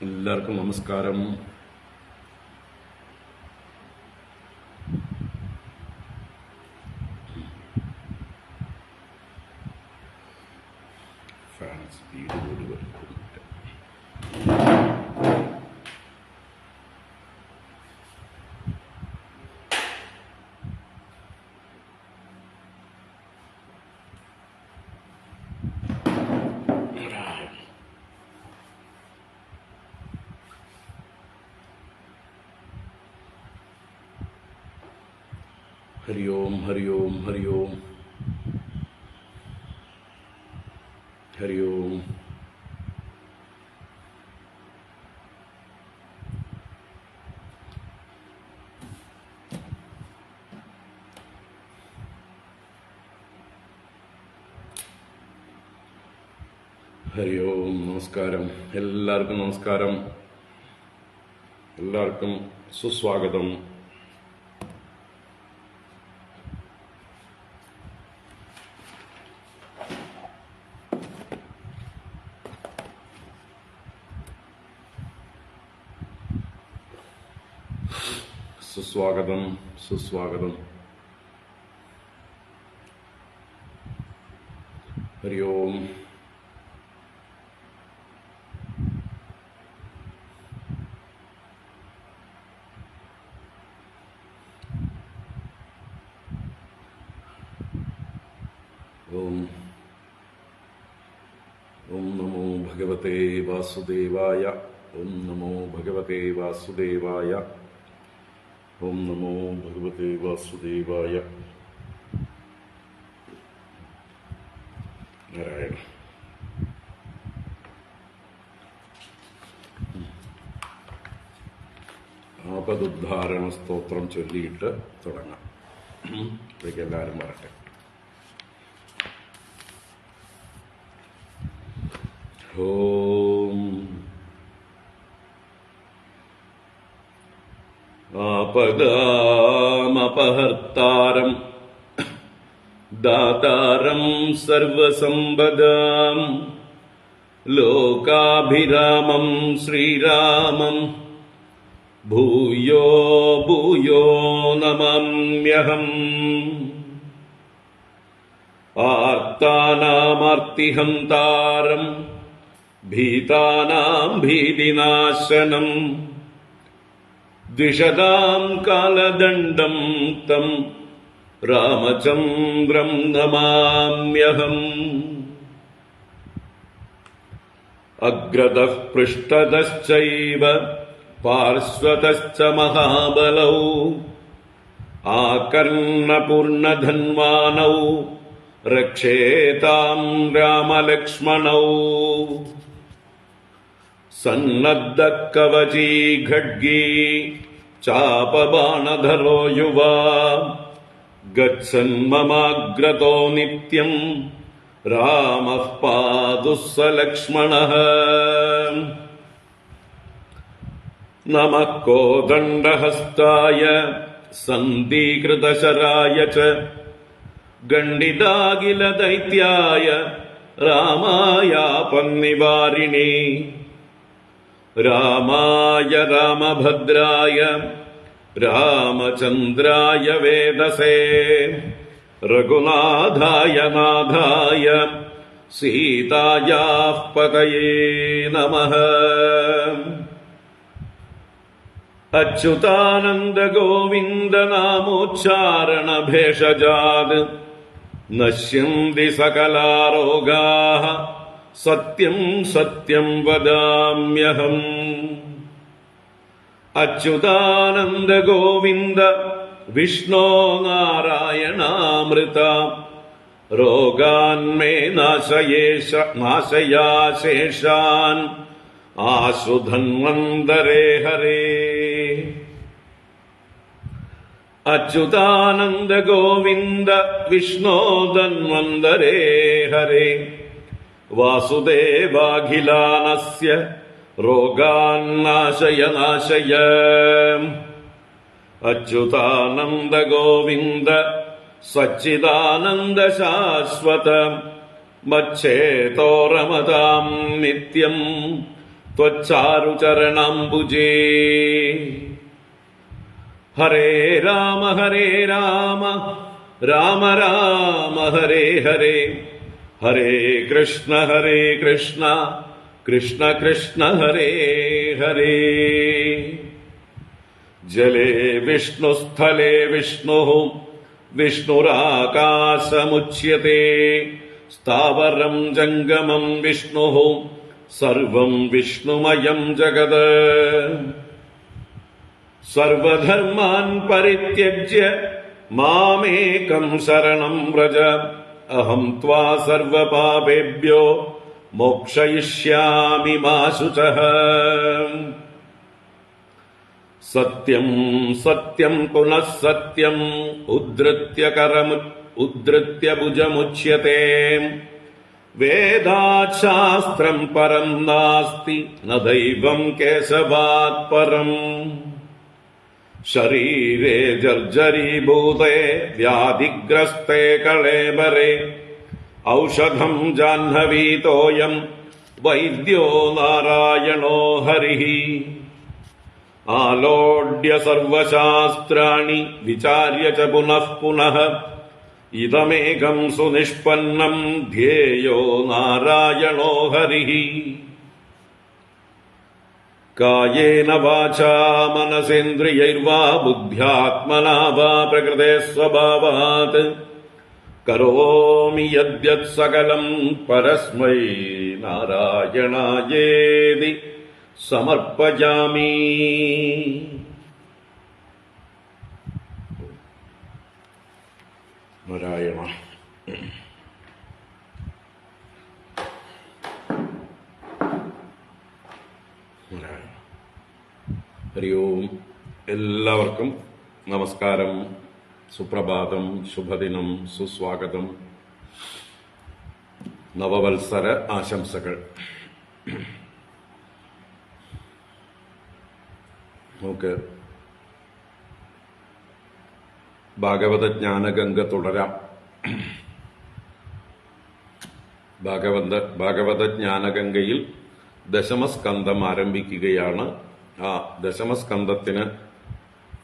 എല്ലാവർക്കും നമസ്കാരം. Fan speed കൂടി വരുന്നുണ്ട്. ഹരി ഓം ഹരി ഓം ഹരി ഓം ഹരി ഓം. ഹരി ഓം. നമസ്കാരം. എല്ലാവർക്കും നമസ്കാരം. എല്ലാവർക്കും സുസ്വാഗതം. സുസ്വാഗതം, സുസ്വാഗതം. ഹരി ഓം. ഓം ഓം നമോ ഭഗവതേ വാസുദേവായ. ഓം നമോ ഭഗവതേ വാസുദേവായ. ഓം നമോ ഭഗവതേ വാസുദേവായ. നാരായണ. ആപദുദ്ധാരണ സ്തോത്രം ചൊല്ലിയിട്ട് തുടങ്ങാം. ഇതൊക്കെ എല്ലാവരും വരട്ടെ. ഓം. ആപദാമപഹർത്താരം ദാതാരം സർവസമ്പദാം ലോകാഭിരാമം ശ്രീരാമം ഭൂയോ ഭൂയോ നമാമ്യഹം. ആർത്താനാമാർത്തിഹന്താരം ഭീതാനാം ഭീതിനാശനം ദ്വിഷതാം കാലദണ്ഡം തം രാമചന്ദ്രം നമാമ്യഹം. അഗ്രതഃ പൃഷ്ഠതശ്ചൈവ പാർശ്വതശ്ച മഹാബലൗ ആകർണപൂർണധന്വാനൗ രക്ഷേതാം രാമലക്ഷ്മണൗ. സന്നദ്ധകവചീ ഖഡ്ഗീ ചാപബാണധരോ യുവാ ഗച്ഛന്മമാഗ്രതോ നിത്യം രാമഃ പാതു സ ലക്ഷ്മണഃ. നമഃ കോദണ്ഡഹസ്തായ സന്ധീകൃതശരായ ച ഗണ്ഡിതാഖിലദൈത്യായ രാമായാപന്നിവാരിണേ. രാമായ രാമഭദ്രായ രാമചന്ദ്രായ വേദസേ രഘുനാഥായ നാഥായ സീതായാഃ പതയേ നമഃ. അച്യുതാനന്ദ ഗോവിന്ദ നാമോച്ചാരണ ഭേഷജാത് നശ്യന്തി സകലാരോഗാഃ സത്യം സത്യം വദാമ്യഹം. അച്യുതാനന്ദ ഗോവിന്ദ വിഷ്ണോ നാരായണാമൃത രോഗാന്മേ നാശയാശേഷാൻ ആശുധന്വന്തരേ ഹരേ. അച്യുതാനന്ദ ഗോവിന്ദ വിഷ്ണോ ധന്വന്തരേ ഹരേ. വാസുദേവാഖിലാനസ്യ രോഗാന്നാശയ നാശയ. അച്യുതാനന്ദ ഗോവിന്ദ സച്ചിദാനന്ദ ശാശ്വത മച്ഛേതോ രമതാം നിത്യം त्वच्चारुचरणाम्बुजे। हरे राम राम राम हरे हरे, हरे कृष्ण कृष्ण कृष्ण हरे हरे। जले विष्णुस्थले विष्णुः विष्णुराकाशमुच्यते, स्थावरं जङ्गमं विष्णुः सर्वं विष्णुमयं जगत्। सर्वधर्मान् परित्यज्य मामेकं शरणं व्रज, अहं त्वा सर्वपापेभ्यो मोक्षयिष्यामि मा शुचः। सत्यं सत्यं पुनः सत्यम् उद्धृत्य भुजमुच्यते, वेदात् शास्त्रं परं नास्ति न दैवं केशवात् परम्। शरीरे जर्जरीभूते व्याधिग्रस्ते कळेबरे, औषधं जाह्नवीतोऽयं वैद्यो नारायणो हरिः। आलोड्य सर्वशास्त्राणि विचार्य च पुनः पुनः, इदमेकं सुनिष्पन्नं ध्येयो नारायणो हरिः। कायेन वाचा मनसेन्द्रियैर्वा बुद्ध्यात्मना वा प्रकृते स्वभावात् करोमि यद्यत् सकलं परस्मै नारायणायेति समर्पयामि। നാരായണ. ഹരി ഓം. എല്ലാവർക്കും നമസ്കാരം, സുപ്രഭാതം, ശുഭദിനം, സുസ്വാഗതം, നവവത്സര ആശംസകൾ. നമുക്ക് ഭാഗവത ജ്ഞാനഗംഗ തുടരാം. ഭാഗവത ജ്ഞാനഗംഗയിൽ ദശമസ്കന്ധം ആരംഭിക്കുകയാണ്. ആ ദശമസ്കന്ധത്തിന്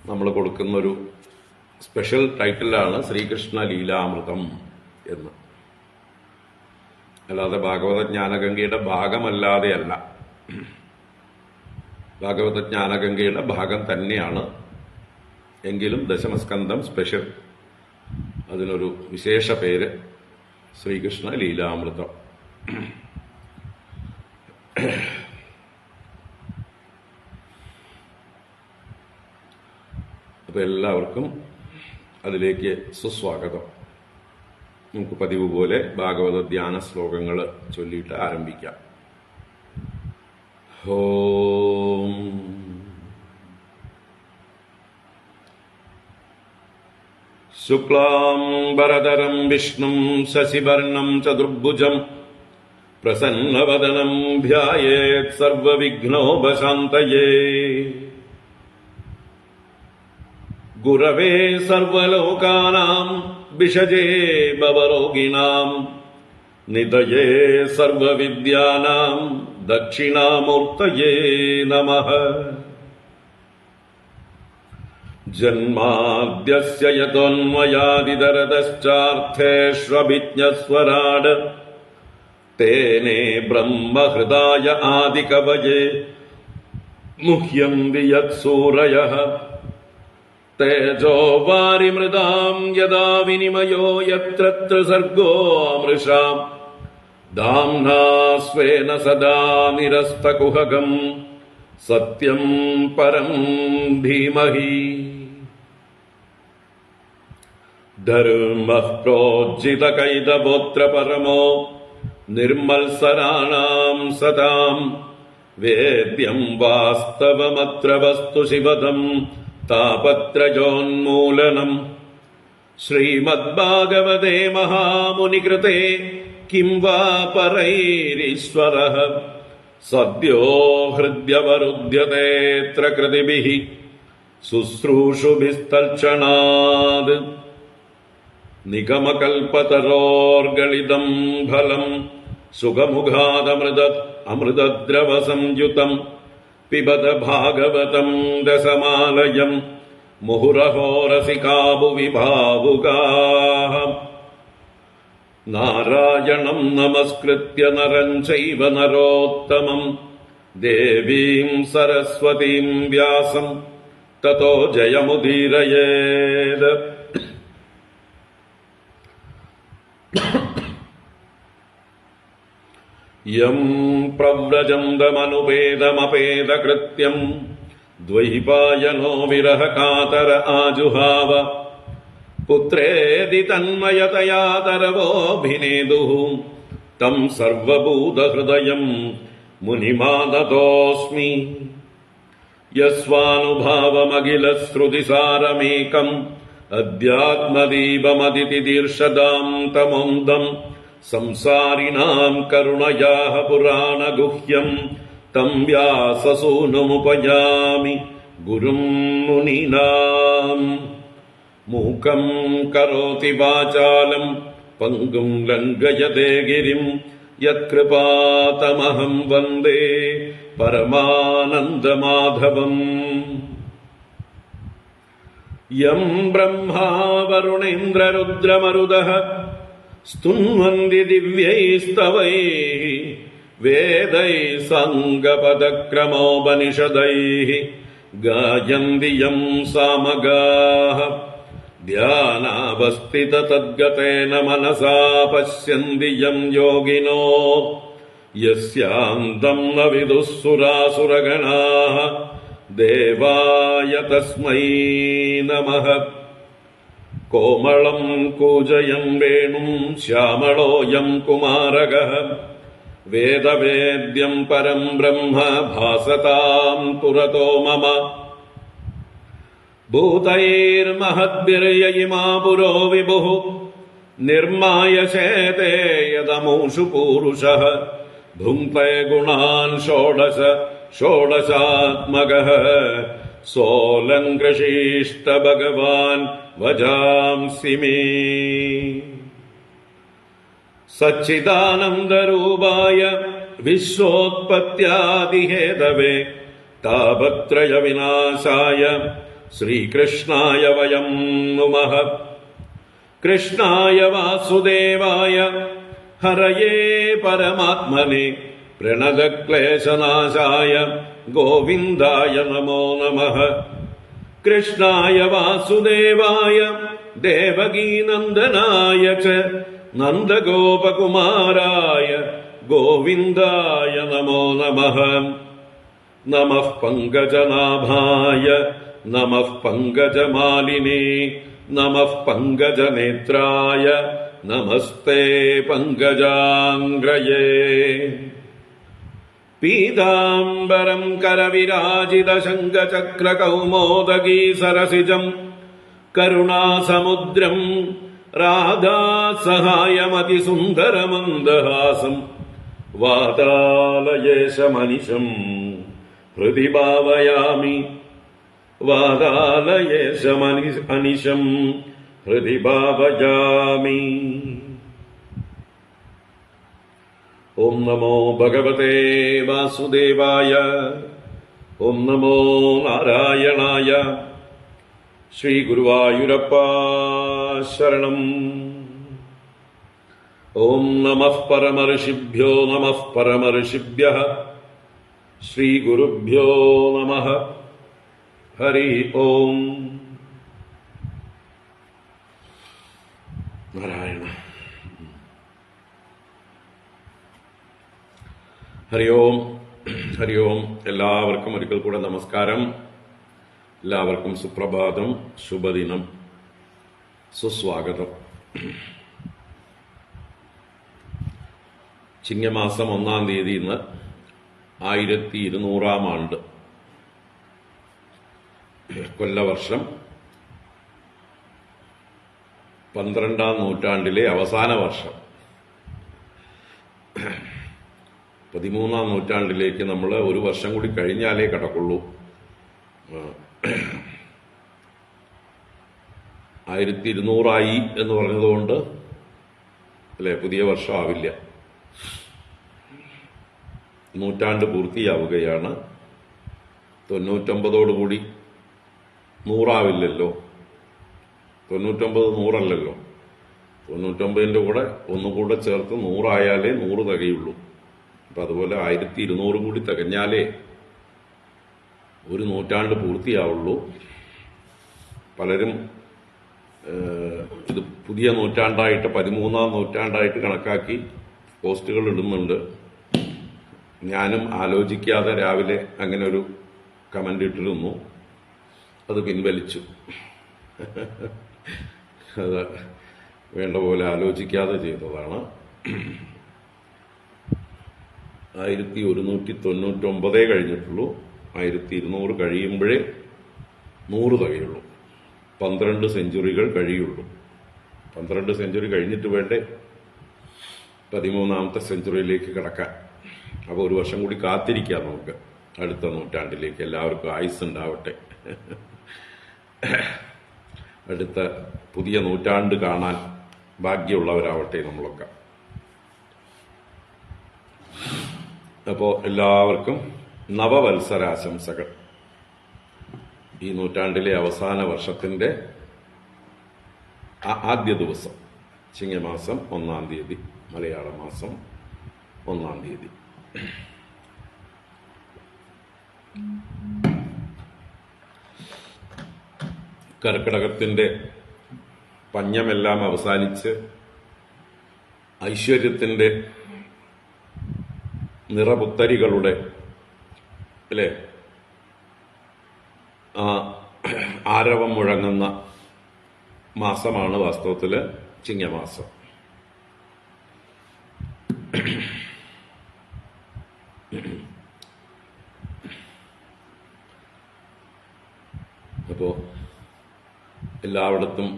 നമ്മൾ കൊടുക്കുന്നൊരു സ്പെഷ്യൽ ടൈറ്റിലാണ് ശ്രീകൃഷ്ണ ലീലാമൃതം എന്ന്. അല്ലാതെ ഭാഗവത ജ്ഞാനഗംഗയുടെ ഭാഗമല്ലാതെയല്ല, ഭാഗവത ജ്ഞാനഗംഗയുടെ ഭാഗം തന്നെയാണ്. എങ്കിലും ദശമസ്കന്ധം സ്പെഷ്യൽ, അതിനൊരു വിശേഷ പേര് ശ്രീകൃഷ്ണ ലീലാമൃതം. അപ്പൊ എല്ലാവർക്കും അതിലേക്ക് സുസ്വാഗതം. നമുക്ക് പതിവ് പോലെ ഭാഗവത ധ്യാന ശ്ലോകങ്ങൾ ചൊല്ലിയിട്ട് ആരംഭിക്കാം. ഓം ശുക്ലാംബരധരം വിഷ്ണും ശശിവർണം ചതുർഭുജം പ്രസന്നവദനം ധ്യായേത് സർവവിഘ്നോപശാന്തയേ. ഗുരവേ സർവലോകാനാം വിഷജേ ഭവരോഗിണാം നിധയേ സർവവിദ്യാനാം ദക്ഷിണാമൂർത്തയേ നമഃ. ജന്മാദ്യസ്യ യതോന്മയാദിതരതശ്ചാർത്ഥേഷ്വഭിജ്ഞസ്വരാട് തേനേ ബ്രഹ്മഹൃദായ ആദികവയേ മുഹ്യന്തി യത്സൂരയഃ. തേജോ വാരിമൃതാം യദാ വിനിമയോ യത്ര ത്രിസർഗോ മൃഷാം ധാംനാ സ്വേന സദാ നിരസ്തകുഹകം സത്യം പരം ധീമഹി. ധർമ്മഃ പ്രോജ്ജിതകൈതവോത്ര പരമോ നിർമ്മത്സരാണാം സതാം വേദ്യം വാസ്തവമത്ര വസ്തു ശിവദം താപത്രയോന്മൂലനം. ശ്രീമദ്ഭാഗവതേ മഹാമുനികൃതേ കിം വാ പരൈരീശ്വരഃ സദ്യോ ഹൃദ്യവരുധ്യതേത്ര കൃതിഭിഃ ശുശ്രൂഷുഭിസ്തൽക്ഷണാത്. നിഗമകൽപതരോർഗളിതം ഫലം സുഖമുഖാദമൃതദ്രവസംയുതം പിബത ഭാഗവതം രസമാലയം മുഹുരഹോ രസികാഭുവി ഭാവുകാഃ. നാരായണം നമസ്കൃത്യ നരം ചൈവ നരോത്തമം ദേവീം സരസ്വതീം വ്യാസം തതോ ജയമുദീരയേത്. യം പ്രവ്രജന്തമനുപേതമപേതകൃത്യം ദ്വൈപായനോ വിരഹകാതര ആജുഹാവ. പുത്രേതി തന്മയതയാ തരവോഭിനേദുഃ തം സർവഭൂതഹൃദയം മുനിമാനതോസ്മി. യസ്വാനുഭാവമഖിലശ്രുതിസാരമേകം അധ്യാത്മദീപമതിതിദീർഷദാം തമോന്തം സംസാരിണാം കരുണയാഃ പുരാണഗുഹ്യം തം വ്യാസസൂനുമുപയാമി ഗുരും മുനീനാം. മൂകം കരോതി വാചാലം പങ്കും ലംഘയതേ ഗിരിം യത്കൃപാതമഹം വന്ദേ പരമാനന്ദമാധവം. യം ബ്രഹ്മാ വരുണേന്ദ്രരുദ്രമരുതഃ സ്തുന്വന്തി ദിവ്യൈസ്തവൈഃ വേദൈഃ സാംഗപദക്രമോപനിഷദൈഃ ഗായന്തി യം സാമഗാഃ. ധ്യാനാവസ്ഥിതതദ്ഗതേന മനസാ പശ്യന്തി യം യോഗിനോ യസ്യാന്തം ന വിദുഃ സുരാസുരഗണാഃ ദേവായ തസ്മൈ നമഃ. കോമളം കൂജയം വേണും ശ്യാമളോയം കുമാരകഃ വേദവേദ്യം പരം ബ്രഹ്മ ഭാസതാം പുരതോ മമ. ഭൂതൈർമഹദ്ഭിർയയിമാ പുരോ വിഭുഃ നിർമ്മായ ചേതേ യദമൂഷു പൂരുഷഃ ഭുങ്ക്തേ ഗുണാൻ ഷോഡശ ഷോഡശാത്മകഃ സോലങ്കൃഷീഷ്ട ഭഗവാൻ വജാംസി മേ. സച്ചിദാനന്ദരൂപായ വിശ്വോത്പത്യാദിഹേതവേ താപത്രയ വിനാശായ ശ്രീകൃഷ്ണായ വയം നുമഃ. കൃഷ്ണായ വാസുദേവായ ഹരയേ പരമാത്മനെ പ്രണതക്ലേശനാശായ ഗോവിന്ദായ നമോ നമഃ. കൃഷ്ണായ വാസുദേവായ ദേവകീനന്ദനായ ച നന്ദഗോപകുമാരായ ഗോവിന്ദായ നമോ നമഃ. നമഃ പങ്കജനാഭായ നമഃ പങ്കജമാലിനേ നമഃ പങ്കജനേത്രായ നമസ്തേ പങ്കജാംഗ്രയേ. പീതാംബരം കരവിരാജിതശങ്കചക്രകൗമോദഗീ സരസിജം കരുണാസമുദ്രം രാധാസഹായമതിസുന്ദരമന്ദഹാസം വാതാലയേശമനിശം ഹൃദി ഭാവയാമി. വാതാലയേശമനിശം ഹൃദി ഭാവയാമി. ഓം നമോ ഭഗവതേ വാസുദേവായ. ഓം നമോ നാരായണായ. ശ്രീ ഗുരുവായൂരപ്പ ശരണം. ഓം നമഃ പരമർഷിഭ്യോ നമഃ പരമർഷിഭ്യഃ. ശ്രീ ഗുരുഭ്യോ നമഃ. ഹരി ഓം. നാരായണ. ഹരി ഓം. ഹരി ഓം. എല്ലാവർക്കും ഒരിക്കൽ കൂടെ നമസ്കാരം. എല്ലാവർക്കും സുപ്രഭാതം, ശുഭദിനം, സുസ്വാഗതം. ചിങ്ങമാസം 1-ാം തീയതി ഇന്ന് 1200-ാം ആണ്ട്, കൊല്ലവർഷം 12-ാം നൂറ്റാണ്ടിലെ അവസാന വർഷം. 13-ാം നൂറ്റാണ്ടിലേക്ക് നമ്മൾ ഒരു വർഷം കൂടി കഴിഞ്ഞാലേ കടക്കുള്ളൂ. 1200 എന്ന് പറഞ്ഞതുകൊണ്ട് അല്ലെ പുതിയ വർഷം ആവില്ല. നൂറ്റാണ്ട് പൂർത്തിയാവുകയാണ്. 99ഓടുകൂടി 100 99 100 99ന്റെ കൂടെ ഒന്നുകൂടെ ചേർത്ത് 100 ആയാലേ 100 തികയുള്ളൂ. അപ്പം അതുപോലെ 1200 കൂടി തികഞ്ഞാലേ ഒരു നൂറ്റാണ്ട് പൂർത്തിയാവുള്ളൂ. പലരും ഇത് പുതിയ നൂറ്റാണ്ടായിട്ട് 13ാം നൂറ്റാണ്ടായിട്ട് കണക്കാക്കി പോസ്റ്റുകൾ ഇടുന്നുണ്ട്. ഞാനും ആലോചിക്കാതെ രാവിലെ അങ്ങനെ ഒരു കമന്റ് ഇട്ടിരുന്നു. അത് പിൻവലിച്ചു. അത് വേണ്ട പോലെ ആലോചിക്കാതെ ചെയ്തതാണ്. 1199 കഴിഞ്ഞിട്ടുള്ളൂ. 1200 കഴിയുമ്പോഴേ 100 തികയുള്ളൂ. 12 സെഞ്ചുറികൾ കഴിയുള്ളൂ. 12 സെഞ്ചുറി കഴിഞ്ഞിട്ട് വേണ്ടേ 13ാമത്തെ സെഞ്ചുറിയിലേക്ക് കിടക്കാൻ. അപ്പോൾ ഒരു വർഷം കൂടി കാത്തിരിക്കാം നമുക്ക് അടുത്ത നൂറ്റാണ്ടിലേക്ക്. എല്ലാവർക്കും ആയുസ് ഉണ്ടാവട്ടെ. അടുത്ത പുതിയ നൂറ്റാണ്ട് കാണാൻ ഭാഗ്യമുള്ളവരാവട്ടെ നമ്മളൊക്കെ. അപ്പോൾ എല്ലാവർക്കും നവവത്സരാശംസകൾ. ഈ നൂറ്റാണ്ടിലെ അവസാന വർഷത്തിന്റെ ആദ്യ ദിവസം, ചിങ്ങമാസം 1-ാം തീയതി, മലയാള മാസം 1-ാം തീയതി. കർക്കിടകത്തിന്റെ പഞ്ഞമെല്ലാം അവസാനിച്ച് ഐശ്വര്യത്തിന്റെ നിറപുത്തരികളുടെ അല്ലേ ആരവം മുഴങ്ങുന്ന മാസമാണ് വാസ്തവത്തില് ചിങ്ങമാസം. അപ്പോ എല്ലായിടത്തും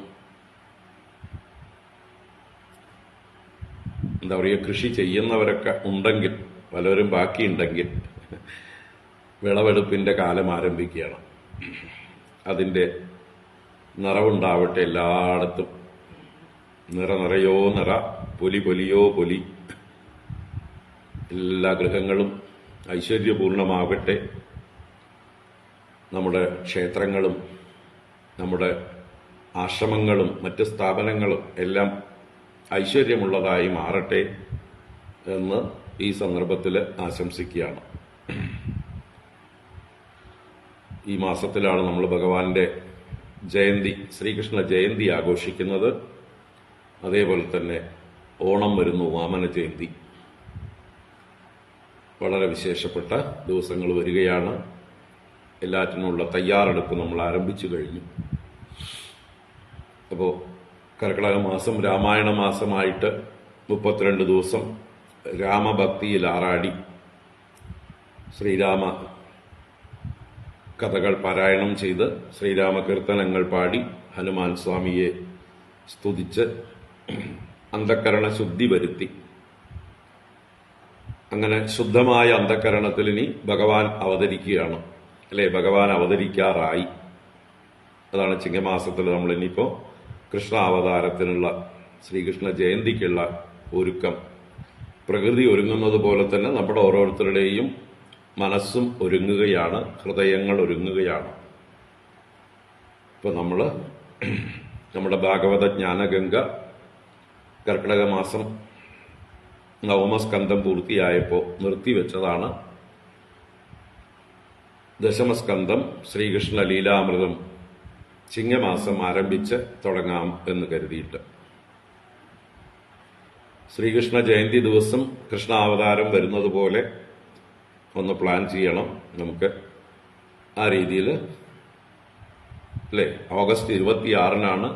എന്താ പറയുക, കൃഷി ചെയ്യുന്നവരൊക്കെ ഉണ്ടെങ്കിൽ, പലരും ബാക്കിയുണ്ടെങ്കിൽ വിളവെടുപ്പിന്റെ കാലം ആരംഭിക്കുകയാണ്. അതിന്റെ നിറവുണ്ടാവട്ടെ എല്ലായിടത്തും. നിറയോ നിറ, പൊലിയോ പൊലി. എല്ലാ ഗൃഹങ്ങളും ഐശ്വര്യപൂർണമാകട്ടെ. നമ്മുടെ ക്ഷേത്രങ്ങളും നമ്മുടെ ആശ്രമങ്ങളും മറ്റ് സ്ഥാപനങ്ങളും എല്ലാം ഐശ്വര്യമുള്ളതായി മാറട്ടെ എന്ന് ഈ സന്ദർഭത്തിൽ ആശംസിക്കുകയാണ്. ഈ മാസത്തിലാണ് നമ്മൾ ഭഗവാന്റെ ജയന്തി, ശ്രീകൃഷ്ണ ജയന്തി ആഘോഷിക്കുന്നത്. അതേപോലെ തന്നെ ഓണം വരുന്നു, വാമന ജയന്തി. വളരെ വിശേഷപ്പെട്ട ദിവസങ്ങൾ വരികയാണ്. എല്ലാറ്റിനുമുള്ള തയ്യാറെടുപ്പ് നമ്മൾ ആരംഭിച്ചു കഴിഞ്ഞു. അപ്പോൾ കർക്കിടക മാസം രാമായണ മാസമായിട്ട് 32 ദിവസം രാമഭക്തിയിൽ ആറാടി ശ്രീരാമ കഥകൾ പാരായണം ചെയ്ത് ശ്രീരാമ കീർത്തനങ്ങൾ പാടി ഹനുമാൻ സ്വാമിയെ സ്തുതിച്ച് അന്ധക്കരണ ശുദ്ധി വരുത്തി. അങ്ങനെ ശുദ്ധമായ അന്ധക്കരണത്തിൽ ഇനി ഭഗവാൻ അവതരിക്കുകയാണ്, അല്ലെ? ഭഗവാൻ അവതരിക്കാറായി. അതാണ് ചിങ്ങമാസത്തിൽ നമ്മൾ ഇനിയിപ്പോ കൃഷ്ണ അവതാരത്തിനുള്ള, ശ്രീകൃഷ്ണ ജയന്തിക്കുള്ള ഒരുക്കം. പ്രകൃതി ഒരുങ്ങുന്നത് പോലെ തന്നെ നമ്മുടെ ഓരോരുത്തരുടെയും മനസ്സും ഒരുങ്ങുകയാണ്, ഹൃദയങ്ങൾ ഒരുങ്ങുകയാണ്. ഇപ്പൊ നമ്മുടെ ഭാഗവത ജ്ഞാനഗംഗ കർക്കിടക മാസം നവമസ്കന്ധം പൂർത്തിയായപ്പോൾ നിർത്തിവെച്ചതാണ്. ദശമസ്കന്ധം ശ്രീകൃഷ്ണ ലീലാമൃതം ചിങ്ങമാസം ആരംഭിച്ച് തുടങ്ങാം എന്ന് കരുതിയിട്ട്. ശ്രീകൃഷ്ണ ജയന്തി ദിവസം കൃഷ്ണാവതാരം വരുന്നത് പോലെ ഒന്ന് പ്ലാൻ ചെയ്യണം നമുക്ക്. ആ രീതിയിൽ, അല്ലേ? ഓഗസ്റ്റ് 26-നാണ്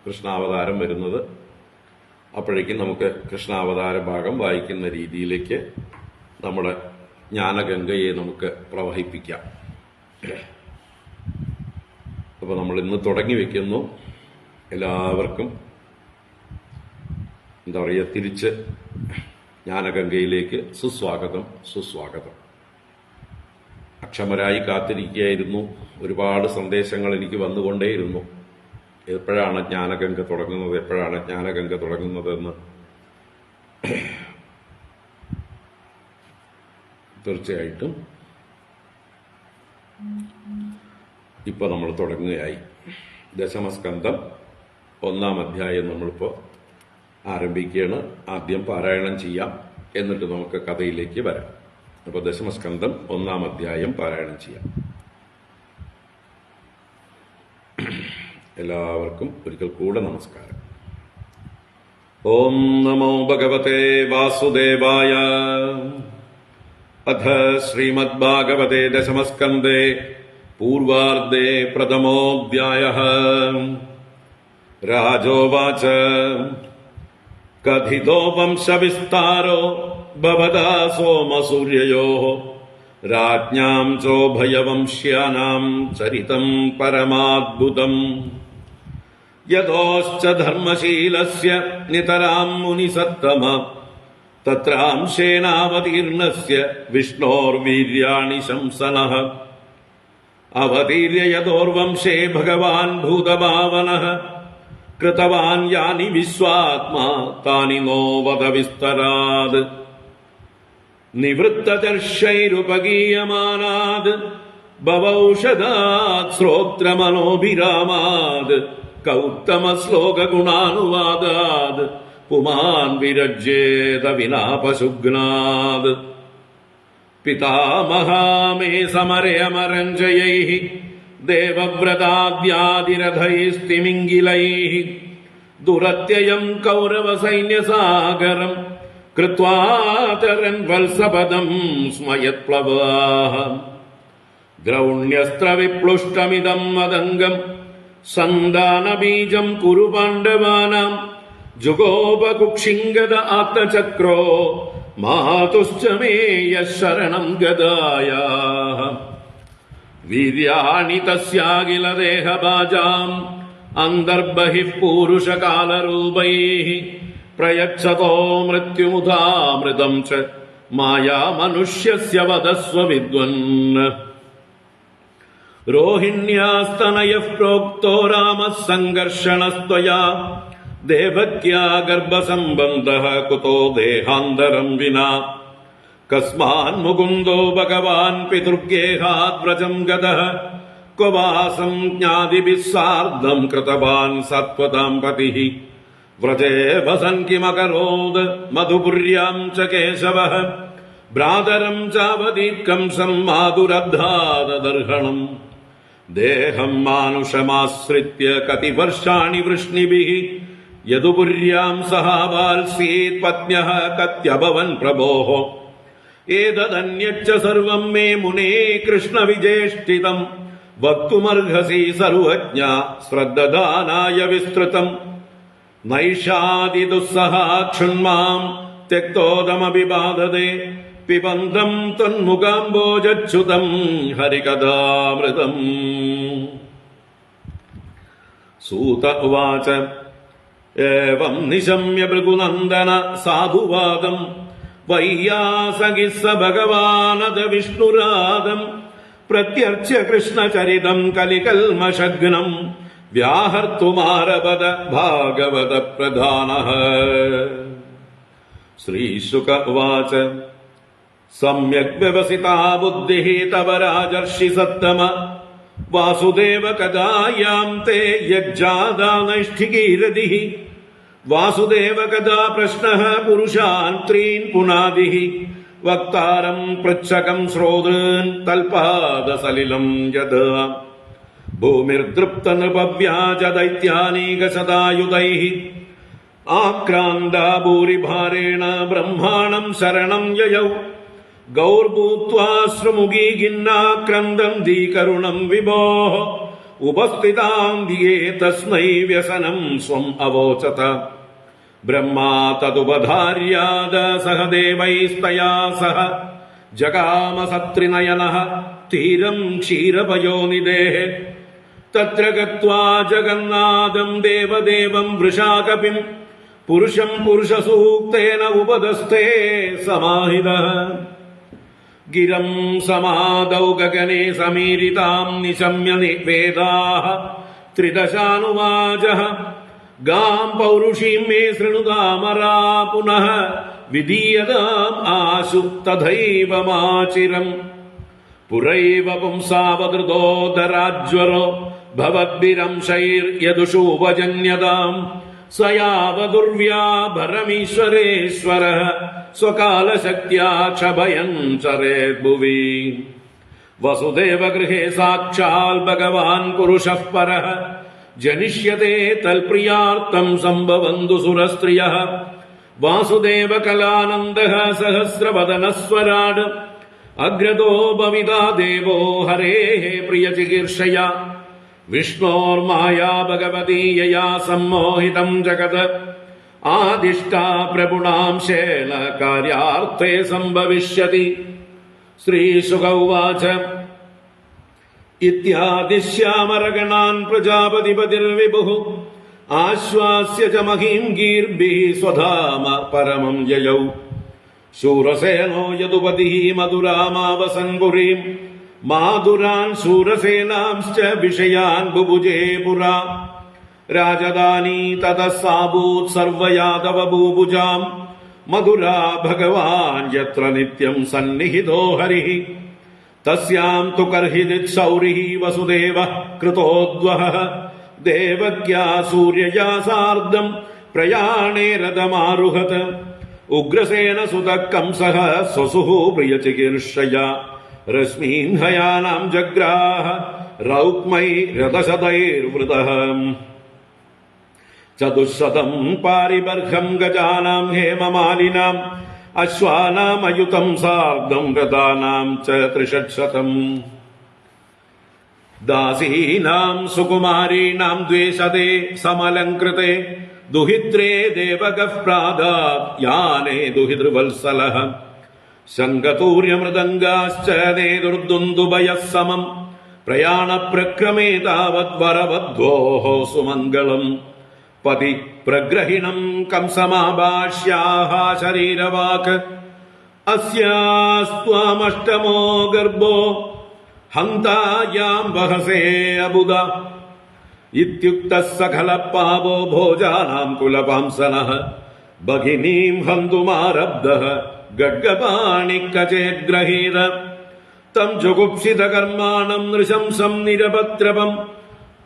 കൃഷ്ണാവതാരം വരുന്നത്. അപ്പോഴേക്കും നമുക്ക് കൃഷ്ണാവതാര ഭാഗം വായിക്കുന്ന രീതിയിലേക്ക് നമ്മുടെ ജ്ഞാനഗംഗയെ നമുക്ക് പ്രവഹിപ്പിക്കാം. അപ്പോൾ നമ്മൾ ഇന്ന് തുടങ്ങി വെക്കുന്നു. എല്ലാവർക്കും എന്താ പറയുക, തിരിച്ച് ജ്ഞാനഗംഗയിലേക്ക് സുസ്വാഗതം. അക്ഷമരായി കാത്തിരിക്കുകയായിരുന്നു. ഒരുപാട് സന്ദേശങ്ങൾ എനിക്ക് വന്നുകൊണ്ടേയിരുന്നു. എപ്പോഴാണ് ജ്ഞാനഗംഗ തുടങ്ങുന്നതെന്ന്. തീർച്ചയായിട്ടും ഇപ്പോൾ നമ്മൾ തുടങ്ങുകയായി. ദശമസ്കന്ധം 1-ാം അധ്യായം നമ്മളിപ്പോൾ ആരംഭിക്കുകയാണ്. ആദ്യം പാരായണം ചെയ്യാം, എന്നിട്ട് നമുക്ക് കഥയിലേക്ക് വരാം. അപ്പോൾ ദശമസ്കന്ധം 1-ാം അധ്യായം പാരായണം ചെയ്യാം. എല്ലാവർക്കും ഒരിക്കൽ കൂടെ നമസ്കാരം. ഓം നമോ ഭഗവതേ വാസുദേവായ. അഥ ശ്രീമദ്ഭാഗവതേ ദശമസ്കന്ധേ പൂർവാർദ്ധേ പ്രഥമോऽധ്യായഃ. രാജോവാച കഥിതോ വംശവിസ്താരോ ഭവതാ സോമസൂര്യയോഃ രാജ്ഞാം ചോഭയവംശ്യാനാം ചരിതം പരമാദ്ഭുതം. യതോശ്ച ധർമ്മശീലസ്യ നിതരാം മുനിസത്തമ തത്രാംശേനാവതീർണസ്യ വിഷ്ണോർവീര്യാണി ശംസനഃ. അവതീര്യ യതോർവംശേ ഭഗവാൻ ഭൂതഭാവനഃ കൃതവാൻ യാനി വിശ്വാത്മാ താനി നോ വദ വിസ്തരാത്. നിവൃത്തദർശൈരുപഗീയമാനാത് ഭവൗഷധാത് ശ്രോത്രമനോഭിരാമാത് കൗത്തമശ്ലോകഗുണാനുവാദാത് പുമാൻ വിരജ്യേത വിനാപശുഗ്നാത്. പിതാമഹാമേ സമരേ അമരഞ്ജയൈഃ ദേവവ്രതാദ്യാദിരഥൈസ്തിമിംഗിലൈഃ ദുരത്യയം കൗരവസൈന്യസാഗരം കൃത്വാ തരൻ വത്സപദം സ്മയത്പ്ലവാഃ. ദ്രൗണ്യസ്ത്രവിപ്ലുഷ്ടമിദം മദംഗം സന്താനബീജം കുരു പാണ്ഡവാനാം ജുഗോപകുക്ഷിംഗത ആത്മചക്രോ മാതുശ്ച മേ യഃ ശരണം ഗദായാഃ. വീര്യാണി തസ്യാഖില ദേഹഭാജാം അന്തർബഹിഃ പൂരുഷകാലരൂപൈഃ പ്രയച്ഛതോ മൃത്യുമുധാമൃതം ച മായാ മനുഷ്യസ്യ വദസ്വ വിദ്വൻ. രോഹിണ്യാസ്തനയഃ പ്രോക്തോ രാമഃ സംഘർഷണസ്ത്വയാ ദേവക്യാ ഗർഭസംബന്ധഃ കുതോ ദേഹാന്തരം വിനാ. കസ്മാൻ മുകുന്ദോ ഭഗവാൻ പിതൃഗേഹാത് വ്രജം ഗതഃ ക്വ വാ സംജ്ഞാതിഭിഃ സാർദ്ധം കൃതവാൻ സത്വതാം പതിഃ. വ്രജേ വസൻ കിമകരോത് മധുപുര്യാം ച കേശവഃ ഭ്രാതരം ചാവതീത് കംസം മാതുരദ്ധാദർഹണം. ദേഹം മാനുഷമാശ്രിത്യ കതിവർഷാണി വൃഷ്ണിഭിഃ യദുപുര്യാം സഹാവാൽസീത് പത്ന്യഃ കത്യഭവൻ പ്രഭോഃ. ഏതദന്യच्च സർവം മേ മുനേ കൃഷ്ണവിജേഷ്ഠിതം വക്തുമർഹസി സർവജ്ഞ ശ്രദ്ധദാനായ വിസ്തൃതം. നൈഷാദിദുസ്സഹാക്ഷുന്മാം ത്യക്തോദമഭിബാധതേ പിബന്ധം ത്വന്മുഖാംബോജച്യുതം ഹരികഥാമൃതം. സൂത ഉവാച ഏവം നിശമ്യ ഭൃഗുനന്ദന സാധുവാദം വൈയാസകിഃ സ ഭഗവാനദ വിഷ്ണുരാദം പ്രത്യർച്ച്യ കൃഷ്ണചരിതം കലികൽമഷഘ്നം വ്യാഹർത്തുമാരഭത ഭാഗവത പ്രധാനഃ. ശ്രീശുക ഉവാച സമ്യക് വ്യവസിതാ ബുദ്ധിഃ തവ രാജർഷി സത്തമ വാസുദേവ കഥായാം തേ യജ്ജാദാനൈഷ്ഠികീരതിഃ. വാസുദേവ കഥാ പ്രശ്നഃ പുരുഷാൻ ത്രീൻ പുനാദിഃ വക്താരം പൃച്ഛകം ശ്രോതॄൻ തൽപാദസലിലം യഥാ. ഭൂമിർദൃപ്ത നൃപവ്യാജ ദൈത്യാനീകശതായുധൈഃ ആക്രാന്താ ഭൂരിഭാരേണ ബ്രഹ്മാണം ശരണം യയൗ. ഗൗർഭൂത്വാശ്രുമുഖീ ഖിന്നാക്രന്ദന്തി കരുണം വിഭോഃ ഉപസ്ഥിതാം ദിയേ തസ്മൈ വ്യസനം സ്വം അവോചത. ബ്രഹ്മാ തതുപധാര്യാദ സഹ ദേവൈസ്തയാ സഹ ജഗാമ സത്രിനയനഃ തീരം ക്ഷീരപയോനിധേഃ. തത്ര ഗത്വാ ജഗന്നാഥം ദേവദേവം വൃഷാകപിം പുരുഷം പുരുഷസൂക്തേന ഉപദസ്ഥേ സമാഹിതഃ. ഗിരം സമാദൗ ഗഗനെ സമീരിതാം നിശമ്യ വേദാഃ ത്രിദശാനുവാചഃ. ഗാം പൗരുഷീം മേ ശൃണുതാമരാ പുനഃ വിധീയതാം ആശു തഥൈവമാചിരം പുരൈവ പുംസാവതൃതോദരാജ്വരോ ഭവദ്ഭിരംശൈര്യദുഷൂപജന്യതാം സ്വയാവദുർവ്യാഭരമീശ്വരേശ്വരഃ സ്വകാലശക്ത്യാ ക്ഷഭയം ചരേദ്ഭുവി വസുദേവഗൃഹേ സാക്ഷാൽ ഭഗവാൻ പുരുഷഃ പരഃ ജനിഷ്യത്തെ തൽപ്രിയാർത്ഥം സംഭവന്തു സുരസ്ത്രിയഃ വാസുദേവകലാനന്ദഃ സഹസ്രവദനസ്വരാട് അഗ്രതോ ഭവിതാ ദേവോ ഹരേഃ പ്രിയചികീർഷയാ വിഷ്ണോർമായാ ഭഗവതി യയാ സമ്മോഹിതം ജഗത് ആദിഷ്ടാ പ്രഭുണാംശേന കാര്യാർത്ഥേ സംഭവിഷ്യതി. ശ്രീശുക ഉവാച ഇത്യാദിശ്യാമരഗണാൻ പ്രജാപതിപതിർവിഭുഃ ആശ്വാസ്യ ച മഹീം ഗീർഭിഃ സ്വധാമ പരമം യയൗ ശൂരസേനോ യദുപതിഃ മധുരാമാവസൻ പുരീം മാധുരാൻ ശൂരസേനാംശ്ച വിഷയാൻ ബുഭുജേ പുരാ രാജധാനി തതഃ സാഭൂത് സർവയാദവ ഭൂഭുജാം മധുരാ ഭഗവാൻ യത്ര നിത്യം സന്നിഹിതോ ഹരിഃ തസ്യാം തു കർഹിദിത് സൗരിഃ വസുദേവഃ കൃതോദ്വഹഃ ദേവക്യാ സൂര്യയാ സാർദ്ധം പ്രയാണേ രഥമാരുഹത് ഉഗ്രസേന സുതഃ കംസഃ സ്വസുഃ പ്രിയചികീർഷയാ രശ്മീൻ ഹയാനാം ജഗ്രാഹ രൗക്മൈ രഥശതൈർവൃതഃ ചതുഃശതം പാരിബർഹം ഗജാനാം ഹേമമാലിനാം അശ്വാനാം അയുതം സാർദ്ധം രഥാനാം ച ത്രിഷത്ശതം ദാസീനാം സുകുമാരീണാം ദ്വേഷതേ സമലംകൃതേ ദുഹിത്രേ ദേവഗഃ പ്രാദാത് യാനേ ദുഹിതൃവത്സലഃ ശംഖതൂര്യമൃദംഗാശ്ച നേതുർദുന്ദുഭയഃ സമം പ്രയാണപ്രക്രമേ താവത് വരവധ്വോഃ സുമംഗളം പതി പ്രഗ്രഹിണം കംസമാഭാഷ്യാഹ ശരീരവാക് അസ്യാസ്ത്വാമഷ്ടമോ ഗർഭോ ഹന്തായാം വഹസേ അബുദ ഇത്യുക്തഃ സകല പാപോ ഭോജാനാം കുലപാംസനഃ ഭഗിനീം ഹന്തുമാരബ്ധഃ ഗഡ്ഗപാണിക്കചേദ്ഗ്രഹീത തം ജുഗുപ്സിതകർമാണം നൃശംസം നിരപത്രപം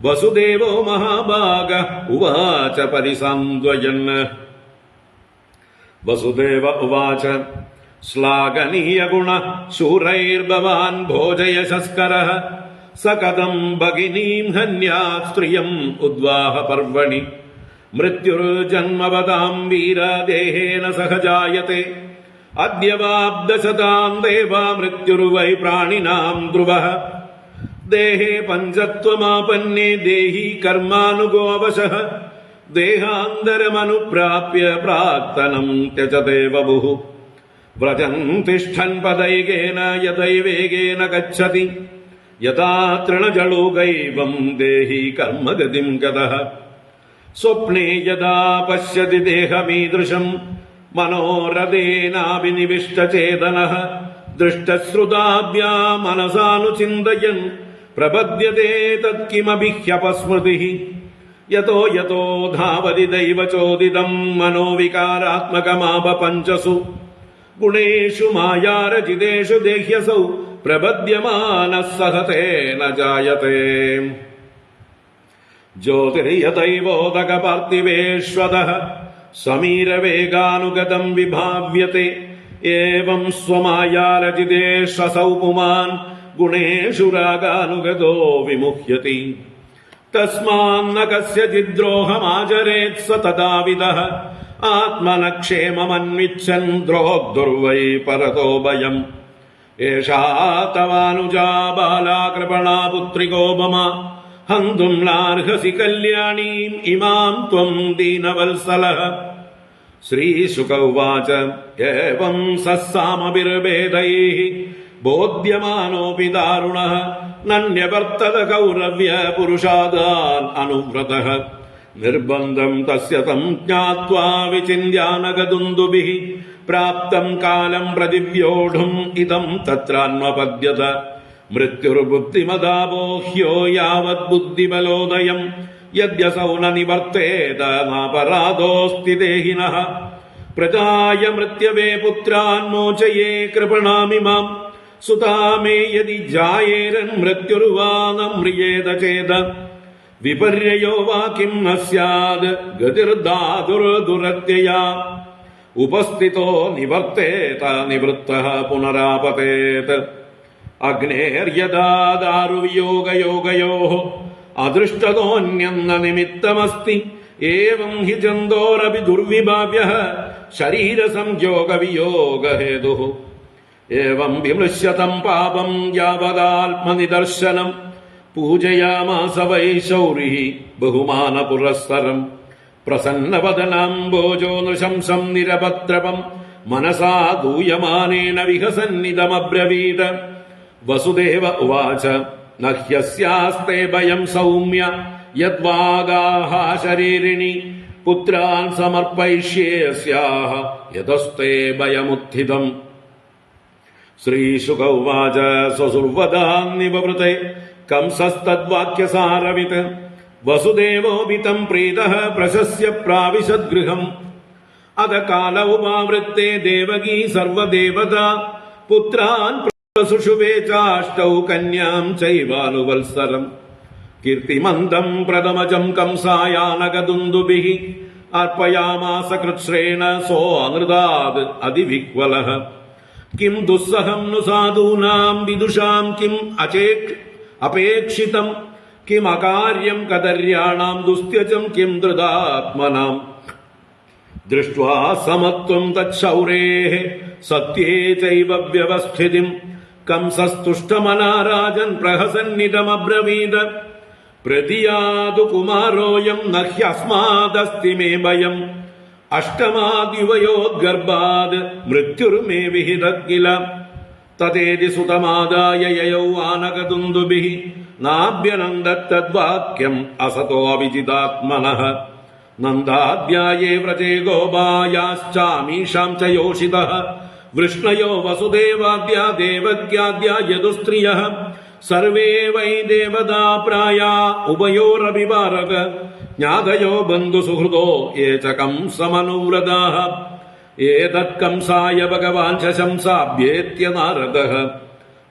വസുദേവോ മഹാഭാഗഃ ഉവാച പരിസാന്ദ്വയൻ. വസുദേവ ഉവാച ശ്ലാഘനീയഗുണഃ ശൂരൈർഭവാൻ ഭോജയശസ്കരഃ സ കഥം ഭഗിനീം ഹന്യാത് സ്ത്രിയം ഉദ്വാഹ പർവണി മൃത്യുർജന്മവതാം വീരദേഹേന സഹ ജായത്തെ അദ്യവാബ്ദശതാം ദേവാ മൃത്യുർവൈ പ്രാണിനാം ധ്രുവഃ ദേഹേ പഞ്ചത്വമാപന്നേ ദേഹി കർമാനുഗോവശഃ ദേഹാന്തരമനുപ്രാപ്യ പ്രാക്തനം ത്യജതേ വപുഃ വ്രജൻ തിഷ്ഠൻ പദൈകേന യഥൈവേഗേന ഗച്ഛതി യഥാ തൃണജളൂകൈവം ദേഹി കർമ്മഗതിം ഗതഃ സ്വപ്നേ യഥാ പശ്യതി ദേഹമീദൃശം മനോരഥേനാഭിനിവിഷ്ടചേതനഃ ദൃഷ്ടശ്രുതാഭ്യാ മനസാനുചിന്തയൻ പ്രപദ്യത്തെ തത്കിമപി ഹ്യപസ്മൃതിഃ യതോ യതോ ധാവതി ദൈവചോദിതം മനോവികാരാത്മകമാപ പഞ്ചസു ഗുണേഷു മായാരചിതേഷു ദേഹ്യസൗ പ്രപദ്യമാനഃ സഹതേന ജായത്തെ ജ്യോതിര്യതൈവോദക പാർത്ഥിവേശ്വതഃ സമീരവേഗാനുഗതം വിഭാവ്യത്തെ ഏവം സ്വമായാരചിതേഷസൗ പുമാൻ ഗുണേഷു രാഗാനുഗതോ വിമുഹ്യതി തസ്മാന്ന കസ്യചിദ്രോഹമാചരേത് സ തഥാവിദഃ ആത്മനക്ഷേമമന്വിച്ഛൻ ദ്രോഗ്ദുർവൈ പരതോ ഭയം ഏഷാ തവാനുജാ ബാലാ കൃപണാ പുത്രികോ മമ ഹന്തും നാർഹസി കല്യാണീം ഇമാം ത്വം ദീനവത്സലഃ. ശ്രീശുക ഉവാച ഏവം സസ്സാമഭിർഭേദൈഃ ബോധ്യമാനോപി ദാരുണഃ നന്യവർത്തത കൗരവ്യ പുരുഷാദാൻ അനുവ്രതഃ നിർബന്ധം തസ്യ തം ജ്ഞാത്വാ വിചിന്യാനഗദുന്ദുഭിഃ പ്രാപ്തം കാലം പ്രതിവ്യോഢും ഇദം തത്രാന്വപദ്യത മൃത്യുർബുദ്ധിമതാബോഹ്യോ യാവത് ബുദ്ധിബലോദയം യദ്യസൗ ന നിവർത്തേത നാപരാധോസ്തി ദേഹിനഃ പ്രജായ മൃത്യവേ പുത്രാൻ മോചയേ കൃപണാമിമാം സുതാമേ യതി ജായേരൻ മൃത്യുർവാന മ്രിയേത ചേത വിപര്യോ വാ കിം ന സ്യാദ് ഗതിർദാതുർദുരത്യയാ ഉപസ്ഥിതോ നിവർത്തേത നിവൃത്തഃ പുനരാപതേത് അഗ്നേർയദാ ദാരുവിയോഗയോഗയോഃ അദൃഷ്ടതോന്യന്ന നിമിത്തമസ്തി ഏവം ഹി ജന്തോരപി ദുർവിഭാവ്യഃ ശരീരസംയോഗവിയോഗഹേതുഃ ഏവം വിമൃശ്യതം പാപം യാവദാത്മനിദർശനം പൂജയാമാസ വൈ ശൗരിഃ ബഹുമാനപുരസ്സരം പ്രസന്നവദനാംബോജോ നൃശംസം നിരപദ്രവം മനസാ ദൂയമാനേന വിഹസന്നിതമബ്രവീത് വസുദേവ ഉവാച ന ഹ്യസ്യാസ്തേ ഭയം സൗമ്യ യദ്വാഗാഃ ശരീരിണി പുത്രാൻ സമർപ്പയിഷ്യേ യസ്യാഃ യതസ്തേ ഭയമുത്ഥിതം. ശ്രീശുക ഉവാച സ്വസുർവദാന്നിവവൃതേ കംസസ്തദ്വാക്യസാരവിത് വസുദേവോപി തം പ്രീതഃ പ്രശസ്യ പ്രാവിശദ്ഗൃഹം. അത കാല ഉപാവൃത്തെ ദേവകീ സർവദേവതാ പുത്രാൻ പ്രസുഷുവേ ചാഷ്ടൗ കന്യാം ചൈവാനുവത്സരം. കീർത്തിമന്തം പ്രഥമജം കംസായാനകദുന്ദുഭിഃ അർപ്പയാമാസ കൃച്ഛ്രേണ സോ അനൃതാത് അതിവിഹ്വലഃ. കിം ദുസ്സഹം नु സാധൂനാം വിദുഷാം കിം അപേക്ഷിതം കിം അകാര്യം കദര്യാണാം ദുസ്ത്യജം കിം ധൃതാത്മനാം. ദൃഷ്ട്വാ സമത്വം തച്ഛൗരേഃ സത്യേ ചൈവ വ്യവസ്ഥിതിം കംസസ്തുഷ്ടമനാ രാജൻ പ്രഹസന്നിതമബ്രവീത്. പ്രതിയാതു കുമാരോയം ന ഹ്യസ്മാദസ്തി മേ ഭയം അഷ്ടമാദ്യുവയോദ്ഗർഭാത് മൃത്യുർമേ വിഹിതഃ കില. തതേതി സുതമാദായ യയൗ ആനകദുന്ദുഭിഃ നാഭ്യനന്ദത്തദ്വാക്യം അസതോ അവിജിതാത്മനഃ. നന്ദാദ്യായേ വ്രജേ ഗോപായാശ്ചാമീഷാം ച യോഷിതഃ വൃഷ്ണയോ വസുദേവാദ്യാ ദേവക്യാദ്യാ യദുസ്ത്രിയഃ സർവേ വൈ ദേവതാ പ്രായാ ഉഭയോരഭിഭാരക ജ്ഞാതയോ ബന്ധുസുഹൃദോ യേ ച കംസമനുവ്രതാഃ. ഏതത് കംസായ ഭഗവാൻ ശംസാഭ്യേത്യ നാരദഃ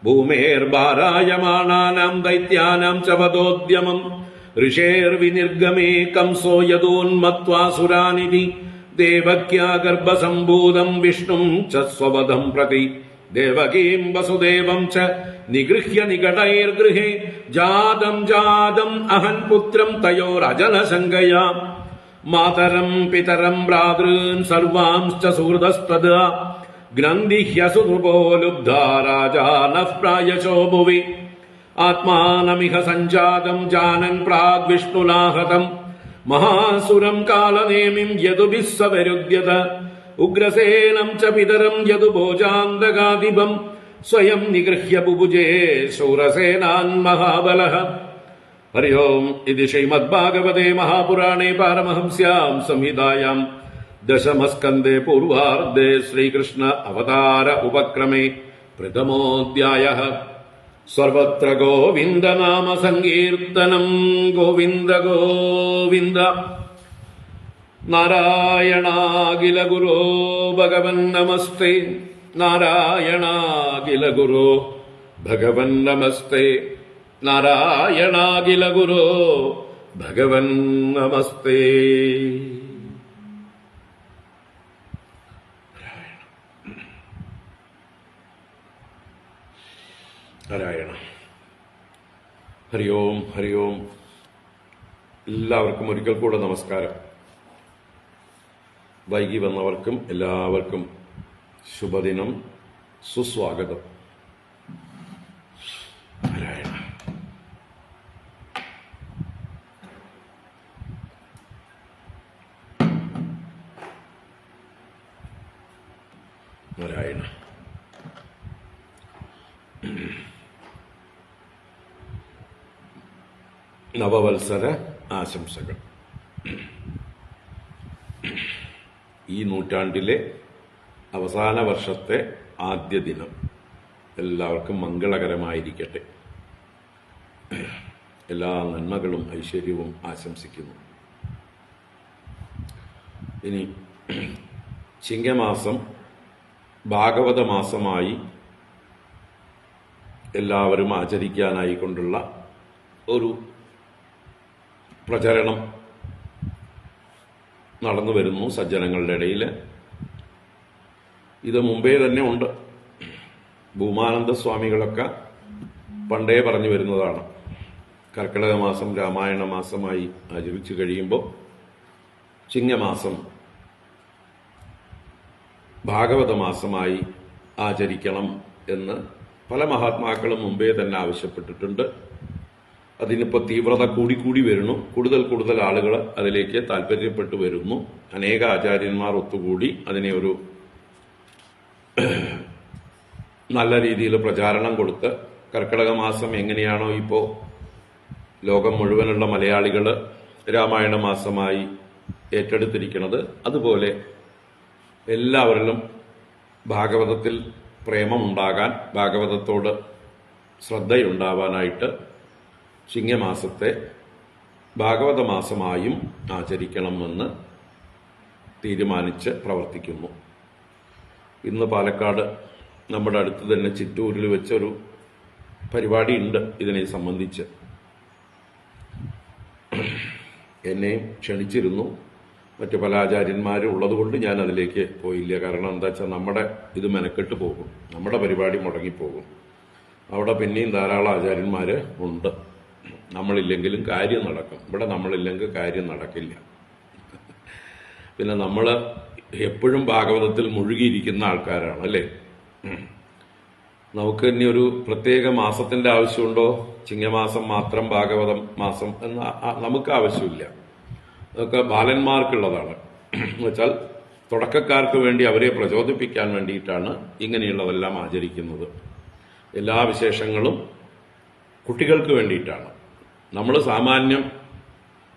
ഭൂമേർഭാരായമാണാനാം ദൈത്യാനാം ച വധോദ്യമം ഋഷേർവിനിർഗമേ കംസോ യദോന്മത്വാസുരാനിധി ദേവക്യാ ഗർഭസംഭൂതം വിഷ്ണും ച സ്വവധം പ്രതി ദേവകീം വസുദേവം ച നിഗൃഹ്യ നികടൈർഗൃഹേ ജാതം അഹൻ പുത്രം തയോരജനശങ്കയാ മാതരം പിതരം ഭ്രാതॄൻ സർവാംശ്ച സുഹൃദസ്തദാ ഗ്രന്ഥിഹ്യസുതൃപോ ലുബ്ധാ രാജാനഃ പ്രായശോ ഭുവി ആത്മാനമിഹ സഞ്ജാതം ജാനൻ പ്രാഗ് വിഷ്ണുനാഹതം മഹാസുരം കാലനേമിം യദുഭിഃ സവരുദ്യത ഉഗ്രസേനം ച പിതരം യദുഭോജാന്തകാധിപം സ്വയം നിഗൃഹ്യ ബുഭുജേ ശൂരസേനാൻ മഹാബലഃ. ഹരി ഓം. ഇതി ശ്രീമദ്ഭാഗവതേ മഹാപുരാണേ പാരമഹംസ്യാം സംഹിതായാം ദശമസ്കന്ധേ പൂർവാർദ്ധേ ശ്രീകൃഷ്ണ അവതാര ഉപക്രമേ പ്രഥമോऽധ്യായഃ. സർവത്ര ഗോവിന്ദനാമ സങ്കീർത്തനം. ഗോവിന്ദ ഗോവിന്ദ. നാരായണാഖില ഗുരോ ഭഗവൻ നമസ്തേ. നാരായണാഖില ഗുരോ ഭഗവൻ നമസ്തേ. നാരായണാഖില ഗുരോ ഭഗവൻ നമസ്തേ. നാരായണ. ഹരി ഓം. ഹരി ഓം. എല്ലാവർക്കും ഒരിക്കൽ കൂടെ നമസ്കാരം. വൈകി വന്നവർക്കും എല്ലാവർക്കും ശുഭദിനം, സുസ്വാഗതം. നാരായണ. നാരായണ. നവവത്സര ആശംസകൾ. ഈ നൂറ്റാണ്ടിലെ അവസാന വർഷത്തെ ആദ്യ ദിനം എല്ലാവർക്കും മംഗളകരമായിരിക്കട്ടെ. എല്ലാ നന്മകളും ഐശ്വര്യവും ആശംസിക്കുന്നു. ഇനി ചിങ്ങമാസം ഭാഗവത മാസമായി എല്ലാവരും ആചരിക്കാനായിക്കൊണ്ടുള്ള ഒരു പ്രചരണം നടന്നു വരുന്നു സജ്ജനങ്ങളുടെ ഇടയിൽ. ഇത് മുമ്പേ തന്നെ ഉണ്ട്. ഭൂമാനന്ദ സ്വാമികളൊക്കെ പണ്ടേ പറഞ്ഞു വരുന്നതാണ്. കർക്കിടക മാസം രാമായണ മാസമായി ആചരിച്ചു കഴിയുമ്പോൾ ചിങ്ങമാസം ഭാഗവത മാസമായി ആചരിക്കണം എന്ന് പല മഹാത്മാക്കളും മുമ്പേ തന്നെ ആവശ്യപ്പെട്ടിട്ടുണ്ട്. അതിനിപ്പോൾ തീവ്രത കൂടിക്കൂടി വരുന്നു. കൂടുതൽ ആളുകൾ അതിലേക്ക് താല്പര്യപ്പെട്ടു വരുന്നു. അനേക ആചാര്യന്മാർ ഒത്തുകൂടി അതിനെ ഒരു നല്ല രീതിയിൽ പ്രചാരണം കൊടുത്ത് കർക്കിടക മാസം എങ്ങനെയാണോ ഇപ്പോൾ ലോകം മുഴുവനുള്ള മലയാളികൾ രാമായണ മാസമായി ഏറ്റെടുത്തിരിക്കുന്നത്, അതുപോലെ എല്ലാവരിലും ഭാഗവതത്തിൽ പ്രേമമുണ്ടാകാൻ, ഭാഗവതത്തോട് ശ്രദ്ധയുണ്ടാവാനായിട്ട് ചിങ്ങമാസത്തെ ഭാഗവത മാസമായും ആചരിക്കണമെന്ന് തീരുമാനിച്ച് പ്രവർത്തിക്കുന്നു. ഇന്ന് പാലക്കാട് നമ്മുടെ അടുത്ത് തന്നെ ചിറ്റൂരിൽ വെച്ചൊരു പരിപാടിയുണ്ട് ഇതിനെ സംബന്ധിച്ച്. എന്നെയും ക്ഷണിച്ചിരുന്നു. മറ്റു പല ആചാര്യന്മാരും ഉള്ളതുകൊണ്ട് ഞാൻ അതിലേക്ക് പോയില്ല. കാരണം എന്താ വെച്ചാൽ നമ്മുടെ ഇത് മെനക്കെട്ട് പോകും, നമ്മുടെ പരിപാടി മുടങ്ങിപ്പോകും. അവിടെ പിന്നെയും ധാരാളം ആചാര്യന്മാർ ഉണ്ട്. നമ്മളില്ലെങ്കിലും കാര്യം നടക്കും. ഇവിടെ നമ്മളില്ലെങ്കിൽ കാര്യം നടക്കില്ല. പിന്നെ നമ്മൾ എപ്പോഴും ഭാഗവതത്തിൽ മുഴുകിയിരിക്കുന്ന ആൾക്കാരാണ്, അല്ലേ? നമുക്ക് ഇനി ഒരു പ്രത്യേക മാസത്തിന്റെ ആവശ്യമുണ്ടോ? ചിങ്ങമാസം മാത്രം ഭാഗവതം മാസം എന്ന് നമുക്ക് ആവശ്യമില്ല. അതൊക്കെ ബാലന്മാർക്കുള്ളതാണ്. എന്നുവെച്ചാൽ തുടക്കക്കാർക്ക് വേണ്ടി അവരെ പ്രചോദിപ്പിക്കാൻ വേണ്ടിയിട്ടാണ് ഇങ്ങനെയുള്ളതെല്ലാം ആചരിക്കുന്നത്. എല്ലാ വിശേഷങ്ങളും കുട്ടികൾക്ക് വേണ്ടിയിട്ടാണ്. നമ്മൾ സാമാന്യം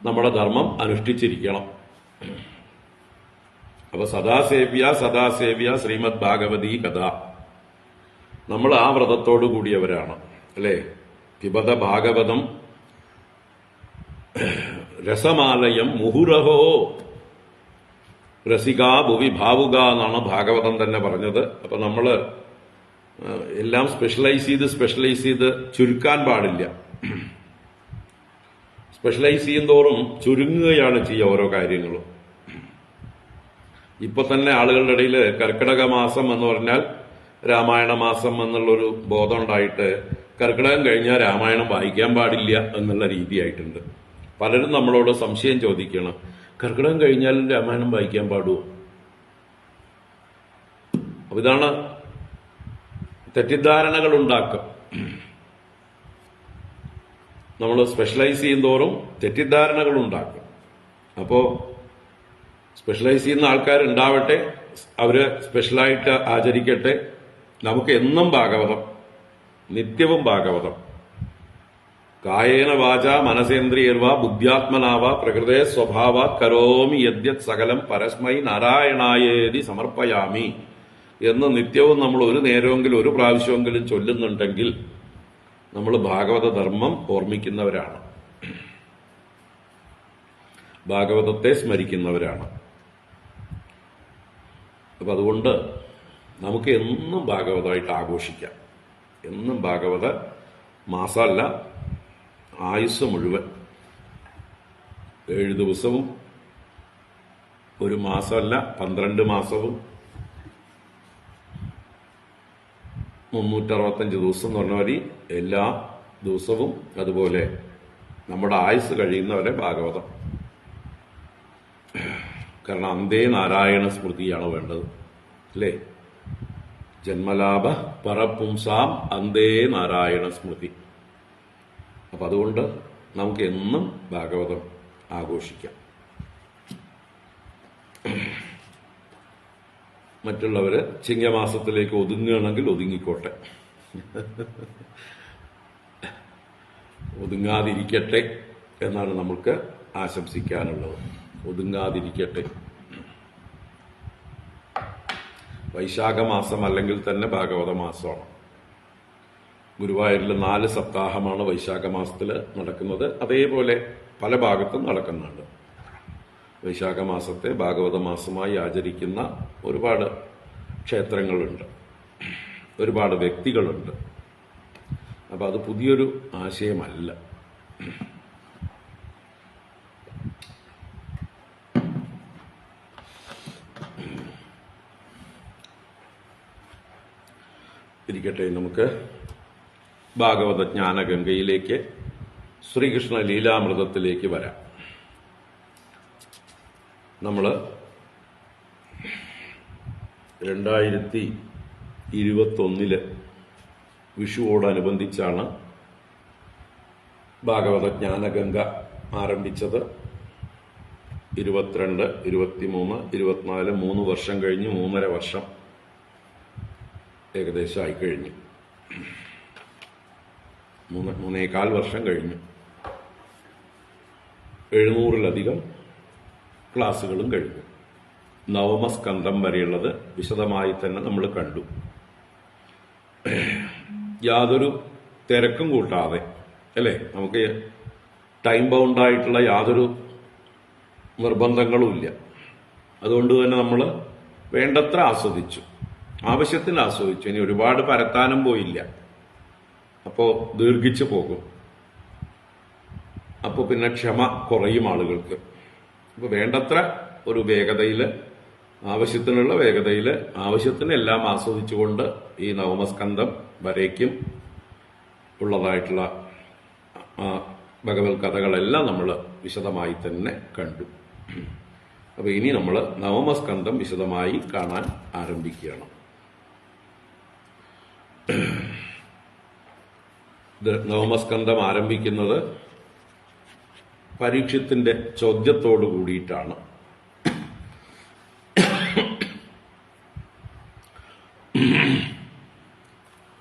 നമ്മുടെ ധർമ്മം അനുഷ്ഠിച്ചിരിക്കണം. അപ്പൊ സദാസേവ്യ ശ്രീമദ് ഭാഗവതീ കഥ, നമ്മൾ ആ വ്രതത്തോടു കൂടിയവരാണ്, അല്ലേ? പിബത ഭാഗവതം രസമാലയം മുഹുരഹോ രസികാ ഭുവി ഭാവുക എന്നാണ് ഭാഗവതം തന്നെ പറഞ്ഞത്. അപ്പൊ നമ്മള് എല്ലാം സ്പെഷ്യലൈസ് ചെയ്ത് ചുരുക്കാൻ പാടില്ല. സ്പെഷ്യലൈസ് ചെയ്യുന്തോറും ചുരുങ്ങുകയാണ് ചെയ്യുക ഓരോ കാര്യങ്ങളും. ഇപ്പൊ തന്നെ ആളുകളുടെ ഇടയിൽ കർക്കിടക മാസം എന്ന് പറഞ്ഞാൽ രാമായണ മാസം എന്നുള്ളൊരു ബോധം ഉണ്ടായിട്ട് കർക്കിടകം കഴിഞ്ഞാൽ രാമായണം വായിക്കാൻ പാടില്ല എന്നുള്ള രീതിയായിട്ടുണ്ട്. പലരും നമ്മളോട് സംശയം ചോദിക്കണം, കർക്കിടകം കഴിഞ്ഞാലും രാമായണം വായിക്കാൻ പാടുമോ? അപ്പൊ ഇതാണ് തെറ്റിദ്ധാരണകൾ ഉണ്ടാക്കും. നമ്മൾ സ്പെഷ്യലൈസ് ചെയ്യുന്തോറും തെറ്റിദ്ധാരണകൾ ഉണ്ടാക്കും. അപ്പോ സ്പെഷ്യലൈസ് ചെയ്യുന്ന ആൾക്കാരുണ്ടാവട്ടെ, അവര് സ്പെഷ്യലായിട്ട് ആചരിക്കട്ടെ. നമുക്ക് എന്നും ഭാഗവതം, നിത്യവും ഭാഗവതം. കായേന വാച മനസേന്ദ്രിയർവ ബുദ്ധ്യാത്മനാവ പ്രകൃതേ സ്വഭാവാത് കരോമി യദ്യത് സകലം പരസ്മൈ നാരായണായേതി സമർപ്പയാമി എന്ന് നിത്യവും നമ്മൾ ഒരു നേരമെങ്കിലും ഒരു പ്രാവശ്യമെങ്കിലും ചൊല്ലുന്നുണ്ടെങ്കിൽ നമ്മൾ ഭാഗവത ധർമ്മം ഓർമ്മിക്കുന്നവരാണ്, ഭാഗവതത്തെ സ്മരിക്കുന്നവരാണ്. അപ്പൊ അതുകൊണ്ട് നമുക്ക് എന്നും ഭാഗവതമായിട്ട് ആഘോഷിക്കാം. എന്നും ഭാഗവത മാസമല്ല, ആയുസ് മുഴുവൻ 7 ദിവസവും, ഒരു മാസമല്ല 12 മാസവും 365 ദിവസം എന്ന് പറഞ്ഞ മാതിരി എല്ലാ ദിവസവും, അതുപോലെ നമ്മുടെ ആയുസ് കഴിയുന്നവരെ ഭാഗവതം. കാരണം അന്തേ നാരായണ സ്മൃതിയാണ് വേണ്ടത്, അല്ലേ? ജന്മലാഭ പരപുംസാം അന്തേ നാരായണ സ്മൃതി. അപ്പൊ അതുകൊണ്ട് നമുക്ക് എന്നും ഭാഗവതം ആഘോഷിക്കാം. മറ്റുള്ളവര് ചിങ്ങമാസത്തിലേക്ക് ഒതുങ്ങുകയാണെങ്കിൽ ഒതുങ്ങിക്കോട്ടെ, ഒതുങ്ങാതിരിക്കട്ടെ എന്നാണ് നമുക്ക് ആശംസിക്കാനുള്ളത്. ഒതുങ്ങാതിരിക്കട്ടെ. വൈശാഖ മാസം അല്ലെങ്കിൽ തന്നെ ഭാഗവത മാസമാണ്. ഗുരുവായൂരിൽ 4 സപ്താഹമാണ് വൈശാഖ മാസത്തിൽ നടക്കുന്നത്. അതേപോലെ പല ഭാഗത്തും നടക്കുന്നുണ്ട്. വൈശാഖ മാസത്തെ ഭാഗവത മാസമായി ആചരിക്കുന്ന ഒരുപാട് ക്ഷേത്രങ്ങളുണ്ട്, ഒരുപാട് വ്യക്തികളുണ്ട്. അപ്പം അത് പുതിയൊരു ആശയമല്ല. ഇരിക്കട്ടെ, നമുക്ക് ഭാഗവത ജ്ഞാനഗംഗയിലേക്ക്, ശ്രീകൃഷ്ണ ലീലാമൃതത്തിലേക്ക് വരാം. നമ്മൾ 2021 വിഷുവോടനുബന്ധിച്ചാണ് ഭാഗവത ജ്ഞാനഗംഗ ആരംഭിച്ചത്. 22, 23, 24 3 വർഷം കഴിഞ്ഞ് 3.5 വർഷം ഏകദേശം ആയിക്കഴിഞ്ഞു. 3.25 വർഷം കഴിഞ്ഞു. 700-ലധികം ക്ലാസ്സുകളും കഴിഞ്ഞു. നവമസ്കന്ധം വരെയുള്ളത് വിശദമായി തന്നെ നമ്മൾ കണ്ടു. യാതൊരു തിരക്കും കൂട്ടാതെ, അല്ലേ, നമുക്ക് ടൈം ബൗണ്ടായിട്ടുള്ള യാതൊരു നിർബന്ധങ്ങളും ഇല്ല. അതുകൊണ്ട് തന്നെ നമ്മൾ വേണ്ടത്ര ആസ്വദിച്ചു, ആവശ്യത്തിന് ആസ്വദിച്ചു. ഇനി ഒരുപാട് പരത്താനും പോയില്ല, അപ്പോൾ ദീർഘിച്ചു പോകും. അപ്പോൾ പിന്നെ ക്ഷമ കുറയും ആളുകൾക്ക്. അപ്പോൾ വേണ്ടത്ര ഒരു വേഗതയിൽ, ആവശ്യത്തിനുള്ള വേഗതയിൽ, ആവശ്യത്തിനെല്ലാം ആസ്വദിച്ചുകൊണ്ട് ഈ നവമസ്കന്ധം വരേക്കും ഉള്ളതായിട്ടുള്ള ഭഗവത് കഥകളെല്ലാം നമ്മൾ വിശദമായി തന്നെ കണ്ടു. അപ്പോൾ ഇനി നമ്മൾ നവമസ്കന്ധം വിശദമായി കാണാൻ ആരംഭിക്കുകയാണ്. നവമസ്കന്ധം ആരംഭിക്കുന്നത് പരീക്ഷത്തിന്റെ ചോദ്യത്തോടു കൂടിയിട്ടാണ്.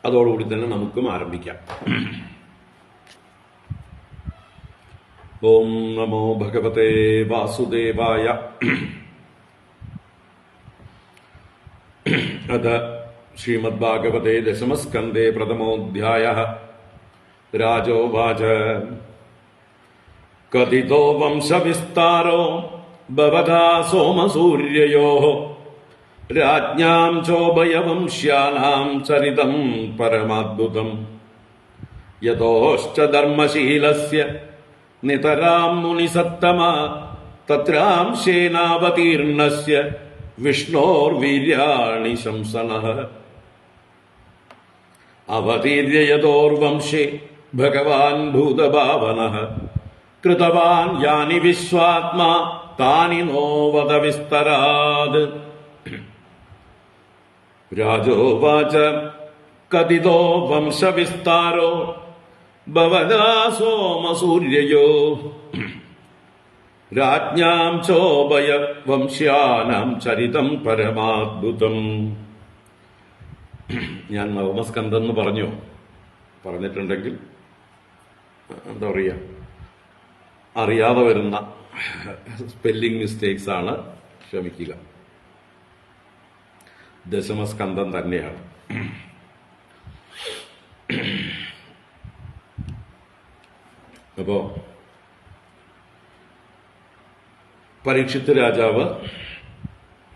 അതോടുകൂടി തന്നെ നമുക്കും ആരംഭിക്കാം. ഓം നമോ ഭഗവതേ വാസുദേവായ. അത ശ്രീമദ്ഭാഗവതേ ദശമസ്കന്ധേ പ്രഥമോऽധ്യായഃ. രാജോവാച കഥിതോ വംശവിസ്താരോ ഭവതാ സോമസൂര്യയോഃ രാജ്ഞാം ചോഭയവംശ്യാനാം ചരിതം പരമാദ്ഭുതം യതോശ്ച ധർമ്മശീലസ്യ നിതരാം മുനിസത്തമാ തത്രാംശേനാവതീർണസ്യ വിഷ്ണോർവീര്യാണി ശംസനഃ അവതീര്യ യതോർവംശേ ഭഗവാൻ ഭൂതഭാവനഃ കൃതവാൻ യാനി വിശ്വാത്മാ താനി നോ വദ വിസ്തരാത്. രാജോവാച കഥിതോ വംശവിസ്താരോ ഭവതാ സോമസൂര്യയോ രാജ്ഞാം ചോഭയ വംശ്യാനാം ചരിതം പരമാദ്ഭുതം. ഞാൻ നവമസ്കന്ധം എന്ന് പറഞ്ഞിട്ടുണ്ടെങ്കിൽ എന്താ പറയുക, അറിയാതെ വരുന്ന സ്പെല്ലിംഗ് മിസ്റ്റേക്സ് ആണ്, ക്ഷമിക്കുക. ദശമസ്കന്ധം തന്നെയാണ്. അപ്പോ പരീക്ഷിത്ത് രാജാവ്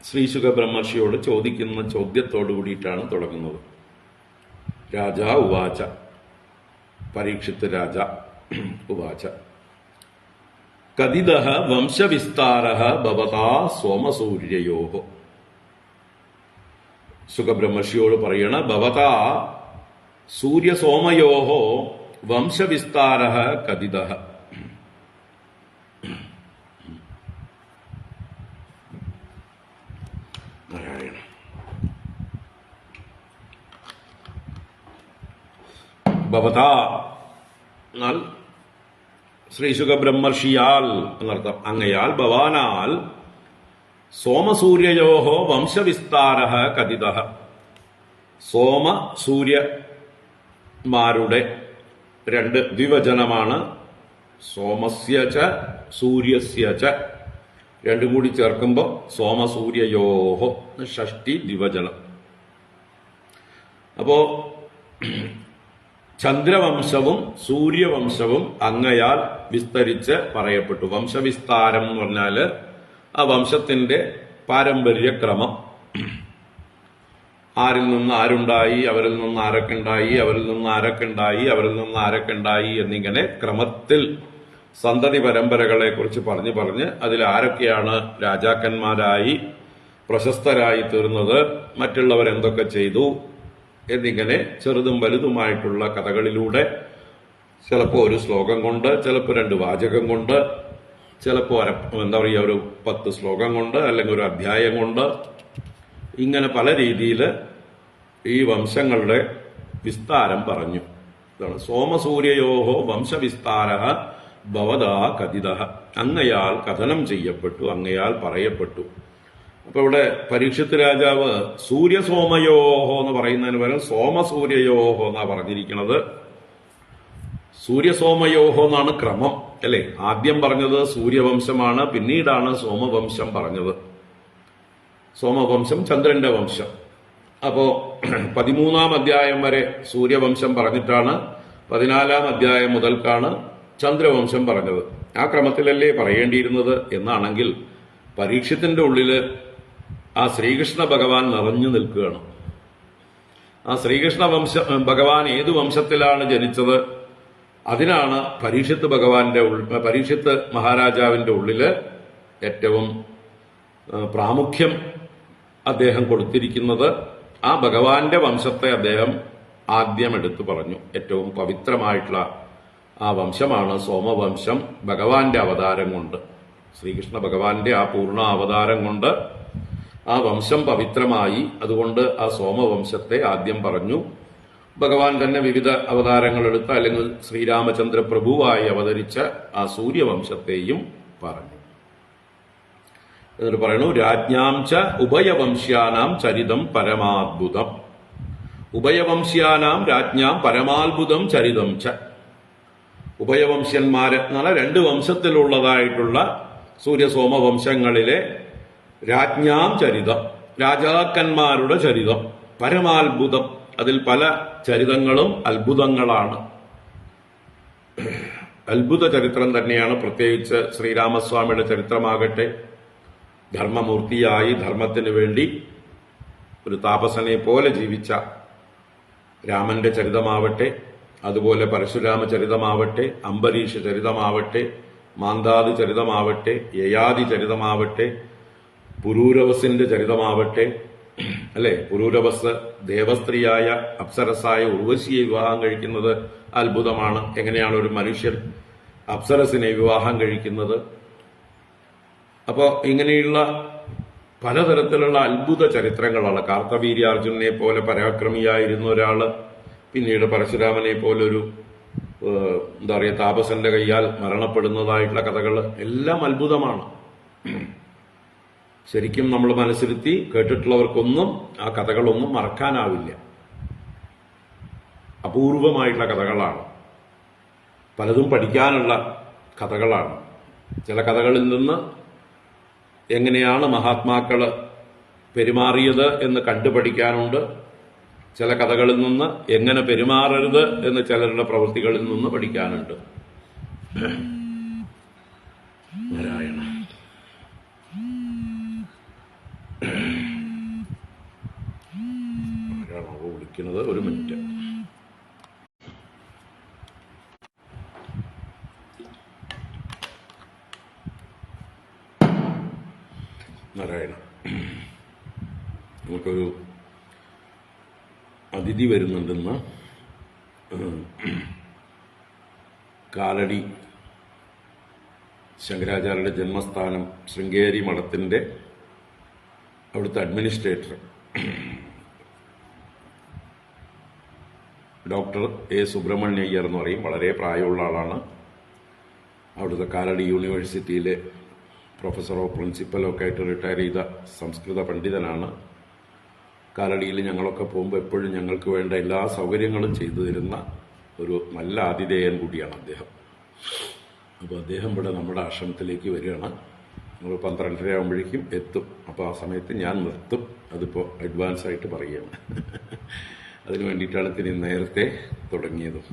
ശ്രീശുക ബ്രഹ്മർഷിയോട് ചോദിക്കുന്ന ചോദ്യത്തോടു കൂടിയിട്ടാണ് തുടങ്ങുന്നത്. രാജാ ഉവാച, പരീക്ഷിത്ത് രാജ ഉവാച കഥിതഃ വംശവിസ്താരഃ ഭവതാ സോമസൂര്യയോഃ. സുഖബ്രഹ്മർഷിയോട് പറയണ, ഭവതാ സൂര്യസോമയോഃ വംശവിസ്താരഃ കഥിതഃ. നാരായണ. ഭവതാ എന്നാൽ ശ്രീശുക ബ്രഹ്മർഷിയാൽ എന്നർത്ഥം. അങ്ങയാൽ, ഭവാനാൽ സോമസൂര്യയോഃ വംശവിസ്താരഃ കഥിതഃ. സോമ സൂര്യന്മാരുടെ രണ്ട് ദ്വിവചനമാണ്. സോമസ്യ ച സൂര്യസ്യ ച, രണ്ടും കൂടി ചേർക്കുമ്പോൾ സോമസൂര്യയോഃ ഷഷ്ടി ദ്വിവചനം. അപ്പോ ചന്ദ്രവംശവും സൂര്യവംശവും അങ്ങയാൽ വിസ്തരിച്ച് പറയപ്പെട്ടു. വംശവിസ്താരം എന്ന് പറഞ്ഞാല് ആ വംശത്തിന്റെ പാരമ്പര്യക്രമം, ആരിൽ നിന്ന് ആരുണ്ടായി, അവരിൽ നിന്ന് ആരൊക്കെ ഉണ്ടായി, അവരിൽ നിന്ന് ആരൊക്കെ ഉണ്ടായി, അവരിൽ നിന്ന് ആരൊക്കെ ഉണ്ടായി എന്നിങ്ങനെ ക്രമത്തിൽ സന്തതി പരമ്പരകളെ കുറിച്ച് പറഞ്ഞ് അതിൽ ആരൊക്കെയാണ് രാജാക്കന്മാരായി പ്രശസ്തരായി തീർന്നത്, മറ്റുള്ളവർ എന്തൊക്കെ ചെയ്തു എന്നിങ്ങനെ ചെറുതും വലുതുമായിട്ടുള്ള കഥകളിലൂടെ ചിലപ്പോൾ ഒരു ശ്ലോകം കൊണ്ട്, ചിലപ്പോൾ 2 വാചകം കൊണ്ട്, ചിലപ്പോൾ ഒരു 10 ശ്ലോകം കൊണ്ട്, അല്ലെങ്കിൽ ഒരു അധ്യായം കൊണ്ട്, ഇങ്ങനെ പല രീതിയിൽ ഈ വംശങ്ങളുടെ വിസ്താരം പറഞ്ഞു. ഇതാണ് സോമസൂര്യയോഹോ വംശവിസ്താര ഭവതാ കഥിത, അങ്ങയാൽ കഥനം ചെയ്യപ്പെട്ടു, അങ്ങയാൽ പറയപ്പെട്ടു. അപ്പൊ ഇവിടെ പരീക്ഷിത്ത് രാജാവ് സൂര്യസോമയോഹോ എന്ന് പറയുന്നതിന് പകരം സോമസൂര്യയോഹോ എന്നാ പറഞ്ഞിരിക്കുന്നത്. സൂര്യസോമയോഹോ എന്നാണ് ക്രമം, അല്ലെ? ആദ്യം പറഞ്ഞത് സൂര്യവംശമാണ്, പിന്നീടാണ് സോമവംശം പറഞ്ഞത്. സോമവംശം ചന്ദ്രന്റെ വംശം. അപ്പോ 13-ാം അധ്യായം വരെ സൂര്യവംശം പറഞ്ഞിട്ടാണ് 14-ാം അധ്യായം മുതൽക്കാണ് ചന്ദ്രവംശം പറഞ്ഞത്. ആ ക്രമത്തിലല്ലേ പറയേണ്ടിയിരുന്നത് എന്നാണെങ്കിൽ പരീക്ഷത്തിന്റെ ഉള്ളില് ആ ശ്രീകൃഷ്ണ ഭഗവാൻ നിറഞ്ഞു നിൽക്കുകയാണ്. ആ ശ്രീകൃഷ്ണ ഭഗവാൻ ഏതു വംശത്തിലാണ് ജനിച്ചത്, അതിനാണ് പരീക്ഷിത്ത് മഹാരാജാവിന്റെ ഉള്ളില് ഏറ്റവും പ്രാമുഖ്യം അദ്ദേഹം കൊടുത്തിരിക്കുന്നത്. ആ ഭഗവാന്റെ വംശത്തെ അദ്ദേഹം ആദ്യം എടുത്തു പറഞ്ഞു. ഏറ്റവും പവിത്രമായിട്ടുള്ള ആ വംശമാണ് സോമവംശം. ഭഗവാന്റെ അവതാരം കൊണ്ട്, ശ്രീകൃഷ്ണ ഭഗവാന്റെ ആ പൂർണ്ണ അവതാരം കൊണ്ട് ആ വംശം പവിത്രമായി. അതുകൊണ്ട് ആ സോമവംശത്തെ ആദ്യം പറഞ്ഞു. ഭഗവാൻ തന്നെ വിവിധ അവതാരങ്ങൾ എടുത്ത, അല്ലെങ്കിൽ ശ്രീരാമചന്ദ്ര പ്രഭുവായി അവതരിച്ച ആ സൂര്യവംശത്തെയും പറഞ്ഞു. എന്നിട്ട് പറയണു, രാജ്ഞാം ച ഉഭയവംശ്യാനാം ചരിതം പരമാത്ഭുതം. ഉഭയവംശ്യാനാം രാജ്ഞാം പരമാത്ഭുതം ചരിതം ച. ഉഭയവംശ്യന്മാര് എന്ന് പറഞ്ഞാൽ 2 വംശത്തിലുള്ളതായിട്ടുള്ള സൂര്യസോമ വംശങ്ങളിലെ രാജ്ഞാം ചരിതം, രാജാക്കന്മാരുടെ ചരിതം, പരമാത്ഭുതം. അതിൽ പല ചരിതങ്ങളും അത്ഭുതങ്ങളാണ്. അത്ഭുത ചരിത്രം തന്നെയാണ്. പ്രത്യേകിച്ച് ശ്രീരാമസ്വാമിയുടെ ചരിത്രമാകട്ടെ, ധർമ്മമൂർത്തിയായി ധർമ്മത്തിന് വേണ്ടി ഒരു താപസനെ പോലെ ജീവിച്ച രാമന്റെ ചരിതമാവട്ടെ, അതുപോലെ പരശുരാമ ചരിതമാവട്ടെ, അംബരീഷ ചരിതമാവട്ടെ, മാന്താതി ചരിതമാവട്ടെ, യയാതി ചരിതമാവട്ടെ, പുരൂരവസിന്റെ ചരിതമാവട്ടെ, അല്ലെ? പുരൂരവസ് ദേവസ്ത്രീയായ അപ്സരസായ ഉർവശിയെ വിവാഹം കഴിക്കുന്നത് അത്ഭുതമാണ്. എങ്ങനെയാണ് ഒരു മനുഷ്യൻ അപ്സരസിനെ വിവാഹം കഴിക്കുന്നത്? അപ്പോ ഇങ്ങനെയുള്ള പലതരത്തിലുള്ള അത്ഭുത ചരിത്രങ്ങളാണ്. കാർത്തവീര്യാർജുനെ പോലെ പരാക്രമിയായിരുന്ന ഒരാള് പിന്നീട് പരശുരാമനെ പോലൊരു താപസന്റെ കൈയാൽ മരണപ്പെടുന്നതായിട്ടുള്ള കഥകൾ എല്ലാം അത്ഭുതമാണ്. ശരിക്കും നമ്മൾ മനസ്സിരുത്തി കേട്ടിട്ടുള്ളവർക്കൊന്നും ആ കഥകളൊന്നും മറക്കാനാവില്ല. അപൂർവമായിട്ടുള്ള കഥകളാണ്. പലതും പഠിക്കാനുള്ള കഥകളാണ്. ചില കഥകളിൽ നിന്ന് എങ്ങനെയാണ് മഹാത്മാക്കള് പെരുമാറിയത് എന്ന് കണ്ടുപഠിക്കാനുണ്ട്. ചില കഥകളിൽ നിന്ന് എങ്ങനെ പെരുമാറരുത് എന്ന് ചിലരുടെ പ്രവൃത്തികളിൽ നിന്ന് പഠിക്കാനുണ്ട്. നാരായണ. ആരാണോ വിളിക്കുന്നത്? ഒരു മിനിറ്റ്. നാരായണ. നമുക്കൊരു അതിഥി വരുന്നുണ്ടെന്ന്. കാലടി ശങ്കരാചാര്യരുടെ ജന്മസ്ഥാനം ശൃംഗേരി മഠത്തിന്റെ അവിടുത്തെ അഡ്മിനിസ്ട്രേറ്റർ ഡോക്ടർ എ സുബ്രഹ്മണ്യയ്യർ എന്ന് പറയും. വളരെ പ്രായമുള്ള ആളാണ്. അവിടുത്തെ കാലടി യൂണിവേഴ്സിറ്റിയിലെ പ്രൊഫസറോ പ്രിൻസിപ്പലോ ഒക്കെ ആയിട്ട് റിട്ടയർ ചെയ്ത സംസ്കൃത പണ്ഡിതനാണ്. കാലടിയിൽ ഞങ്ങളൊക്കെ പോകുമ്പോൾ എപ്പോഴും ഞങ്ങൾക്ക് വേണ്ട എല്ലാ സൗകര്യങ്ങളും ചെയ്തു തരുന്ന ഒരു നല്ല ആതിഥേയൻ കൂടിയാണ് അദ്ദേഹം. അപ്പോൾ അദ്ദേഹം ഇവിടെ നമ്മുടെ ആശ്രമത്തിലേക്ക് വരികയാണ്. നമ്മൾ 12:30 ആകുമ്പോഴേക്കും എത്തും. അപ്പോൾ ആ സമയത്ത് ഞാൻ നിർത്തും. അതിപ്പോൾ അഡ്വാൻസ് ആയിട്ട് പറയുകയാണ്. അതിനു വേണ്ടിയിട്ടാണ് ഇത്തിരി നേരത്തെ തുടങ്ങിയതും.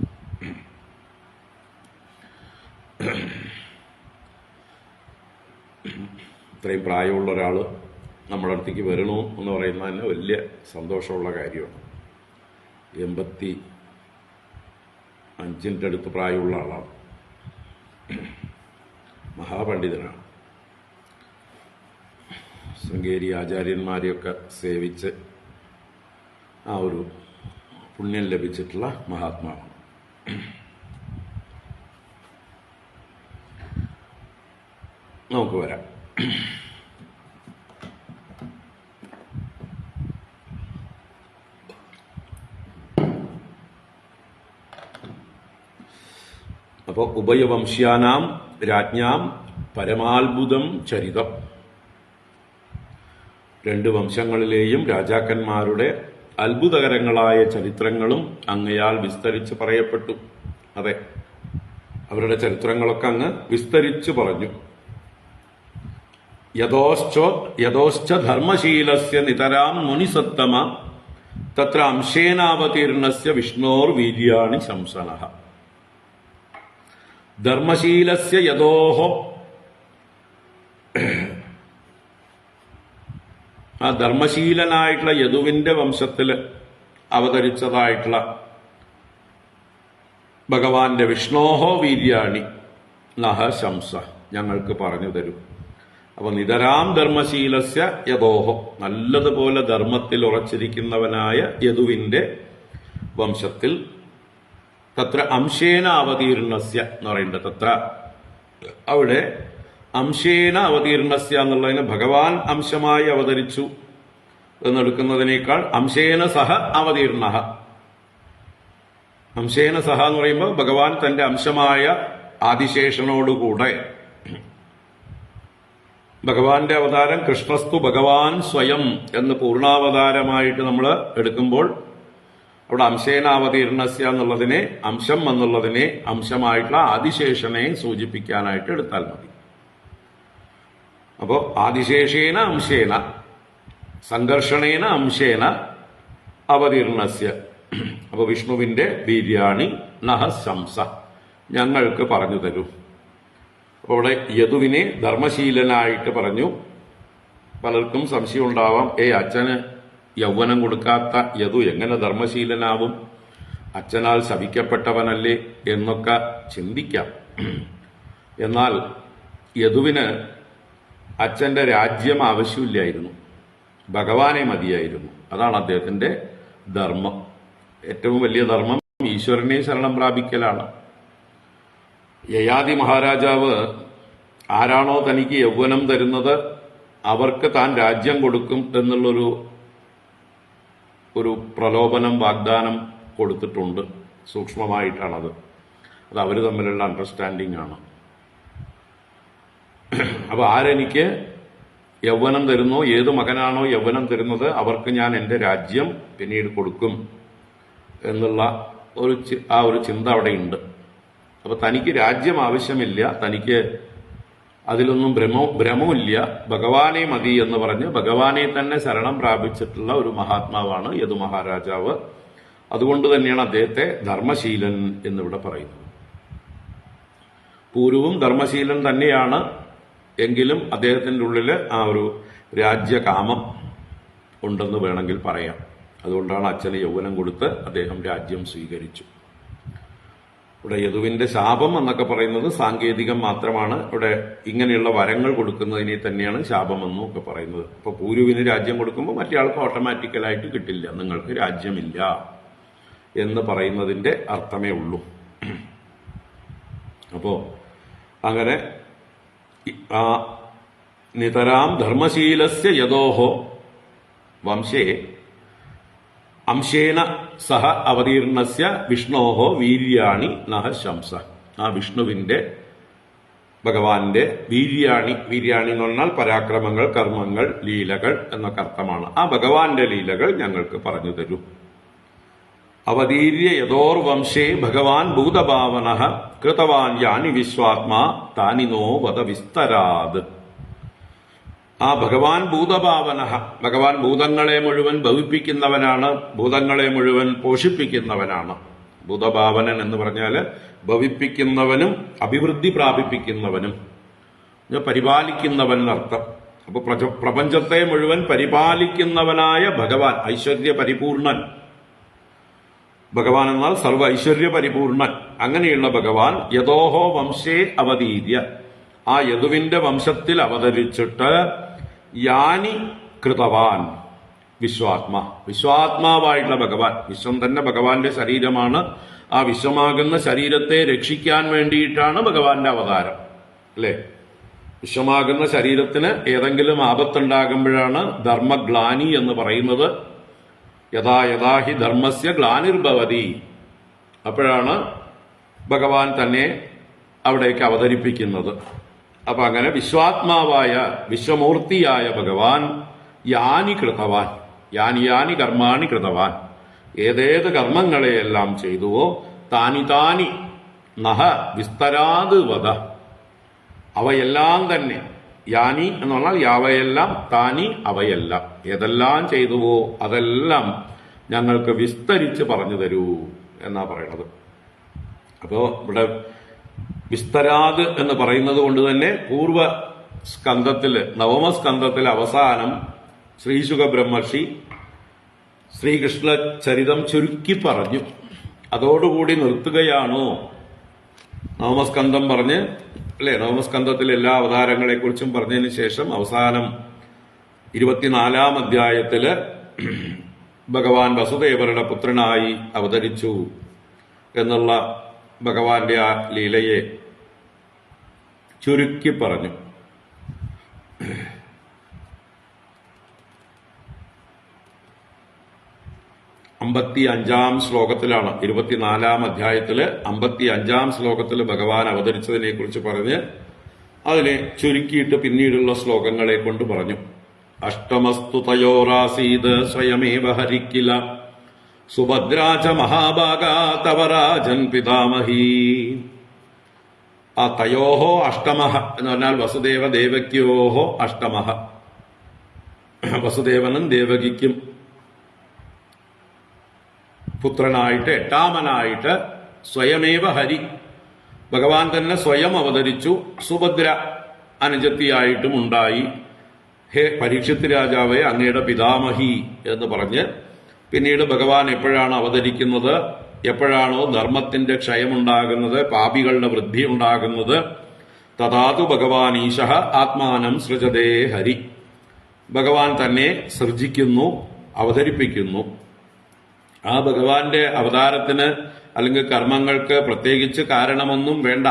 ഇത്രയും പ്രായമുള്ള ഒരാൾ നമ്മുടെ അടുത്തേക്ക് വരണു എന്ന് പറയുന്നത് തന്നെ വലിയ സന്തോഷമുള്ള കാര്യമാണ്. 85 അടുത്ത് പ്രായമുള്ള ആളാണ്, മഹാപണ്ഡിതനാണ്. ശൃംഗേരി ആചാര്യന്മാരെയൊക്കെ സേവിച്ച് ആ ഒരു പുണ്യം ലഭിച്ചിട്ടുള്ള മഹാത്മാവാണ്. നമുക്ക് വരാം. അപ്പോൾ ഉഭയവംശ്യാനാം രാജ്ഞാം പരമാത്ഭുതം ചരിതം, 2 വംശങ്ങളിലെയും രാജാക്കന്മാരുടെ അത്ഭുതകരങ്ങളായ ചരിത്രങ്ങളും അങ്ങയാൽ വിസ്തരിച്ച് പറയപ്പെട്ടു. അതെ, അവരുടെ ചരിത്രങ്ങളൊക്കെ അങ്ങ് വിസ്തരിച്ചു പറഞ്ഞു. യഥോശ്ച ധർമ്മശീലസ്യ നിതരാം മുനിസത്തമ തത്ര അംശേനാവതീർണസ്യ വിഷ്ണോർ വീര്യാണി ശംസനഃ. ധർമ്മശീലസ്യ യഥോഹോ, ആ ധർമ്മശീലനായിട്ടുള്ള യദുവിന്റെ വംശത്തിൽ അവതരിച്ചതായിട്ടുള്ള ഭഗവാന്റെ വിഷ്ണോഹോ വീര്യാണി നഹ ശംസ, ഞങ്ങൾക്ക് പറഞ്ഞു തരൂ. അപ്പൊ നിതരാം ധർമ്മശീലസ്യ യഥോഹോ, നല്ലതുപോലെ ധർമ്മത്തിൽ ഉറച്ചിരിക്കുന്നവനായ യദുവിന്റെ വംശത്തിൽ തത്ര അംശേന അവതീർണസ്യ എന്ന് പറയുന്നുണ്ട്. തത്ര, അവിടെ അംശേന അവതീർണസ്യ എന്നുള്ളതിന് ഭഗവാൻ അംശമായി അവതരിച്ചു എന്നെടുക്കുന്നതിനേക്കാൾ അംശേന സഹ അവതീർണ, അംശേന സഹ എന്ന് പറയുമ്പോൾ ഭഗവാൻ തന്റെ അംശമായ ആദിശേഷനോടുകൂടെ, ഭഗവാന്റെ അവതാരം കൃഷ്ണസ്തു ഭഗവാൻ സ്വയം എന്ന് പൂർണ്ണാവതാരമായിട്ട് നമ്മൾ എടുക്കുമ്പോൾ അവിടെ അംശേനാവതീർണസ്യ എന്നുള്ളതിനെ, അംശം എന്നുള്ളതിനെ അംശമായിട്ടുള്ള ആദിശേഷനെ സൂചിപ്പിക്കാനായിട്ട് എടുത്താൽ മതി. അപ്പോ ആദിശേഷേന അംശേന സംഘർഷണേന അംശേന അവതീർണസ്യ, അപ്പൊ വിഷ്ണുവിന്റെ വീര്യാണി നഹ ശംസ, ഞങ്ങൾക്ക് പറഞ്ഞു തരൂ. അപ്പൊ അവിടെ യദുവിനെ ധർമ്മശീലനായിട്ട് പറഞ്ഞു. പലർക്കും സംശയം ഉണ്ടാവാം, അച്ഛന് യൗവനം കൊടുക്കാത്ത യദു എങ്ങനെ ധർമ്മശീലനാവും, അച്ഛനാൽ ശപിക്കപ്പെട്ടവനല്ലേ എന്നൊക്കെ ചിന്തിക്കാം. എന്നാൽ യദുവിന് അച്ഛന്റെ രാജ്യം ആവശ്യമില്ലായിരുന്നു, ഭഗവാനെ മതിയായിരുന്നു. അതാണ് അദ്ദേഹത്തിന്റെ ധർമ്മം. ഏറ്റവും വലിയ ധർമ്മം ഈശ്വരനെ ശരണം പ്രാപിക്കലാണ്. യയാതി മഹാരാജാവ് ആരാണോ തനിക്ക് യൗവനം തരുന്നത് അവർക്ക് താൻ രാജ്യം കൊടുക്കും എന്നുള്ളൊരു പ്രലോഭനം, വാഗ്ദാനം കൊടുത്തിട്ടുണ്ട്. സൂക്ഷ്മമായിട്ടാണത്. അത് അവർ തമ്മിലുള്ള അണ്ടർസ്റ്റാൻഡിംഗ് ആണ്. അപ്പൊ ആരെനിക്ക് യൗവനം തരുന്നോ, ഏത് മകനാണോ യൗവനം തരുന്നത് അവർക്ക് ഞാൻ എന്റെ രാജ്യം പിന്നീട് കൊടുക്കും എന്നുള്ള ഒരു ചിന്ത അവിടെയുണ്ട്. അപ്പൊ തനിക്ക് രാജ്യം ആവശ്യമില്ല, തനിക്ക് അതിലൊന്നും ഭ്രമമില്ല, ഭഗവാനെ മതി എന്ന് പറഞ്ഞ് ഭഗവാനെ തന്നെ ശരണം പ്രാപിച്ചിട്ടുള്ള ഒരു മഹാത്മാവാണ് യദു മഹാരാജാവ്. അതുകൊണ്ട് തന്നെയാണ് അദ്ദേഹത്തെ ധർമ്മശീലൻ എന്നിവിടെ പറയുന്നത്. പൂരുവും ധർമ്മശീലൻ തന്നെയാണ്, എങ്കിലും അദ്ദേഹത്തിന്റെ ഉള്ളിൽ ആ ഒരു രാജ്യകാമം ഉണ്ടെന്ന് വേണമെങ്കിൽ പറയാം. അതുകൊണ്ടാണ് അച്ഛന് യൗവനം കൊടുത്ത് അദ്ദേഹം രാജ്യം സ്വീകരിച്ചു. ഇവിടെ യദുവിന്റെ ശാപം എന്നൊക്കെ പറയുന്നത് സാങ്കേതികം മാത്രമാണ്. ഇവിടെ ഇങ്ങനെയുള്ള വരങ്ങൾ കൊടുക്കുന്നതിനെ തന്നെയാണ് ശാപമെന്നും ഒക്കെ പറയുന്നത്. ഇപ്പൊ പൂരുവിന് രാജ്യം കൊടുക്കുമ്പോൾ മറ്റേ ആൾക്ക് ഓട്ടോമാറ്റിക്കലായിട്ട് കിട്ടില്ല, നിങ്ങൾക്ക് രാജ്യമില്ല എന്ന് പറയുന്നതിന്റെ അർത്ഥമേ ഉള്ളൂ. അപ്പോ അങ്ങനെ നിതരാം ധർമ്മശീലസ്യ യദോഹോ വംശേ അംശേന സഹ അവതീർണസ്യ വിഷ്ണോഹോ വീര്യാണി നഹ ശംസ. ആ വിഷ്ണുവിന്റെ, ഭഗവാന്റെ വീര്യാണി, വീര്യാണി എന്ന് പറഞ്ഞാൽ പരാക്രമങ്ങൾ, കർമ്മങ്ങൾ, ലീലകൾ എന്നൊക്കെ അർത്ഥമാണ്. ആ ഭഗവാന്റെ ലീലകൾ ഞങ്ങൾക്ക് പറഞ്ഞു തരൂ. അവതീര്യ യഥോർ വംശേ ഭഗവാൻ ഭൂതഭാവന കൃതവാൻ യാനി വിശ്വാത്മാ താനിനോ വധ വിസ്തരാത്. ആ ഭഗവാൻ ഭൂതഭാവന, ഭഗവാൻ ഭൂതങ്ങളെ മുഴുവൻ ഭവിപ്പിക്കുന്നവനാണ്, ഭൂതങ്ങളെ മുഴുവൻ പോഷിപ്പിക്കുന്നവനാണ്. ഭൂതഭാവനൻ എന്ന് പറഞ്ഞാൽ ഭവിപ്പിക്കുന്നവനും അഭിവൃദ്ധി പ്രാപിപ്പിക്കുന്നവനും പരിപാലിക്കുന്നവൻ എന്നർത്ഥം. അപ്പൊ പ്രപഞ്ചത്തെ മുഴുവൻ പരിപാലിക്കുന്നവനായ ഭഗവാൻ, ഐശ്വര്യ പരിപൂർണൻ. ഭഗവാൻ എന്നാൽ സർവ്വ ഐശ്വര്യ പരിപൂർണൻ. അങ്ങനെയുള്ള ഭഗവാൻ യദോഹോ വംശേ അവതീര്യ, ആ യദുവിന്റെ വംശത്തിൽ അവതരിച്ചിട്ട് യാനി കൃതവാൻ വിശ്വാത്മാവായിട്ടുള്ള ഭഗവാൻ. വിശ്വം തന്നെ ഭഗവാന്റെ ശരീരമാണ്. ആ വിശ്വമാകുന്ന ശരീരത്തെ രക്ഷിക്കാൻ വേണ്ടിയിട്ടാണ് ഭഗവാന്റെ അവതാരം, അല്ലെ? വിശ്വമാകുന്ന ശരീരത്തിന് ഏതെങ്കിലും ആപത്തുണ്ടാകുമ്പോഴാണ് ധർമ്മഗ്ലാനി എന്ന് പറയുന്നത്. യഥാ യഥാ ഹി ധർമ്മസ്യ ഗ്ലാനിർഭവതി, അപ്പോഴാണ് ഭഗവാൻ തന്നെ അവിടേക്ക് അവതരിപ്പിക്കുന്നത്. അപ്പൊ അങ്ങനെ വിശ്വാത്മാവായ വിശ്വമൂർത്തിയായ ഭഗവാൻ യാനി കൃതവാൻ, യാനി കർമാണി കൃതവാൻ, ഏതേത് കർമ്മങ്ങളെയെല്ലാം ചെയ്തുവോ താനി താനി നഹ വിസ്തരാത് വധ, അവയെല്ലാം തന്നെ, യാനി എന്ന് പറഞ്ഞാൽ യാവയെല്ലാം, താനി അവയെല്ലാം, ഏതെല്ലാം ചെയ്തുവോ അതെല്ലാം ഞങ്ങൾക്ക് വിസ്തരിച്ച് പറഞ്ഞു തരൂ എന്നാ പറയണത്. അപ്പോ ഇവിടെ വിസ്തരാത് എന്ന് പറയുന്നത് കൊണ്ട് തന്നെ പൂർവ സ്കന്ധത്തില്, നവമസ്കന്ധത്തിലെ അവസാനം ശ്രീശുക ബ്രഹ്മർഷി ശ്രീകൃഷ്ണ ചരിതം ചുരുക്കി പറഞ്ഞു. അതോടുകൂടി നിർത്തുകയാണോ? നവമസ്കന്ധം പറഞ്ഞ്, അല്ലെ, നവമസ്കന്ധത്തിലെ എല്ലാ അവതാരങ്ങളെ കുറിച്ചും പറഞ്ഞതിന് ശേഷം അവസാനം 24-ാം അധ്യായത്തില് ഭഗവാൻ വസുദേവരുടെ പുത്രനായി അവതരിച്ചു എന്നുള്ള ഭഗവാന്റെ ആ ലീലയെ ചുരുക്കി പറഞ്ഞു. 55-ാം ശ്ലോകത്തിലാണ്, 24-ാം അധ്യായത്തില് 55-ാം ശ്ലോകത്തില് ഭഗവാൻ അവതരിച്ചതിനെ കുറിച്ച് പറഞ്ഞ് അതിനെ ചുരുക്കിയിട്ട് പിന്നീടുള്ള ശ്ലോകങ്ങളെ കൊണ്ട് പറഞ്ഞു. അഷ്ടമസ്തു തയോരാസീത് സ്വയമേവ ഹരിക്കില സുഭദ്രാച മഹാഭാഗാ തവ രാജൻ പിതാമഹി. ആ തയോഹോ അഷ്ടമഹ എന്ന് പറഞ്ഞാൽ വസുദേവ ദേവക്യോഹോ അഷ്ടമഹ, വസുദേവനും ദേവകിക്കും പുത്രനായിട്ട് എട്ടാമനായിട്ട് സ്വയമേവ ഹരി, ഭഗവാൻ തന്നെ സ്വയം അവതരിച്ചു. സുഭദ്ര അനുജത്തിയായിട്ടും ഉണ്ടായി. ഹേ പരീക്ഷിത് രാജാവേ, അങ്ങയുടെ പിതാമഹി എന്ന് പറഞ്ഞ് പിന്നീട് ഭഗവാൻ എപ്പോഴാണ് അവതരിക്കുന്നത്, എപ്പോഴാണോ ധർമ്മത്തിന്റെ ക്ഷയമുണ്ടാകുന്നത്, പാപികളുടെ വൃദ്ധി ഉണ്ടാകുന്നത്, തഥാതു ഭഗവാൻ ഈശഃ ആത്മാനം സൃജതേ ഹരി, ഭഗവാൻ തന്നെ സൃജിക്കുന്നു, അവതരിപ്പിക്കുന്നു. ആ ഭഗവാന്റെ അവതാരത്തിന് അല്ലെങ്കിൽ കർമ്മങ്ങൾക്ക് പ്രത്യേകിച്ച് കാരണമൊന്നും വേണ്ട,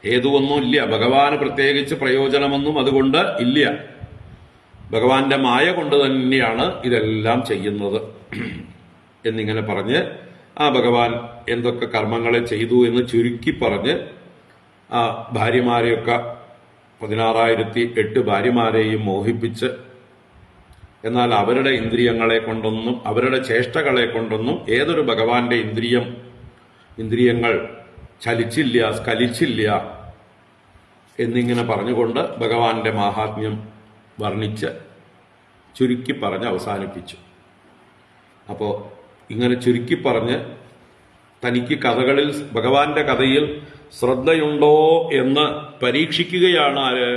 ഹേതുവൊന്നുമില്ല. ഭഗവാന് പ്രത്യേകിച്ച് പ്രയോജനമൊന്നും അതുകൊണ്ട് ഇല്ല. ഭഗവാന്റെ മായ കൊണ്ട് തന്നെയാണ് ഇതെല്ലാം ചെയ്യുന്നത് എന്നിങ്ങനെ പറഞ്ഞ് ആ ഭഗവാൻ എന്തൊക്കെ കർമ്മങ്ങളെ ചെയ്തു എന്ന് ചുരുക്കി പറഞ്ഞ് ആ ഭാര്യമാരെയൊക്കെ 16,008 ഭാര്യമാരെയും മോഹിപ്പിച്ച്, എന്നാൽ അവരുടെ ഇന്ദ്രിയങ്ങളെ കൊണ്ടൊന്നും അവരുടെ ചേഷ്ടകളെ കൊണ്ടൊന്നും ഏതൊരു ഭഗവാന്റെ ഇന്ദ്രിയങ്ങൾ ചലിച്ചില്ല, സ്കലിച്ചില്ല എന്നിങ്ങനെ പറഞ്ഞുകൊണ്ട് ഭഗവാന്റെ മാഹാത്മ്യം വർണ്ണിച്ച് ചുരുക്കി പറഞ്ഞ് അവസാനിപ്പിച്ചു. അപ്പോ ഇങ്ങനെ ചുരുക്കി പറഞ്ഞ് തനിക്ക് കഥകളിൽ, ഭഗവാന്റെ കഥയിൽ ശ്രദ്ധയുണ്ടോ എന്ന് പരീക്ഷിക്കുകയാണ് ആര്?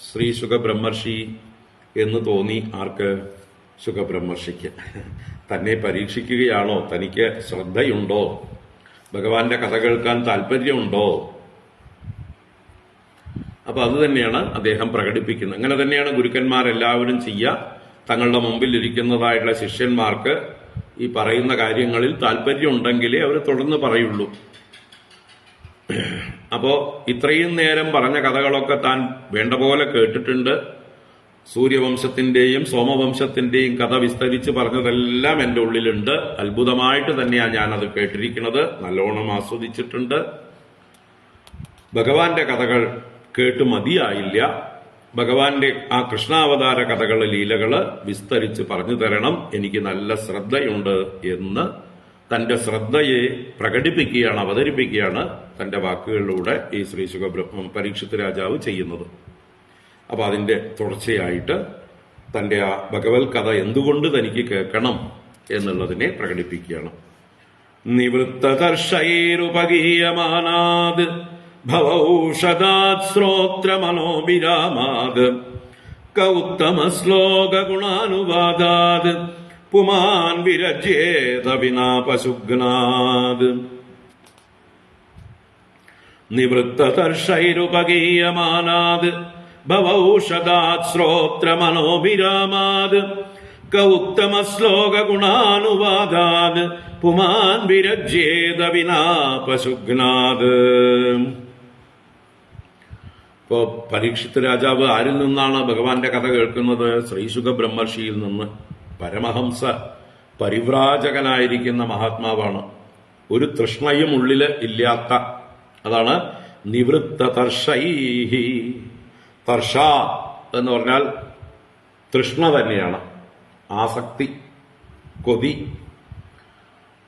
ശ്രീ ശുകബ്രഹ്മർഷി എന്ന് തോന്നി. ആർക്ക്? ശുകബ്രഹ്മർഷിക്ക്. തന്നെ പരീക്ഷിക്കുകയാണോ? തനിക്ക് ശ്രദ്ധയുണ്ടോ? ഭഗവാന്റെ കഥ കേൾക്കാൻ താല്പര്യമുണ്ടോ? അപ്പൊ അത് തന്നെയാണ് അദ്ദേഹം പ്രകടിപ്പിക്കുന്നത്. അങ്ങനെ തന്നെയാണ് ഗുരുക്കന്മാരെല്ലാവരും ചെയ്യുക. തങ്ങളുടെ മുമ്പിൽ ഇരിക്കുന്നതായിട്ടുള്ള ശിഷ്യന്മാർക്ക് ഈ പറയുന്ന കാര്യങ്ങളിൽ താല്പര്യം ഉണ്ടെങ്കിലേ അവർ തുടർന്ന് പറയുള്ളൂ. അപ്പോ ഇത്രയും നേരം പറഞ്ഞ കഥകളൊക്കെ താൻ വേണ്ട പോലെ കേട്ടിട്ടുണ്ട്. സൂര്യവംശത്തിന്റെയും സോമവംശത്തിന്റെയും കഥ വിസ്തരിച്ച് പറഞ്ഞതെല്ലാം എന്റെ ഉള്ളിലുണ്ട്. അത്ഭുതമായിട്ട് തന്നെയാണ് ഞാനത് കേട്ടിരിക്കുന്നത്, നല്ലോണം ആസ്വദിച്ചിട്ടുണ്ട്. ഭഗവാന്റെ കഥകൾ കേട്ട് മതിയായില്ല. ഭഗവാന്റെ ആ കൃഷ്ണാവതാര കഥകള്, ലീലകള് വിസ്തരിച്ച് പറഞ്ഞു തരണം, എനിക്ക് നല്ല ശ്രദ്ധയുണ്ട് എന്ന് തന്റെ ശ്രദ്ധയെ പ്രകടിപ്പിക്കുകയാണ്, അവതരിപ്പിക്കുകയാണ് തന്റെ വാക്കുകളിലൂടെ ഈ ശ്രീ പരീക്ഷിത് രാജാവ് ചെയ്യുന്നത്. അപ്പൊ അതിന്റെ തുടർച്ചയായിട്ട് തന്റെ ആ ഭഗവത് കഥ എന്തുകൊണ്ട് തനിക്ക് കേൾക്കണം എന്നുള്ളതിനെ പ്രകടിപ്പിക്കുകയാണ്. നിവൃത്തതർഷൈരുപഗീയമാനാത് ഭവൌഷധാത് ശ്രോത്രമനോവിരാമാത് ഉത്തമ ശ്ലോക ഗുണാനുവാദാത് പുമാൻ വിരജ്യേത വിനാ പശുഘ്നാത് നിവൃത്തതർഷൈരുപഗീയമാനാത് ഭവൗഷധാത് ശ്രോത്രമനോഭിരാമാത് ഉത്തമ ശ്ലോക ഗുണാനുവാദാത് പുമാൻ വിരജ്യേത വിനാ പശുഘ്നാത്. ഇപ്പോ പരീക്ഷിത് രാജാവ് ആരിൽ നിന്നാണ് ഭഗവാന്റെ കഥ കേൾക്കുന്നത്? ശ്രീശുക ബ്രഹ്മർഷിയിൽ നിന്ന്. പരമഹംസ പരിവ്രാജകനായിരിക്കുന്ന മഹാത്മാവാണ്. ഒരു തൃഷ്ണയും ഉള്ളില് ഇല്ലാത്ത, അതാണ് നിവൃത്ത തർഷൈഹി. തർഷ എന്ന് പറഞ്ഞാൽ തൃഷ്ണ തന്നെയാണ്, ആസക്തി, കൊതി.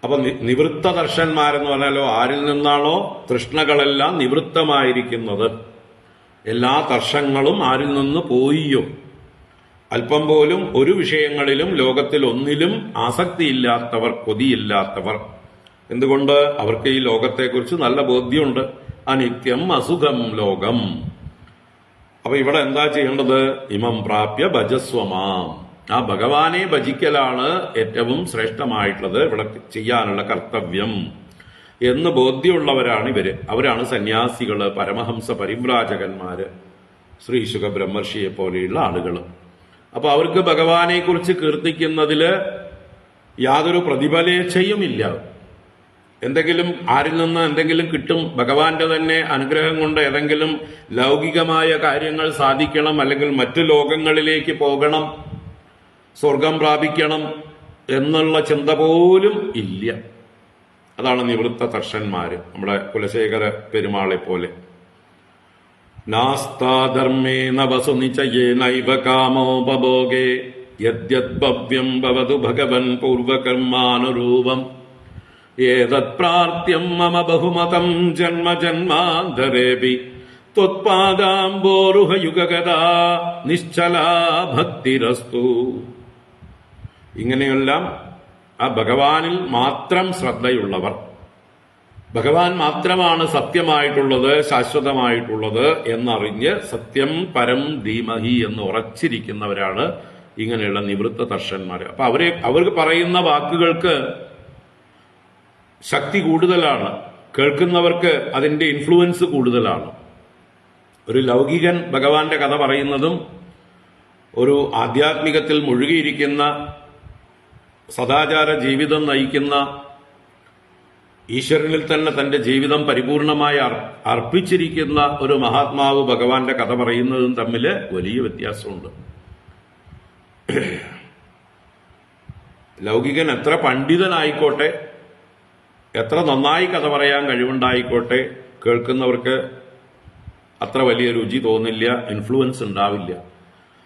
അപ്പൊ നിവൃത്ത ദർശന്മാരെന്ന് പറഞ്ഞാലോ ആരിൽ നിന്നാണോ തൃഷ്ണകളെല്ലാം നിവൃത്തമായിരിക്കുന്നത്, എല്ലാ തർഷങ്ങളും ആരിൽ നിന്ന് പോയിയോ, അല്പം പോലും ഒരു വിഷയങ്ങളിലും ലോകത്തിൽ ഒന്നിലും ആസക്തിയില്ലാത്തവർ, കൊതിയില്ലാത്തവർ. എന്തുകൊണ്ട്? അവർക്ക് ഈ ലോകത്തെക്കുറിച്ച് നല്ല ബോധ്യമുണ്ട്. അനിത്യം അസുഖം ലോകം. അപ്പൊ ഇവിടെ എന്താ ചെയ്യേണ്ടത്? ഇമം പ്രാപ്യ ഭജസ്വമാം. ആ ഭഗവാനെ ഭജിക്കലാണ് ഏറ്റവും ശ്രേഷ്ഠമായിട്ടുള്ളത്, ഇവിടെ ചെയ്യാനുള്ള കർത്തവ്യം എന്ന് ബോധ്യമുള്ളവരാണ് ഇവര്. അവരാണ് സന്യാസികള്, പരമഹംസ പരിവ്രാജകന്മാര്, ശ്രീശുക ബ്രഹ്മർഷിയെ പോലെയുള്ള ആളുകൾ. അപ്പൊ അവർക്ക് ഭഗവാനെ കുറിച്ച് കീർത്തിക്കുന്നതില് യാതൊരു പ്രതിഫലേച്ഛയുമില്ല. എന്തെങ്കിലും ആരിൽ നിന്ന് എന്തെങ്കിലും കിട്ടും, ഭഗവാന്റെ തന്നെ അനുഗ്രഹം കൊണ്ട് ഏതെങ്കിലും ലൗകികമായ കാര്യങ്ങൾ സാധിക്കണം, അല്ലെങ്കിൽ മറ്റു ലോകങ്ങളിലേക്ക് പോകണം, സ്വർഗം പ്രാപിക്കണം എന്നുള്ള ചിന്ത പോലും ഇല്ല. അതാണ് നിവൃത്ത തർഷന്മാര്, നമ്മുടെ കുലശേഖര പെരുമാളെ പോലെ. നാസ്താധർമ്മേന വസു നിചയേനൈവ കാമോപഭോഗേ യദ്യദ്ഭവ്യം ഭവതു ഭഗവൻ പൂർവകർമാനുരൂപം ഏതത് പ്രാർത്ഥ്യം മമ ബഹുമതം ജന്മ ജന്മാന്തരേപി ത്വത്പാദാംബോരുഹയുഗഗതാ നിശ്ചലാ ഭക്തിരസ്തു. ഇങ്ങനെയെല്ലാം ആ ഭഗവാനിൽ മാത്രം ശ്രദ്ധയുള്ളവർ, ഭഗവാൻ മാത്രമാണ് സത്യമായിട്ടുള്ളത്, ശാശ്വതമായിട്ടുള്ളത് എന്നറിഞ്ഞ് സത്യം പരം ധീമഹി എന്ന് ഉറച്ചിരിക്കുന്നവരാണ് ഇങ്ങനെയുള്ള നിവൃത്ത ദർശന്മാർ. അപ്പൊ അവർക്ക് പറയുന്ന വാക്കുകൾക്ക് ശക്തി കൂടുതലാണ്, കേൾക്കുന്നവർക്ക് അതിന്റെ ഇൻഫ്ലുവൻസ് കൂടുതലാണ്. ഒരു ലൗകികൻ ഭഗവാന്റെ കഥ പറയുന്നതും ഒരു ആധ്യാത്മികത്തിൽ മുഴുകിയിരിക്കുന്ന, സദാചാര ജീവിതം നയിക്കുന്ന, ഈശ്വരനിൽ തന്നെ തന്റെ ജീവിതം പരിപൂർണമായി അർപ്പിച്ചിരിക്കുന്ന ഒരു മഹാത്മാവ് ഭഗവാന്റെ കഥ പറയുന്നതും തമ്മിൽ വലിയ വ്യത്യാസമുണ്ട്. ലൗകികൻ എത്ര പണ്ഡിതനായിക്കോട്ടെ, എത്ര നന്നായി കഥ പറയാൻ കഴിവുണ്ടായിക്കോട്ടെ, കേൾക്കുന്നവർക്ക് അത്ര വലിയ രുചി തോന്നില്ല, ഇൻഫ്ലുവൻസ് ഉണ്ടാവില്ല.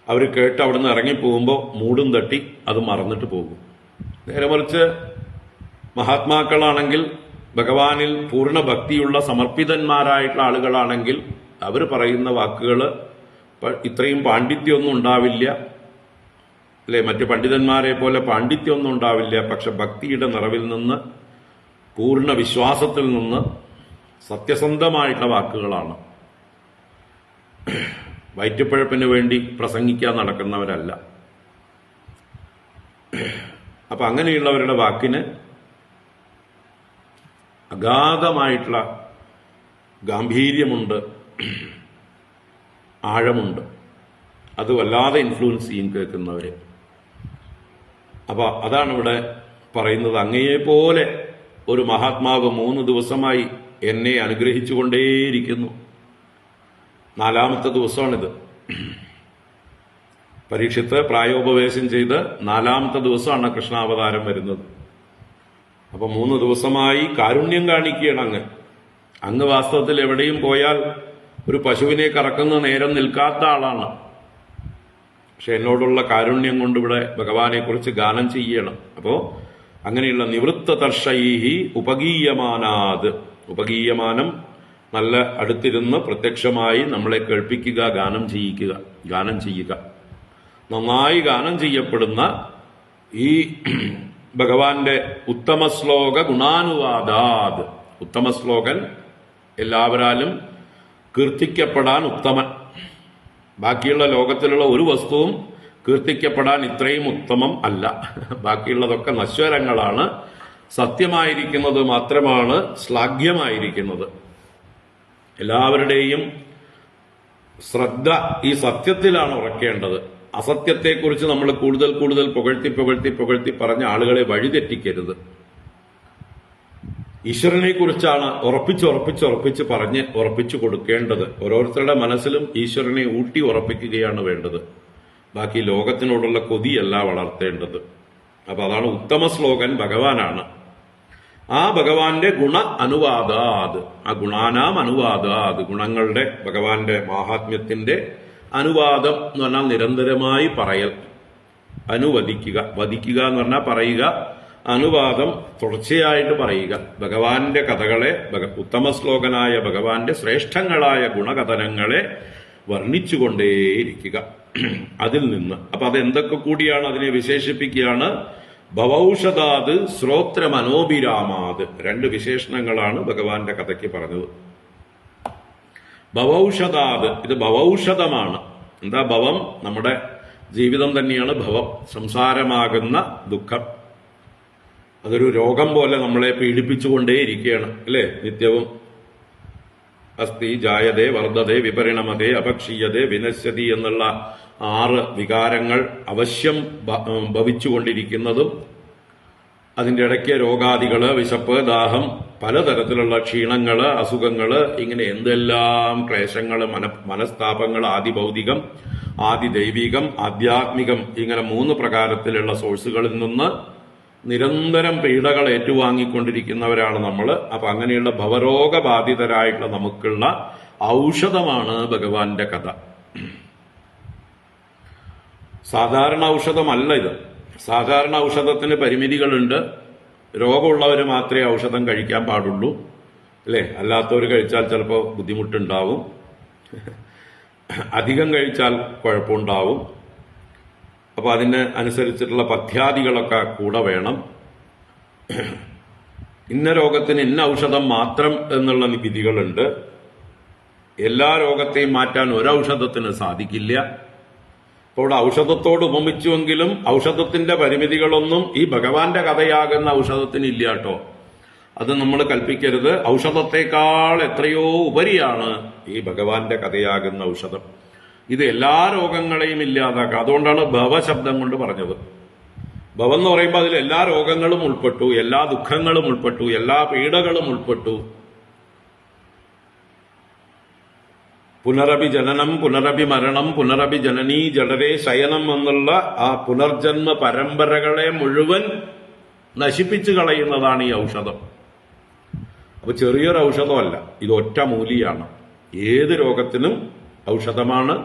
അവർ കേട്ട് അവിടുന്ന് ഇറങ്ങിപ്പോകുമ്പോൾ മൂടും തട്ടി അത് മറന്നിട്ട് പോകും. നേരെ മറിച്ച് മഹാത്മാക്കളാണെങ്കിൽ, ഭഗവാനിൽ പൂർണ്ണ ഭക്തിയുള്ള സമർപ്പിതന്മാരായിട്ടുള്ള ആളുകളാണെങ്കിൽ അവർ പറയുന്ന വാക്കുകൾ ഇത്രയും പാണ്ഡിത്യമൊന്നും ഉണ്ടാവില്ല, അല്ലെ, മറ്റു പണ്ഡിതന്മാരെ പോലെ പാണ്ഡിത്യമൊന്നും ഉണ്ടാവില്ല. പക്ഷെ ഭക്തിയുടെ നിറവിൽ നിന്ന്, പൂർണ്ണ വിശ്വാസത്തിൽ നിന്ന് സത്യസന്ധമായിട്ടുള്ള വാക്കുകളാണ്. വയറ്റുപഴപ്പിന് വേണ്ടി പ്രസംഗിക്കാൻ നടക്കുന്നവരല്ല. അപ്പൊ അങ്ങനെയുള്ളവരുടെ വാക്കിന് അഗാധമായിട്ടുള്ള ഗാംഭീര്യമുണ്ട്, ആഴമുണ്ട്. അത് വല്ലാതെ ഇൻഫ്ലുവൻസ് ചെയ്യും കേൾക്കുന്നവരെ. അപ്പൊ അതാണ് ഇവിടെ പറയുന്നത്. അങ്ങയെപ്പോലെ ഒരു മഹാത്മാവ് 3 ദിവസമായി എന്നെ അനുഗ്രഹിച്ചുകൊണ്ടേയിരിക്കുന്നു. 4ാമത്തെ ദിവസമാണിത്. പരീക്ഷിത്ത് പ്രായോപവേശം ചെയ്ത് 4ാമത്തെ ദിവസമാണ് കൃഷ്ണാവതാരം വരുന്നത്. അപ്പൊ 3 ദിവസമായി കാരുണ്യം കാണിക്കുകയാണ് അങ്ങ് വാസ്തവത്തിൽ എവിടെയും പോയാൽ ഒരു പശുവിനെ കറക്കുന്ന നേരം നിൽക്കാത്ത ആളാണ്. പക്ഷെ എന്നോടുള്ള കാരുണ്യം കൊണ്ട് ഇവിടെ ഭഗവാനെ കുറിച്ച് ഗാനം ചെയ്യണം. അപ്പോ അങ്ങനെയുള്ള നിവൃത്ത തർഷൈഹി ഉപഗീയമാനാത്. ഉപഗീയമാനം നല്ല അടുത്തിരുന്ന് പ്രത്യക്ഷമായി നമ്മളെ കേൾപ്പിക്കുക, ഗാനം ചെയ്യുക. നന്നായി ഗാനം ചെയ്യപ്പെടുന്ന ഈ ഭഗവാന്റെ ഉത്തമ ശ്ലോക ഗുണാനുവാദാത്. ഉത്തമ ശ്ലോകൻ എല്ലാവരാലും കീർത്തിക്കപ്പെടാൻ ഉത്തമൻ. ബാക്കിയുള്ള ലോകത്തിലുള്ള ഒരു വസ്തുവും കീർത്തിക്കപ്പെടാൻ ഇത്രയും ഉത്തമം അല്ല. ബാക്കിയുള്ളതൊക്കെ നശ്വരങ്ങളാണ്. സത്യമായിരിക്കുന്നത് മാത്രമാണ് ശ്ലാഘ്യമായിരിക്കുന്നത്. എല്ലാവരുടെയും ശ്രദ്ധ ഈ സത്യത്തിലാണ് ഉറക്കേണ്ടത്. അസത്യത്തെക്കുറിച്ച് നമ്മൾ കൂടുതൽ കൂടുതൽ പുകഴ്ത്തി പറഞ്ഞ ആളുകളെ വഴിതെറ്റിക്കരുത്. ഈശ്വരനെ കുറിച്ചാണ് ഉറപ്പിച്ച് പറഞ്ഞ് ഉറപ്പിച്ചു കൊടുക്കേണ്ടത്. ഓരോരുത്തരുടെ മനസ്സിലും ഈശ്വരനെ ഊട്ടി ഉറപ്പിക്കുകയാണ് വേണ്ടത്. ബാക്കി ലോകത്തിനോടുള്ള കൊതിയല്ല വളർത്തേണ്ടത്. അപ്പൊ അതാണ് ഉത്തമ ശ്ലോകൻ ഭഗവാനാണ്. ആ ഭഗവാന്റെ ഗുണ അനുവാദാത്, ആ ഗുണാനാം അനുവാദാത്, ഗുണങ്ങളുടെ ഭഗവാന്റെ മാഹാത്മ്യത്തിന്റെ അനുവാദം എന്ന് പറഞ്ഞാൽ നിരന്തരമായി പറയൽ, അനുവദിക്കുക. വദിക്കുക എന്ന് പറഞ്ഞാൽ പറയുക, അനുവാദം തുടർച്ചയായിട്ട് പറയുക. ഭഗവാന്റെ കഥകളെ, ഉത്തമ ശ്ലോകനായ ഭഗവാന്റെ ശ്രേഷ്ഠങ്ങളായ ഗുണകഥനങ്ങളെ വർണ്ണിച്ചുകൊണ്ടേയിരിക്കുക. അതിൽ നിന്ന് അപ്പൊ അതെന്തൊക്കെ കൂടിയാണ് അതിനെ വിശേഷിപ്പിക്കുകയാണ്. ഭവൌഷധാത് ശ്രോത്ര മനോഭിരാമാത്, രണ്ട് വിശേഷണങ്ങളാണ് ഭഗവാന്റെ കഥയ്ക്ക് പറഞ്ഞത്. ഭവൌഷധാത്, ഇത് ഭവൌഷധമാണ്. എന്താ ഭവം? നമ്മുടെ ജീവിതം തന്നെയാണ് ഭവം, സംസാരമാകുന്ന ദുഃഖം. അതൊരു രോഗം പോലെ നമ്മളെ പീഡിപ്പിച്ചുകൊണ്ടേയിരിക്കുകയാണ് അല്ലേ? നിത്യവും അസ്തി ജായതേ വർദ്ധതേ വിപരിണമതേ അപക്ഷീയതേ വിനശ്യതി എന്നുള്ള 6 വികാരങ്ങൾ അവശ്യം ഭവിച്ചുകൊണ്ടിരിക്കുന്നതും, അതിൻ്റെ ഇടയ്ക്ക് രോഗാദികള്, വിശപ്പ്, ദാഹം, പലതരത്തിലുള്ള ക്ഷീണങ്ങള്, അസുഖങ്ങള്, ഇങ്ങനെ എന്തെല്ലാം ക്ലേശങ്ങള്, മനസ്താപങ്ങൾ, ആദി ഭൗതികം, ആദി ദൈവികം, ആധ്യാത്മികം, ഇങ്ങനെ 3 പ്രകാരത്തിലുള്ള സോഴ്സുകളിൽ നിന്ന് നിരന്തരം പീഡകൾ ഏറ്റുവാങ്ങിക്കൊണ്ടിരിക്കുന്നവരാണ് നമ്മൾ. അപ്പൊ അങ്ങനെയുള്ള ഭവരോഗബാധിതരായിട്ടുള്ള നമുക്കുള്ള ഔഷധമാണ് ഭഗവാന്റെ കഥ. സാധാരണ ഔഷധമല്ല ഇത്. സാധാരണ ഔഷധത്തിന് പരിമിതികളുണ്ട്. രോഗമുള്ളവർ മാത്രമേ ഔഷധം കഴിക്കാൻ പാടുള്ളൂ അല്ലേ? അല്ലാത്തവർ കഴിച്ചാൽ ചിലപ്പോൾ ബുദ്ധിമുട്ടുണ്ടാവും, അധികം കഴിച്ചാൽ കുഴപ്പമുണ്ടാവും. അപ്പൊ അതിന് അനുസരിച്ചിട്ടുള്ള പഥ്യാദികളൊക്കെ കൂടെ വേണം. ഇന്ന രോഗത്തിന് ഇന്ന ഔഷധം മാത്രം എന്നുള്ള വിധികളുണ്ട്. എല്ലാ രോഗത്തെയും മാറ്റാൻ ഒരൗഷധത്തിന് സാധിക്കില്ല. അപ്പോൾ ഔഷധത്തോട് ഉപമിച്ചുവെങ്കിലും ഔഷധത്തിന്റെ പരിമിതികളൊന്നും ഈ ഭഗവാന്റെ കഥയാകുന്ന ഔഷധത്തിന് ഇല്ല കേട്ടോ. അത് നമ്മൾ കൽപ്പിക്കരുത്. ഔഷധത്തെക്കാൾ എത്രയോ ഉപരിയാണ് ഈ ഭഗവാന്റെ കഥയാകുന്ന ഔഷധം. ഇത് എല്ലാ രോഗങ്ങളെയും ഇല്ലാതാക്കുക. അതുകൊണ്ടാണ് ഭവശബ്ദം കൊണ്ട് പറഞ്ഞത്. ഭവം എന്ന് പറയുമ്പോൾ അതിൽ എല്ലാ രോഗങ്ങളും ഉൾപ്പെട്ടു, എല്ലാ ദുഃഖങ്ങളും ഉൾപ്പെട്ടു, എല്ലാ പീഡകളും ഉൾപ്പെട്ടു. പുനരഭി ജനനം, പുനരഭി മരണം, പുനരഭി ജനനീ ജഡരേ ശയനം എന്നുള്ള ആ പുനർജന്മ പരമ്പരകളെ മുഴുവൻ നശിപ്പിച്ചു കളയുന്നതാണ് ഈ ഔഷധം. അപ്പൊ ചെറിയൊരു ഔഷധമല്ല, ഇത് ഒറ്റ മൂലിയാണ്. ഏത് രോഗത്തിനും ഔഷധമാണ്,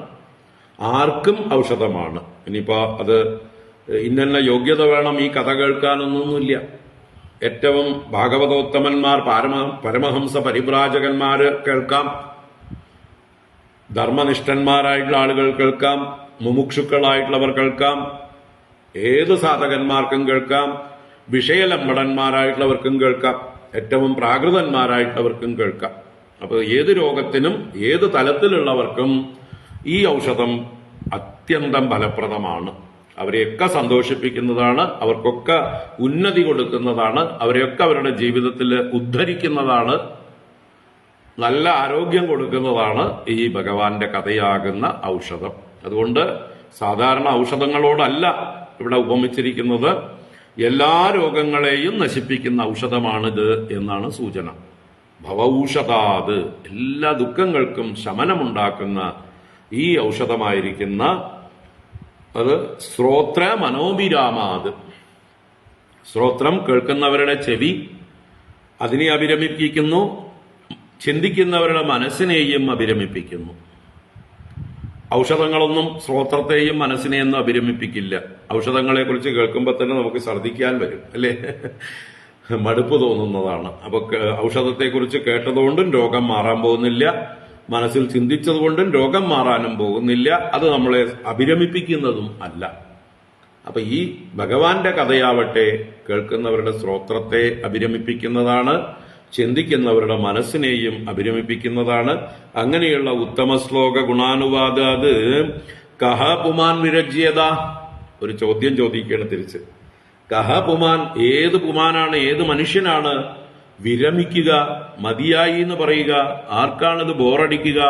ആർക്കും ഔഷധമാണ്. ഇനിയിപ്പോ അത് ഇന്ന യോഗ്യത വേണം ഈ കഥ കേൾക്കാനൊന്നുമില്ല. ഏറ്റവും ഭാഗവതോത്തമന്മാർ, പരമഹംസ പരിബ്രാജകന്മാര് കേൾക്കാം, ധർമ്മനിഷ്ഠന്മാരായിട്ടുള്ള ആളുകൾ കേൾക്കാം, മുമുക്ഷുക്കളായിട്ടുള്ളവർ കേൾക്കാം, ഏത് സാധകന്മാർക്കും കേൾക്കാം, വിഷയലംബടന്മാരായിട്ടുള്ളവർക്കും കേൾക്കാം, ഏറ്റവും പ്രാകൃതന്മാരായിട്ടുള്ളവർക്കും കേൾക്കാം. അപ്പൊ ഏത് രോഗത്തിനും ഏത് തലത്തിലുള്ളവർക്കും ഈ ഔഷധം അത്യന്തം ഫലപ്രദമാണ്. അവരെയൊക്കെ സന്തോഷിപ്പിക്കുന്നതാണ്, അവർക്കൊക്കെ ഉന്നതി കൊടുക്കുന്നതാണ്, അവരെയൊക്കെ അവരുടെ ജീവിതത്തിൽ ഉദ്ധരിക്കുന്നതാണ്, നല്ല ആരോഗ്യം കൊടുക്കുന്നതാണ് ഈ ഭഗവാന്റെ കഥയാകുന്ന ഔഷധം. അതുകൊണ്ട് സാധാരണ ഔഷധങ്ങളോടല്ല ഇവിടെ ഉപമിച്ചിരിക്കുന്നത്. എല്ലാ രോഗങ്ങളെയും നശിപ്പിക്കുന്ന ഔഷധമാണിത് എന്നാണ് സൂചന. ഭവൌഷധാത്, എല്ലാ ദുഃഖങ്ങൾക്കും ശമനമുണ്ടാക്കുന്ന ഈ ഔഷധമായിരിക്കുന്ന അത് ശ്രോത്ര മനോഭിരാമാത്. ശ്രോത്രം കേൾക്കുന്നവരുടെ ചെവി, അതിനെ അഭിരമിപ്പിക്കുന്നു. ചിന്തിക്കുന്നവരുടെ മനസ്സിനെയും അഭിരമിപ്പിക്കുന്നു. ഔഷധങ്ങളൊന്നും ശ്രോത്രത്തെയും മനസ്സിനെയൊന്നും അഭിരമിപ്പിക്കില്ല. ഔഷധങ്ങളെ കുറിച്ച് കേൾക്കുമ്പോൾ തന്നെ നമുക്ക് ഛർദ്ദിക്കാൻ വരും അല്ലേ? മടുപ്പ് തോന്നുന്നതാണ്. അപ്പൊ ഔഷധത്തെക്കുറിച്ച് കേട്ടതുകൊണ്ടും രോഗം മാറാൻ പോകുന്നില്ല, മനസ്സിൽ ചിന്തിച്ചതുകൊണ്ടും രോഗം മാറാനും പോകുന്നില്ല. അത് നമ്മളെ അഭിരമിപ്പിക്കുന്നതും അല്ല. അപ്പൊ ഈ ഭഗവാന്റെ കഥയാവട്ടെ കേൾക്കുന്നവരുടെ ശ്രോത്രത്തെ അഭിരമിപ്പിക്കുന്നതാണ്, ചിന്തിക്കുന്നവരുടെ മനസ്സിനെയും അഭിരമിപ്പിക്കുന്നതാണ്. അങ്ങനെയുള്ള ഉത്തമ ശ്ലോക ഗുണാനുവാദ അത് കഹ പുമാൻ വിരജ്യത. ഒരു ചോദ്യം ചോദിക്കുകയാണ് തിരിച്ച്. കഹ പുമാൻ, ഏത് പുമാനാണ്, ഏത് മനുഷ്യനാണ് വിരമിക്കുക, മതിയായി എന്ന് പറയുക? ആർക്കാണിത് ബോറടിക്കുക?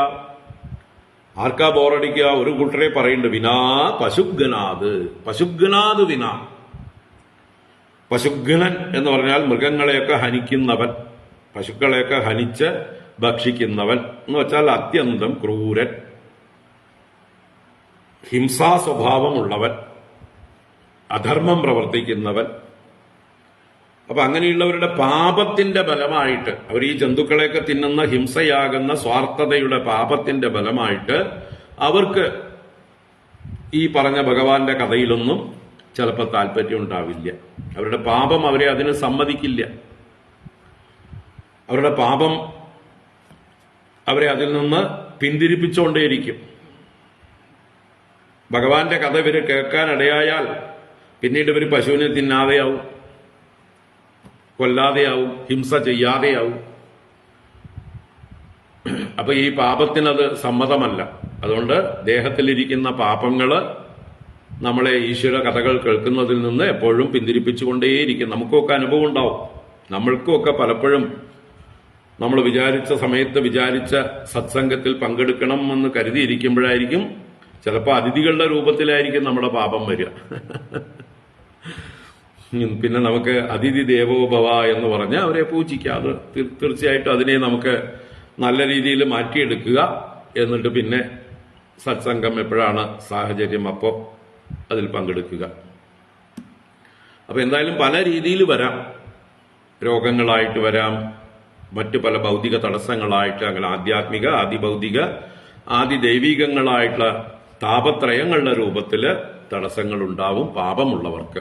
ആർക്കാ ബോറടിക്കുക? ഒരു കൂട്ടരെ പറയുന്നുണ്ട്, വിനാ പശുഗ്നാത്. പശുഗ്നാത് വിന. പശുഘ്നൻ എന്ന് പറഞ്ഞാൽ മൃഗങ്ങളെയൊക്കെ ഹനിക്കുന്നവൻ, പശുക്കളെയൊക്കെ ഹനിച്ച് ഭക്ഷിക്കുന്നവൻ എന്ന് വെച്ചാൽ അത്യന്തം ക്രൂരൻ, ഹിംസാ സ്വഭാവമുള്ളവൻ, അധർമ്മം പ്രവർത്തിക്കുന്നവൻ. അപ്പൊ അങ്ങനെയുള്ളവരുടെ പാപത്തിന്റെ ബലമായിട്ട്, അവർ ഈ ജന്തുക്കളെയൊക്കെ തിന്നുന്ന ഹിംസയാകുന്ന സ്വാർത്ഥതയുടെ പാപത്തിന്റെ ബലമായിട്ട് അവർക്ക് ഈ പറഞ്ഞ ഭഗവാന്റെ കഥയിലൊന്നും ചിലപ്പോൾ താല്പര്യം ഉണ്ടാവില്ല. അവരുടെ പാപം അവരെ അതിന് സമ്മതിക്കില്ല. അവരുടെ പാപം അവരെ അതിൽ നിന്ന് പിന്തിരിപ്പിച്ചുകൊണ്ടേയിരിക്കും. ഭഗവാന്റെ കഥ ഇവര് കേൾക്കാനിടയായാൽ പിന്നീട് ഇവർ പശുവിനെ തിന്നാതെയാവും, കൊല്ലാതെയാവും, ഹിംസ ചെയ്യാതെയാവും. അപ്പൊ ഈ പാപത്തിനത് സമ്മതമല്ല. അതുകൊണ്ട് ദേഹത്തിലിരിക്കുന്ന പാപങ്ങള് നമ്മളെ ഈശ്വര കഥകൾ കേൾക്കുന്നതിൽ നിന്ന് എപ്പോഴും പിന്തിരിപ്പിച്ചുകൊണ്ടേയിരിക്കും. നമുക്കൊക്കെ അനുഭവം ഉണ്ടാവും. നമ്മൾക്കുമൊക്കെ പലപ്പോഴും നമ്മൾ വിചാരിച്ച സമയത്ത് വിചാരിച്ച സത്സംഗത്തിൽ പങ്കെടുക്കണം എന്ന് കരുതിയിരിക്കുമ്പോഴായിരിക്കും ചിലപ്പോൾ അതിഥികളുടെ രൂപത്തിലായിരിക്കും നമ്മുടെ പാപം വരിക. പിന്നെ നമുക്ക് അതിഥി ദേവോഭവ എന്ന് പറഞ്ഞ് അവരെ പൂജിക്കുക. അത് തീർച്ചയായിട്ടും അതിനെ നമുക്ക് നല്ല രീതിയിൽ മാറ്റിയെടുക്കുക. എന്നിട്ട് പിന്നെ സത്സംഗം എപ്പോഴാണ് സാഹചര്യം അപ്പോൾ അതിൽ പങ്കെടുക്കുക. അപ്പൊ എന്തായാലും പല രീതിയിൽ വരാം. രോഗങ്ങളായിട്ട് വരാം, മറ്റു പല ഭൗതിക തടസ്സങ്ങളായിട്ട്, അങ്ങനെ ആധ്യാത്മിക, ആദിഭൗതിക, ആദിദൈവികങ്ങളായിട്ടുള്ള താപത്രയങ്ങളുടെ രൂപത്തില് തടസ്സങ്ങൾ ഉണ്ടാവും പാപമുള്ളവർക്ക്.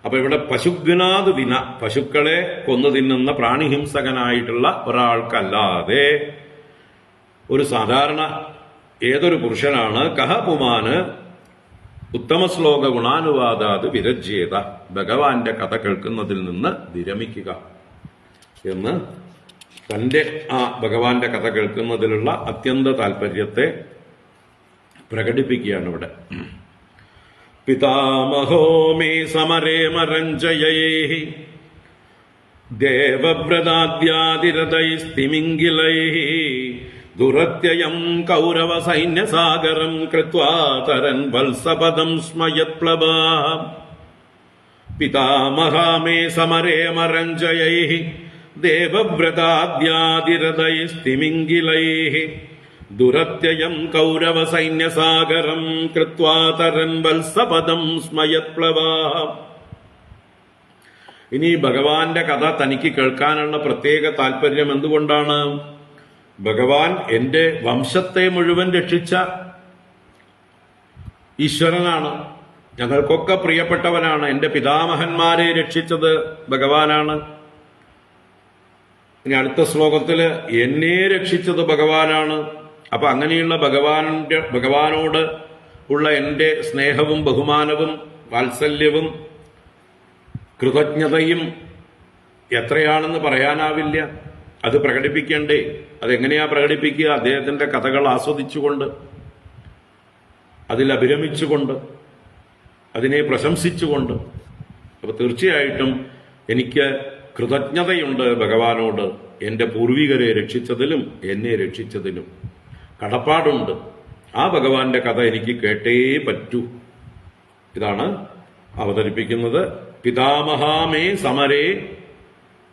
അപ്പൊ ഇവിടെ പശുഘ്നാത് വിന, പശുക്കളെ കൊന്നു തിന്നുന്ന പ്രാണിഹിംസകനായിട്ടുള്ള ഒരാൾക്കല്ലാതെ ഒരു സാധാരണ ഏതൊരു പുരുഷനാണ് കഹ പുമാന് ഉത്തമ ശ്ലോക ഗുണാനുവാദാത് വിരജ്യേത, ഭഗവാന്റെ കഥ കേൾക്കുന്നതിൽ നിന്ന് വിരമിക്കുക എന്ന് തന്റെ ആ ഭഗവാന്റെ കഥ കേൾക്കുന്നതിലുള്ള അത്യന്ത താല്പര്യത്തെ പ്രകടിപ്പിക്കുകയാണ് ഇവിടെ. പിതാമഹോ മേ സമരേ മരഞ്ജയൈ ദേവവ്രതാദ്യാതിരഥൈസ്തിമിംഗിലൈ ദുരത്യയം കൗരവ സൈന്യസാഗരം കൃത്വാ തരൻ വത്സപദം സ്മയത്പ്ലവ. പിതാമഹാ മേ സമരേ മരഞ്ജയൈ ദേവവ്രതാദ്യാതിരഥൈസ്തിമിംഗിലൈ ദുരത്യയം കൗരവ സൈന്യസാഗരം കൃത്വാ തരൻ വത്സപദം സ്മയത്പ്ലവ. ഇനി ഭഗവാന്റെ കഥ തനിക്ക് കേൾക്കാനുള്ള പ്രത്യേക താല്പര്യം എന്തുകൊണ്ടാണ്? ഭഗവാൻ എന്റെ വംശത്തെ മുഴുവൻ രക്ഷിച്ച ഈശ്വരനാണ്, ഞങ്ങൾക്കൊക്കെ പ്രിയപ്പെട്ടവനാണ്. എന്റെ പിതാമഹന്മാരെ രക്ഷിച്ചത് ഭഗവാനാണ്. ഇനി അടുത്ത ശ്ലോകത്തില് എന്നെ രക്ഷിച്ചത് ഭഗവാനാണ്. അപ്പൊ അങ്ങനെയുള്ള ഭഗവാനോട് ഉള്ള എന്റെ സ്നേഹവും ബഹുമാനവും വാത്സല്യവും കൃതജ്ഞതയും എത്രയാണെന്ന് പറയാനാവില്ല. അത് പ്രകടിപ്പിക്കണ്ടേ? അതെങ്ങനെയാ പ്രകടിപ്പിക്കുക? അദ്ദേഹത്തിന്റെ കഥകൾ ആസ്വദിച്ചുകൊണ്ട്, അതിൽ അഭിരമിച്ചുകൊണ്ട്, അതിനെ പ്രശംസിച്ചുകൊണ്ട്. അപ്പൊ തീർച്ചയായിട്ടും എനിക്ക് കൃതജ്ഞതയുണ്ട് ഭഗവാനോട്, എന്റെ പൂർവികരെ രക്ഷിച്ചതിലും എന്നെ രക്ഷിച്ചതിലും കടപ്പാടുണ്ട്. ആ ഭഗവാന്റെ കഥ എനിക്ക് കേട്ടേ പറ്റൂ. ഇതാണ് അവതരിപ്പിക്കുന്നത്. പിതാമഹാമേ സമരേ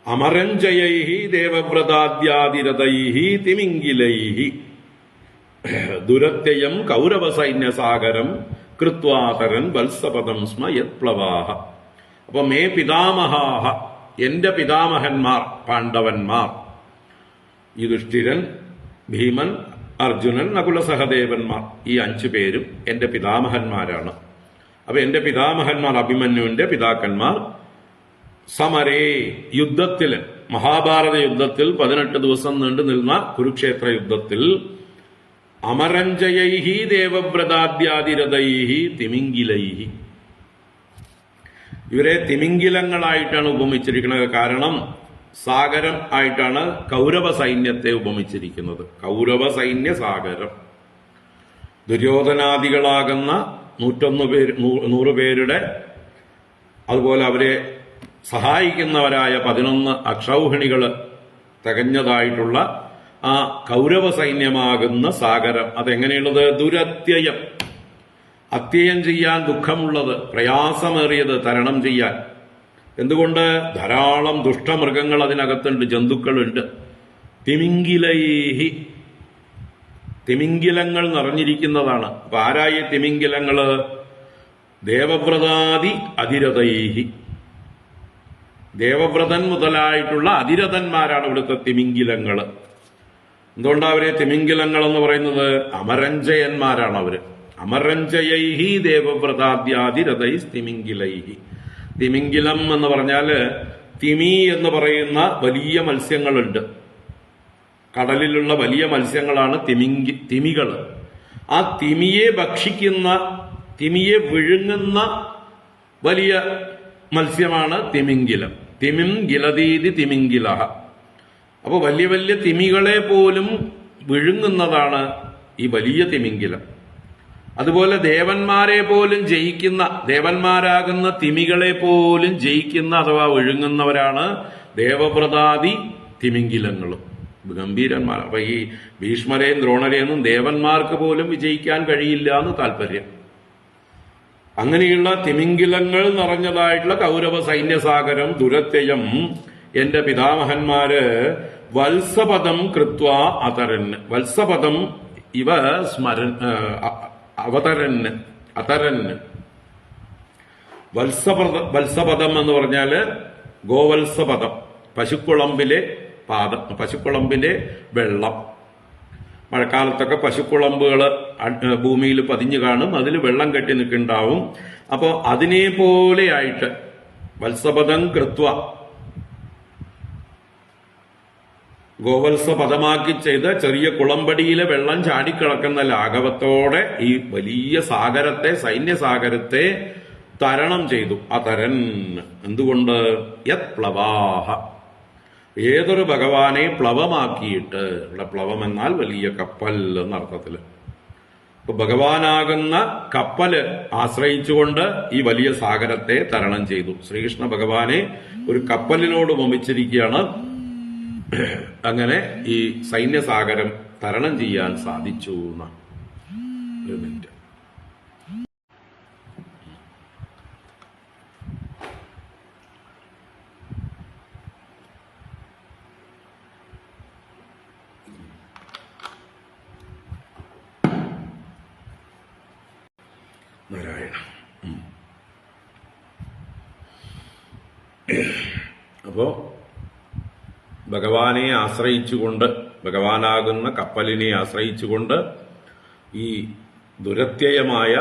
അമരഞ്ജയൈ ദേവവ്രതാദ്യാതിരഥൈ തിമിംഗിലൈ ദുരത്യയം കൗരവ സൈന്യസാഗരം കൃത്വാതരൻ വത്സപദം സ്മ യത്പ്ലവാഹ. അപ്പൊ മേ പിതാമഹാഹ, എന്റെ പിതാമഹന്മാർ, പാണ്ഡവന്മാർ, യുധിഷ്ഠിരൻ, ഭീമൻ, അർജുനൻ, നകുല സഹദേവന്മാർ, ഈ 5 പേരും എന്റെ പിതാമഹന്മാരാണ്. അപ്പൊ എന്റെ പിതാമഹന്മാർ, അഭിമന്യുവിന്റെ പിതാക്കന്മാർ, സമരേ യുദ്ധത്തിൽ, മഹാഭാരത യുദ്ധത്തിൽ 18 ദിവസം നീണ്ടു നിന്ന കുരുക്ഷേത്ര യുദ്ധത്തിൽ അമരഞ്ജയൈ ദേവവ്രതാദ്യാതിരഥൈ തിമിംഗിലൈ, ഇവരെ തിമിംഗിലങ്ങളായിട്ടാണ് ഉപമിച്ചിരിക്കുന്നത്. കാരണം സാഗരം ആയിട്ടാണ് കൗരവ സൈന്യത്തെ ഉപമിച്ചിരിക്കുന്നത്. കൗരവ സൈന്യ സാഗരം. ദുര്യോധനാദികളാകുന്ന 100 പേരുടെ, അതുപോലെ അവരെ സഹായിക്കുന്നവരായ 11 അക്ഷൗഹിണികൾ തികഞ്ഞതായിട്ടുള്ള ആ കൗരവ സൈന്യമാകുന്ന സാഗരം. അതെങ്ങനെയുള്ളത്? ദുരത്യയം, അത്യയം ചെയ്യാൻ ദുഃഖമുള്ളത്, പ്രയാസമേറിയത് തരണം ചെയ്യാൻ. എന്തുകൊണ്ട്? ധാരാളം ദുഷ്ടമൃഗങ്ങൾ അതിനകത്തുണ്ട്, ജന്തുക്കളുണ്ട്. തിമിംഗിലൈഹി, തിമിംഗിലങ്ങൾ നിറഞ്ഞിരിക്കുന്നതാണ്. അപ്പൊ ആരായി തിമിംഗിലങ്ങള്? ദേവവ്രതാദി അതിരഥൈഹി, ദേവവ്രതൻ മുതലായിട്ടുള്ള അതിരഥന്മാരാണ് ഇവിടുത്തെ തിമിംഗിലങ്ങള്. എന്തുകൊണ്ടാണ് അവരെ തിമിംഗിലങ്ങൾ എന്ന് പറയുന്നത്? അമരഞ്ജയന്മാരാണ് അവര്. അമരഞ്ജയൈഹി ദേവവ്രതാദ്യാതിരഥൈ തിമിംഗിലൈഹി. തിമിംഗിലം എന്ന് പറഞ്ഞാല് തിമി എന്ന് പറയുന്ന വലിയ മത്സ്യങ്ങളുണ്ട്. കടലിലുള്ള വലിയ മത്സ്യങ്ങളാണ് തിമികള്. ആ തിമിയെ ഭക്ഷിക്കുന്ന, തിമിയെ വിഴുങ്ങുന്ന വലിയ മത്സ്യമാണ് തിമിംഗിലം. തിമിംഗിലതീതി തിമിംഗിലഹ. അപ്പൊ വലിയ വലിയ തിമികളെ പോലും വിഴുങ്ങുന്നതാണ് ഈ വലിയ തിമിംഗിലം. അതുപോലെ ദേവന്മാരെ പോലും ജയിക്കുന്ന, ദേവന്മാരാകുന്ന തിമികളെ പോലും ജയിക്കുന്ന അഥവാ വിഴുങ്ങുന്നവരാണ് ദേവവ്രതാദി തിമിംഗിലങ്ങളും. ഗംഭീരന്മാർ. അപ്പൊ ഈ ഭീഷ്മരെയും ദ്രോണരെയൊന്നും ദേവന്മാർക്ക് പോലും വിജയിക്കാൻ കഴിയില്ല എന്ന് താല്പര്യം. അങ്ങനെയുള്ള തിമിംഗിലങ്ങൾ നിറഞ്ഞതായിട്ടുള്ള കൗരവ സൈന്യസാഗരം ദുരത്യയം എന്റെ പിതാമഹന്മാര് വത്സപദം കൃത്വ അതരന്. വത്സപദം ഇവ അതരന്. വത്സപദം എന്ന് പറഞ്ഞാല് ഗോവത്സപദം, പശുക്കുളമ്പിലെ പാദം, പശുക്കുളമ്പിന്റെ വെള്ളം. മഴക്കാലത്തൊക്കെ പശുക്കുളമ്പുകൾ ഭൂമിയിൽ പതിഞ്ഞു കാണും, അതിൽ വെള്ളം കെട്ടി നിൽക്കുന്നുണ്ടാവും. അപ്പോ അതിനെ പോലെയായിട്ട് വത്സപദം കൃത്വ, ഗോവത്സപദമാക്കി ചെയ്ത് ചെറിയ കുളമ്പടിയിലെ വെള്ളം ചാടിക്കിടക്കുന്ന ലാഘവത്തോടെ ഈ വലിയ സാഗരത്തെ, സൈന്യസാഗരത്തെ തരണം ചെയ്തു. അതരൻ. എന്തുകൊണ്ട്? യത് പ്ലവാഹ, ഏതൊരു ഭഗവാനെ പ്ലവമാക്കിയിട്ട്. ഇവിടെ പ്ലവം എന്നാൽ വലിയ കപ്പൽ എന്നർത്ഥത്തില്. അപ്പൊ ഭഗവാനാകുന്ന കപ്പല് ആശ്രയിച്ചുകൊണ്ട് ഈ വലിയ സാഗരത്തെ തരണം ചെയ്തു. ശ്രീകൃഷ്ണ ഭഗവാനെ ഒരു കപ്പലിനോട് ഉപമിച്ചിരിക്കുകയാണ്. അങ്ങനെ ഈ സൈന്യസാഗരം തരണം ചെയ്യാൻ സാധിച്ചു. ഒരു മിനിറ്റ്. നാരായണ. അപ്പോ ഭഗവാനെ ആശ്രയിച്ചുകൊണ്ട്, ഭഗവാനാകുന്ന കപ്പലിനെ ആശ്രയിച്ചുകൊണ്ട് ഈ ദുരത്യയമായ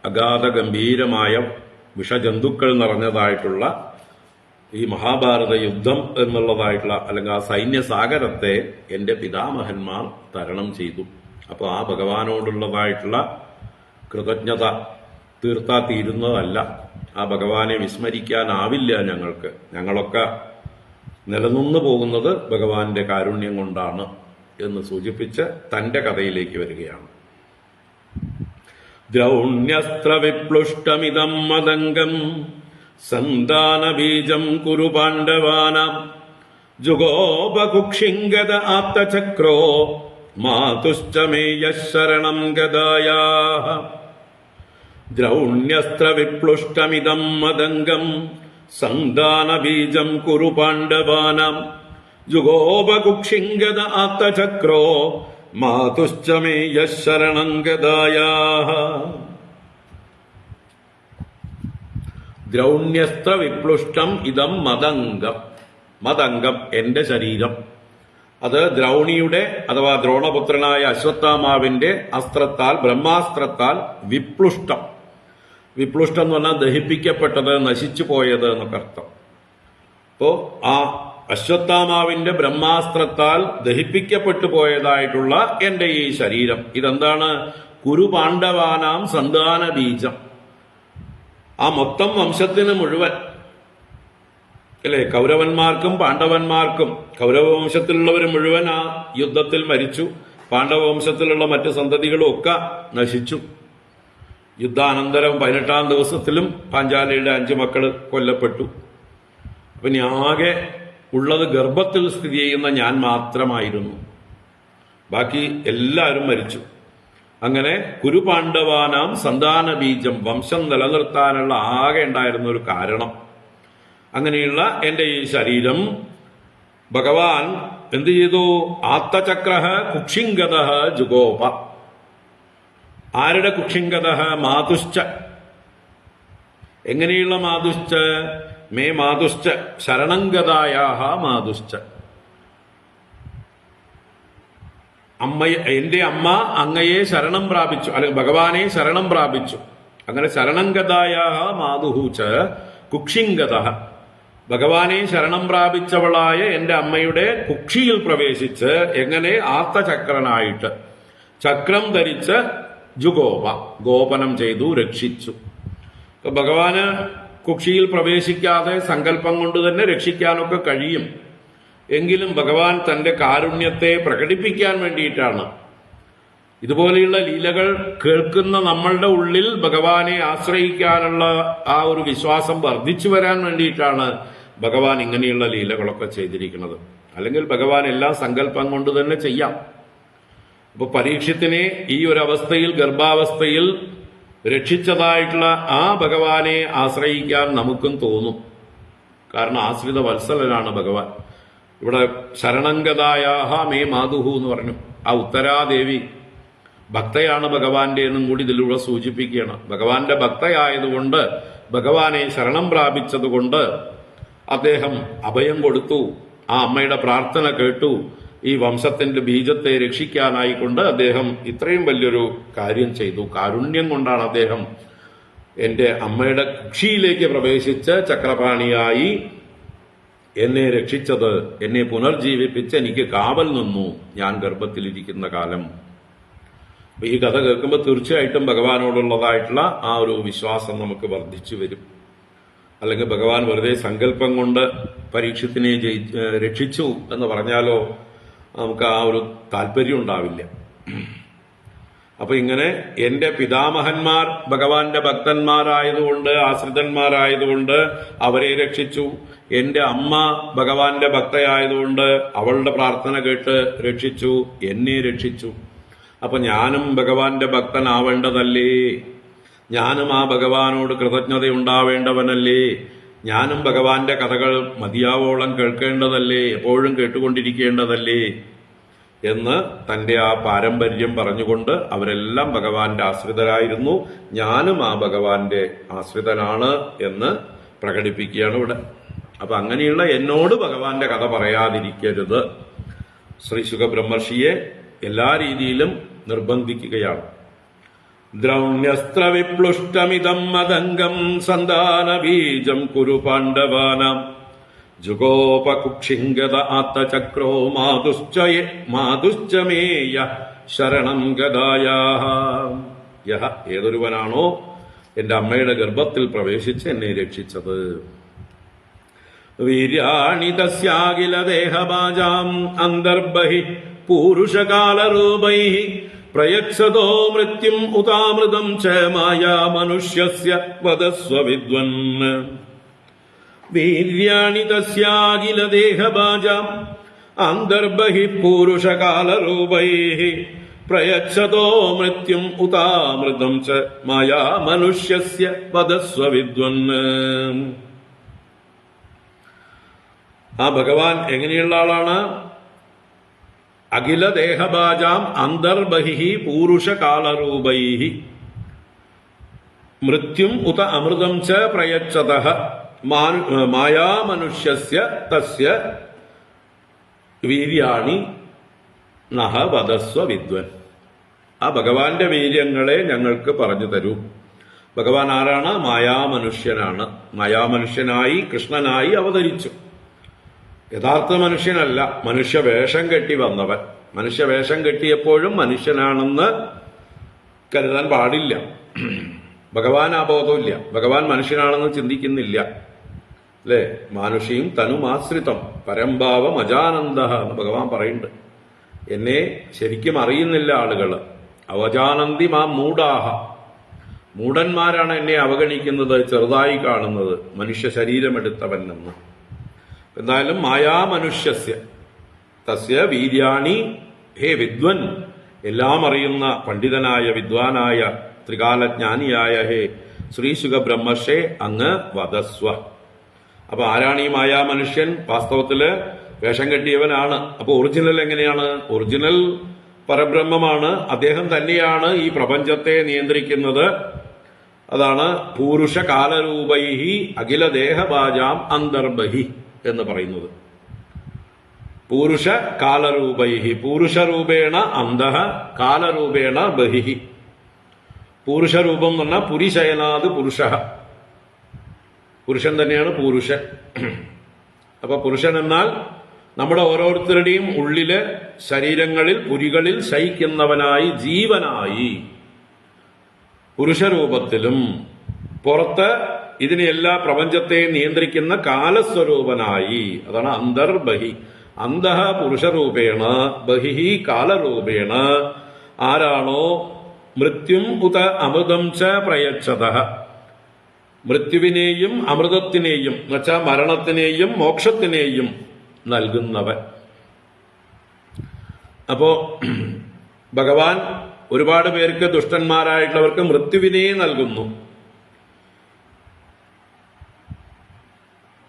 അഗാധ ഗംഭീരമായ വിഷജന്തുക്കൾ നിറഞ്ഞതായിട്ടുള്ള ഈ മഹാഭാരത യുദ്ധം എന്നുള്ളതായിട്ടുള്ള, അല്ലെങ്കിൽ ആ സൈന്യസാഗരത്തെ എന്റെ പിതാമഹന്മാർ തരണം ചെയ്തു. അപ്പോൾ ആ ഭഗവാനോടുള്ളതായിട്ടുള്ള കൃതജ്ഞത തീർത്താ തീരുന്നതല്ല. ആ ഭഗവാനെ വിസ്മരിക്കാനാവില്ല ഞങ്ങൾക്ക്. ഞങ്ങളൊക്കെ നിലനിന്നു പോകുന്നത് ഭഗവാന്റെ കാരുണ്യം കൊണ്ടാണ് എന്ന് സൂചിപ്പിച്ച് തന്റെ കഥയിലേക്ക് വരികയാണ്. ദ്രൗണ്യസ്ത്ര വിപ്ലുഷ്ടമിതം മദംഗം സന്താനബീജം കുരു പാണ്ഡവാനാം ജുഗോപകുക്ഷിംഗത ആപ്തചക്രോ മാതുശ്ച മേയ ശരണം ഗദായാഃ. ദ്രൗണ്യസ്ത്ര വിപ്ലുഷ്ടമിതം മദംഗം സന്താനബീജം കുരു പാണ്ഡവാനാം ജുഗോപകുക്ഷിംഗത ആപ്തചക്രോ മാതുശ്ച മേയ ശരണം ഗദായാഃ. ദ്രൗണ്യസ്ത്ര വിപ്ലുഷ്ടം ഇതം മദംഗം. മദംഗം എന്റെ ശരീരം. അത് ദ്രൗണിയുടെ അഥവാ ദ്രോണപുത്രനായ അശ്വത്ഥാമാവിന്റെ അസ്ത്രത്താൽ, ബ്രഹ്മാസ്ത്രത്താൽ വിപ്ലുഷ്ടം. വിപ്ലുഷ്ടം എന്ന് പറഞ്ഞാൽ ദഹിപ്പിക്കപ്പെട്ടത്, നശിച്ചു പോയത് എന്നൊക്കെ അർത്ഥം. അപ്പോ ആ അശ്വത്ഥാമാവിന്റെ ബ്രഹ്മാസ്ത്രത്താൽ ദഹിപ്പിക്കപ്പെട്ടു പോയതായിട്ടുള്ള എന്റെ ഈ ശരീരം ഇതെന്താണ്? കുരു പാണ്ഡവാനാം സന്താന ബീജം. ആ മൊത്തം വംശത്തിന് മുഴുവൻ, അല്ലെ? കൗരവന്മാർക്കും പാണ്ഡവന്മാർക്കും, കൗരവവംശത്തിലുള്ളവർ മുഴുവൻ ആ യുദ്ധത്തിൽ മരിച്ചു. പാണ്ഡവവംശത്തിലുള്ള മറ്റ് സന്തതികളും ഒക്കെ നശിച്ചു. യുദ്ധാനന്തരം 18-ാം ദിവസത്തിലും പാഞ്ചാലിയുടെ 5 മക്കള് കൊല്ലപ്പെട്ടു. അപ്പൊ ആകെ ഉള്ളത് ഗർഭത്തിൽ സ്ഥിതി ചെയ്യുന്ന ഞാൻ മാത്രമായിരുന്നു. ബാക്കി എല്ലാവരും മരിച്ചു. അങ്ങനെ കുരുപാണ്ഡവാനാം സന്താന ബീജം, വംശം നിലനിർത്താനുള്ള ആകെ ഉണ്ടായിരുന്ന ഒരു കാരണം. അങ്ങനെയുള്ള എന്റെ ഈ ശരീരം ഭഗവാൻ എന്ത് ചെയ്തു? ആത്തചക്ര കുക്ഷിംഗത ജുഗോപ. ആരുടെ കുക്ഷിംഗത? മാതുശ്ച. എങ്ങനെയുള്ള മാതുശ്ച? മേ മാതുശ്ച ശരണംഗതായാഹ മാതുശ്ച. എന്റെ അമ്മ അങ്ങയെ ശരണം പ്രാപിച്ചു, അല്ലെങ്കിൽ ഭഗവാനെ ശരണം പ്രാപിച്ചു. അങ്ങനെ ശരണംഗതായാഹ മാതുഹൂച്ച കുക്ഷിംഗത. ഭഗവാനെ ശരണം പ്രാപിച്ചവളായ എന്റെ അമ്മയുടെ കുക്ഷിയിൽ പ്രവേശിച്ച്, എങ്ങനെ? ആർത്തചക്രനായിട്ട്, ചക്രം ധരിച്ച് ജുഗോപ, ഗോപനം ചെയ്തു, രക്ഷിച്ചു. ഭഗവാന് കുക്ഷിയിൽ പ്രവേശിക്കാതെ സങ്കല്പം കൊണ്ട് തന്നെ രക്ഷിക്കാനൊക്കെ കഴിയും. എങ്കിലും ഭഗവാൻ തന്റെ കാരുണ്യത്തെ പ്രകടിപ്പിക്കാൻ വേണ്ടിയിട്ടാണ്. ഇതുപോലെയുള്ള ലീലകൾ കേൾക്കുന്ന നമ്മളുടെ ഉള്ളിൽ ഭഗവാനെ ആശ്രയിക്കാനുള്ള ആ ഒരു വിശ്വാസം വർദ്ധിച്ചു വരാൻ വേണ്ടിയിട്ടാണ് ഭഗവാൻ ഇങ്ങനെയുള്ള ലീലകളൊക്കെ ചെയ്തിരിക്കുന്നത്. അല്ലെങ്കിൽ ഭഗവാൻ എല്ലാ സങ്കല്പം കൊണ്ട് തന്നെ ചെയ്യാം. അപ്പൊ പരീക്ഷത്തിനെ ഈ ഒരു അവസ്ഥയിൽ, ഗർഭാവസ്ഥയിൽ രക്ഷിച്ചതായിട്ടുള്ള ആ ഭഗവാനെ ആശ്രയിക്കാൻ നമുക്കും തോന്നും. കാരണം ആശ്രിത വത്സലനാണ് ഭഗവാൻ. ഇവിടെ ശരണംഗതായാഹ മേ മാതുഹു എന്ന് പറഞ്ഞു. ആ ഉത്തരാദേവി ഭക്തയാണ് ഭഗവാന്റെ എന്നും കൂടി ഇതിലൂടെ സൂചിപ്പിക്കുകയാണ്. ഭഗവാന്റെ ഭക്തയായതുകൊണ്ട്, ഭഗവാനെ ശരണം പ്രാപിച്ചതുകൊണ്ട് അദ്ദേഹം അഭയം കൊടുത്തു. ആ അമ്മയുടെ പ്രാർത്ഥന കേട്ടു. ഈ വംശത്തിന്റെ ബീജത്തെ രക്ഷിക്കാനായിക്കൊണ്ട് അദ്ദേഹം ഇത്രയും വലിയൊരു കാര്യം ചെയ്തു. കാരുണ്യം കൊണ്ടാണ് അദ്ദേഹം എന്റെ അമ്മയുടെ കുക്ഷിയിലേക്ക് പ്രവേശിച്ച് ചക്രപാണിയായി എന്നെ രക്ഷിച്ചത്, എന്നെ പുനർജീവിപ്പിച്ച് എനിക്ക് കാവൽ നിന്നു ഞാൻ ഗർഭത്തിലിരിക്കുന്ന കാലം. ഈ കഥ കേൾക്കുമ്പോൾ തീർച്ചയായിട്ടും ഭഗവാനോടുള്ളതായിട്ടുള്ള ആ ഒരു വിശ്വാസം നമുക്ക് വർദ്ധിച്ചു വരും. അല്ലെങ്കിൽ ഭഗവാൻ വെറുതെ സങ്കല്പം കൊണ്ട് പരീക്ഷത്തിനെ രക്ഷിച്ചു എന്ന് പറഞ്ഞാലോ നമുക്ക് ആ ഒരു താല്പര്യം ഉണ്ടാവില്ല. അപ്പൊ ഇങ്ങനെ എന്റെ പിതാമഹന്മാർ ഭഗവാന്റെ ഭക്തന്മാരായതുകൊണ്ട്, ആശ്രിതന്മാരായതുകൊണ്ട് അവരെ രക്ഷിച്ചു. എന്റെ അമ്മ ഭഗവാന്റെ ഭക്തയായതുകൊണ്ട് അവളുടെ പ്രാർത്ഥന കേട്ട് രക്ഷിച്ചു, എന്നെ രക്ഷിച്ചു. അപ്പൊ ഞാനും ഭഗവാന്റെ ഭക്തനാവേണ്ടതല്ലേ? ഞാനും ആ ഭഗവാനോട് കൃതജ്ഞതയുണ്ടാവേണ്ടവനല്ലേ? ഞാനും ഭഗവാന്റെ കഥകൾ മതിയാവോളം കേൾക്കേണ്ടതല്ലേ? എപ്പോഴും കേട്ടുകൊണ്ടിരിക്കേണ്ടതല്ലേ? എന്ന് തന്റെ ആ പാരമ്പര്യം പറഞ്ഞുകൊണ്ട് അവരെല്ലാം ഭഗവാന്റെ ആശ്രിതരായിരുന്നു. ഞാനും ആ ഭഗവാന്റെ ആശ്രിതനാണ് എന്ന് പ്രകടിപ്പിക്കുകയാണ് ഇവിടെ. അപ്പൊ അങ്ങനെയുള്ള എന്നോട് ഭഗവാന്റെ കഥ പറയാതിരിക്കരുത്. ശ്രീ സുഖബ്രഹ്മർഷിയെ എല്ലാ രീതിയിലും നിർബന്ധിക്കുകയാണ്. ദ്രൗണ്യസ്ത്ര വിപ്ലുഷ്ടമിതം മദംഗം സന്താന ബീജം കുരു പാണ്ഡവാനാം ജുഗോപകുക്ഷിംഗത ആത്തചക്രോ മാതുശ്ചമേയ ശരണം ഗതായാഹ. യഹ, ഏതൊരുവനാണോ എന്റെ അമ്മയുടെ ഗർഭത്തിൽ പ്രവേശിച്ച് എന്നെ രക്ഷിച്ചത്. വീര്യാണി തസ്യാഖില ദേഹബാജാം അന്തർബഹി പൂരുഷകാലരൂപൈഃ പ്രയച്ഛതോ മൃത്യും ഉതാമൃതം ച മായാ മനുഷ്യസ്യ വദസ്വ വിദ്വൻ. വീര്യാണി തസ്യാഖില ദേഹബാജാം അന്തർബഹി പൂരുഷകാലരൂപൈഃ പ്രയച്ഛതോ മൃത്യും ഉതാമൃതം ച മായാ മനുഷ്യസ്യ വദസ്വ വിദ്വൻ. ആ ഭഗവാൻ എങ്ങനെയുള്ള ആളാണ്? അഖില ദേഹബാജാം അന്തർബഹി പൂരുഷകാലരൂപൈ മൃത്യും ഉത അമൃതം ച പ്രയച്ഛതഃ മായാമനുഷ്യസ്യ തസ്യ വീര്യാണി നഹ വദസ്വ വിദ്വൻ. ആ ഭഗവാന്റെ വീര്യങ്ങളെ ഞങ്ങൾക്ക് പറഞ്ഞു തരൂ. ഭഗവാൻ ആരാണ്? മായാമനുഷ്യനാണ്. മായാമനുഷ്യനായി കൃഷ്ണനായി അവതരിച്ചു. യഥാർത്ഥ മനുഷ്യനല്ല, മനുഷ്യവേഷം കെട്ടി വന്നവൻ. മനുഷ്യവേഷം കെട്ടിയപ്പോഴും മനുഷ്യനാണെന്ന് കരുതാൻ പാടില്ല. ഭഗവാൻ ആ ബോധമില്ല. ഭഗവാൻ മനുഷ്യനാണെന്ന് ചിന്തിക്കുന്നില്ല. അല്ലെ? മാനുഷിയും തനുമാശ്രിതം പരംഭാവം അജാനന്ദ എന്ന് ഭഗവാൻ പറയുന്നുണ്ട്. എന്നെ ശരിക്കും അറിയുന്നില്ല ആളുകൾ. അവജാനന്തി മാം മൂഢാഹ, മൂഢന്മാരാണ് എന്നെ അവഗണിക്കുന്നത്, ചെറുതായി കാണുന്നത്, മനുഷ്യ ശരീരമെടുത്തവൻ എന്ന്. എന്തായാലും മായാമനുഷ്യസ്യ തസ്യ വീര്യാണി, ഹേ വിദ്വൻ, എല്ലാം അറിയുന്ന പണ്ഡിതനായ വിദ്വാനായ ത്രികാലജ്ഞാനിയായ ഹേ ശ്രീശുഖ ബ്രഹ്മർഷേ അങ്ങ് വദസ്വ. അപ്പൊ ആരാണ് ഈ മായാമനുഷ്യൻ? വാസ്തവത്തില് വേഷം കെട്ടിയവനാണ്. അപ്പൊ ഒറിജിനൽ എങ്ങനെയാണ്? ഒറിജിനൽ പരബ്രഹ്മമാണ്. അദ്ദേഹം തന്നെയാണ് ഈ പ്രപഞ്ചത്തെ നിയന്ത്രിക്കുന്നത്. അതാണ് പൂരുഷ കാലരൂപൈഹി അഖില ദേഹഭാജാം അന്തർബഹി എന്ന് പറയുന്നത്. പൂരുഷ കാലരൂപൈഹി, പൂരുഷരൂപേണ അന്തഃ, കാലരൂപേണ ബഹിഹി. പൂരുഷരൂപം എന്ന് പറഞ്ഞാൽ പുരിശയനാത് പുരുഷ, പുരുഷൻ തന്നെയാണ് പൂരുഷൻ. അപ്പൊ പുരുഷൻ എന്നാൽ നമ്മുടെ ഓരോരുത്തരുടെയും ഉള്ളില്, ശരീരങ്ങളിൽ, പുരികളിൽ ശയിക്കുന്നവനായി, ജീവനായി, പുരുഷരൂപത്തിലും പുറത്ത് ഇതിനെ എല്ലാ പ്രപഞ്ചത്തെയും നിയന്ത്രിക്കുന്ന കാലസ്വരൂപനായി. അതാണ് അന്തർബഹി. അന്തഃ പുരുഷരൂപേണ ബഹിഹി കാലരൂപേണ. ആരാണോ മൃത്യും ഉത അമൃതം ച പ്രയച്ഛതഃ, മൃത്യുവിനെയും അമൃതത്തിനെയും എന്നുവെച്ചാൽ മരണത്തിനെയും മോക്ഷത്തിനെയും നൽകുന്നവൻ. അപ്പോ ഭഗവാൻ ഒരുപാട് പേർക്ക്, ദുഷ്ടന്മാരായിട്ടുള്ളവർക്ക് മൃത്യുവിനെ നൽകുന്നു.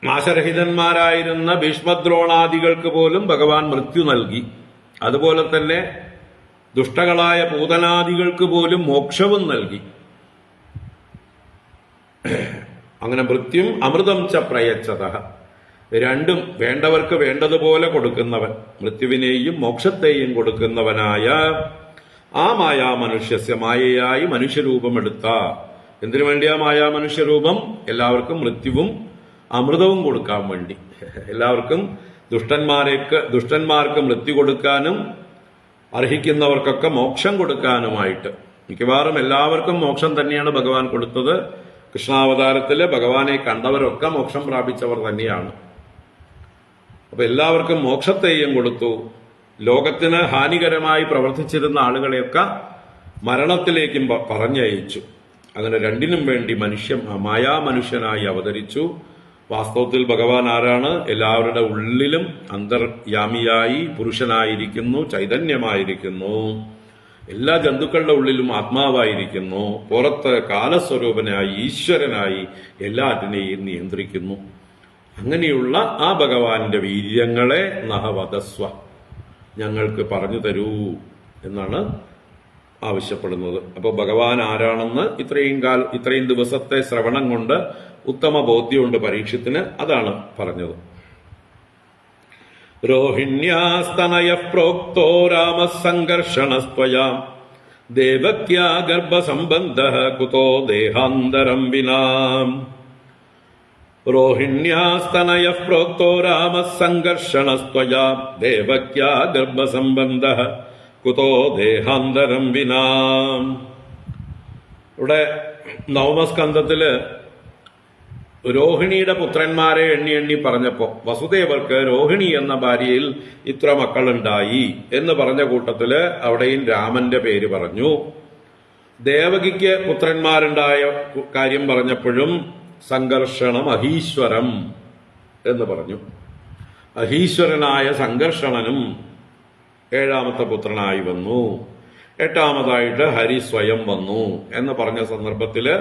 നാശരഹിതന്മാരായിരുന്ന ഭീഷ്മദ്രോണാദികൾക്ക് പോലും ഭഗവാൻ മൃത്യു നൽകി. അതുപോലെ തന്നെ ദുഷ്ടകളായ പൂതനാദികൾക്ക് പോലും മോക്ഷവും നൽകി. അങ്ങനെ മൃത്യും അമൃതം ച പ്രയച്ഛതഃ, രണ്ടും വേണ്ടവർക്ക് വേണ്ടതുപോലെ കൊടുക്കുന്നവൻ, മൃത്യുവിനെയും മോക്ഷത്തെയും കൊടുക്കുന്നവനായ ആ മായാമനുഷ്യസ്യ, മായയായി മനുഷ്യരൂപമെടുത്ത. എന്തിനു വേണ്ടിയാ മായാമനുഷ്യരൂപം? എല്ലാവർക്കും മൃത്യുവും അമൃതവും കൊടുക്കാൻ വേണ്ടി. എല്ലാവർക്കും ദുഷ്ടന്മാർക്ക് മൃത്യു കൊടുക്കാനും അർഹിക്കുന്നവർക്കൊക്കെ മോക്ഷം കൊടുക്കാനുമായിട്ട്. മിക്കവാറും എല്ലാവർക്കും മോക്ഷം തന്നെയാണ് ഭഗവാൻ കൊടുത്തത്. കൃഷ്ണാവതാരത്തില് ഭഗവാനെ കണ്ടവരൊക്കെ മോക്ഷം പ്രാപിച്ചവർ തന്നെയാണ്. അപ്പൊ എല്ലാവർക്കും മോക്ഷത്തെയും കൊടുത്തു. ലോകത്തിന് ഹാനികരമായി പ്രവർത്തിച്ചിരുന്ന ആളുകളെയൊക്കെ മരണത്തിലേക്കും പറഞ്ഞയച്ചു. അങ്ങനെ രണ്ടിനും വേണ്ടി മായാമനുഷ്യനായി അവതരിച്ചു. വാസ്തവത്തിൽ ഭഗവാൻ ആരാണ്? എല്ലാവരുടെ ഉള്ളിലും അന്തർയാമിയായി പുരുഷനായിരിക്കുന്നു, ചൈതന്യമായിരിക്കുന്നു. എല്ലാ ജന്തുക്കളുടെ ഉള്ളിലും ആത്മാവായിരിക്കുന്നു. പുറത്ത് കാലസ്വരൂപനായി, ഈശ്വരനായി എല്ലാറ്റിനെയും നിയന്ത്രിക്കുന്നു. അങ്ങനെയുള്ള ആ ഭഗവാന്റെ വീര്യങ്ങളെ നഹവദസ്വ, ഞങ്ങൾക്ക് പറഞ്ഞു തരൂ എന്നാണ് ആവശ്യപ്പെടുന്നത്. അപ്പൊ ഭഗവാൻ ആരാണെന്ന് ഇത്രയും ദിവസത്തെ ശ്രവണം കൊണ്ട് ഉത്തമ ബോധ്യമുണ്ട് പരീക്ഷത്തിന്. അതാണ് പറഞ്ഞത്. രോഹിണ്യാസ്തനയ പ്രോക്തോ രാമസംഘർഷണസ്ത്വയാ ദേവക്യാ ഗർഭസംബന്ധഃ കുതോ ദേഹാന്തരം വിനാ. രോഹിണ്യാസ്തനയ പ്രോക്തോ രാമസംഘർഷണസ്ത്വയാ ദേവക്യാ ഗർഭസംബന്ധഃ കുതോ ദേഹാന്തരം വിനാ. ഇവിടെ നവമസ്കന്ധത്തില് രോഹിണിയുടെ പുത്രന്മാരെ എണ്ണി പറഞ്ഞപ്പോ വസുദേവർക്ക് രോഹിണി എന്ന ഭാര്യയിൽ ഇത്ര മക്കളുണ്ടായി എന്ന് പറഞ്ഞ കൂട്ടത്തില് അവിടെയും രാമന്റെ പേര് പറഞ്ഞു. ദേവകിക്ക് പുത്രന്മാരുണ്ടായ കാര്യം പറഞ്ഞപ്പോഴും സംഘർഷണം അഹീശ്വരം എന്ന് പറഞ്ഞു. അഹീശ്വരനായ സംഘർഷണനും ഏഴാമത്തെ പുത്രനായി വന്നു. എട്ടാമതായിട്ട് ഹരി സ്വയം വന്നു എന്ന് പറഞ്ഞ സന്ദർഭത്തില്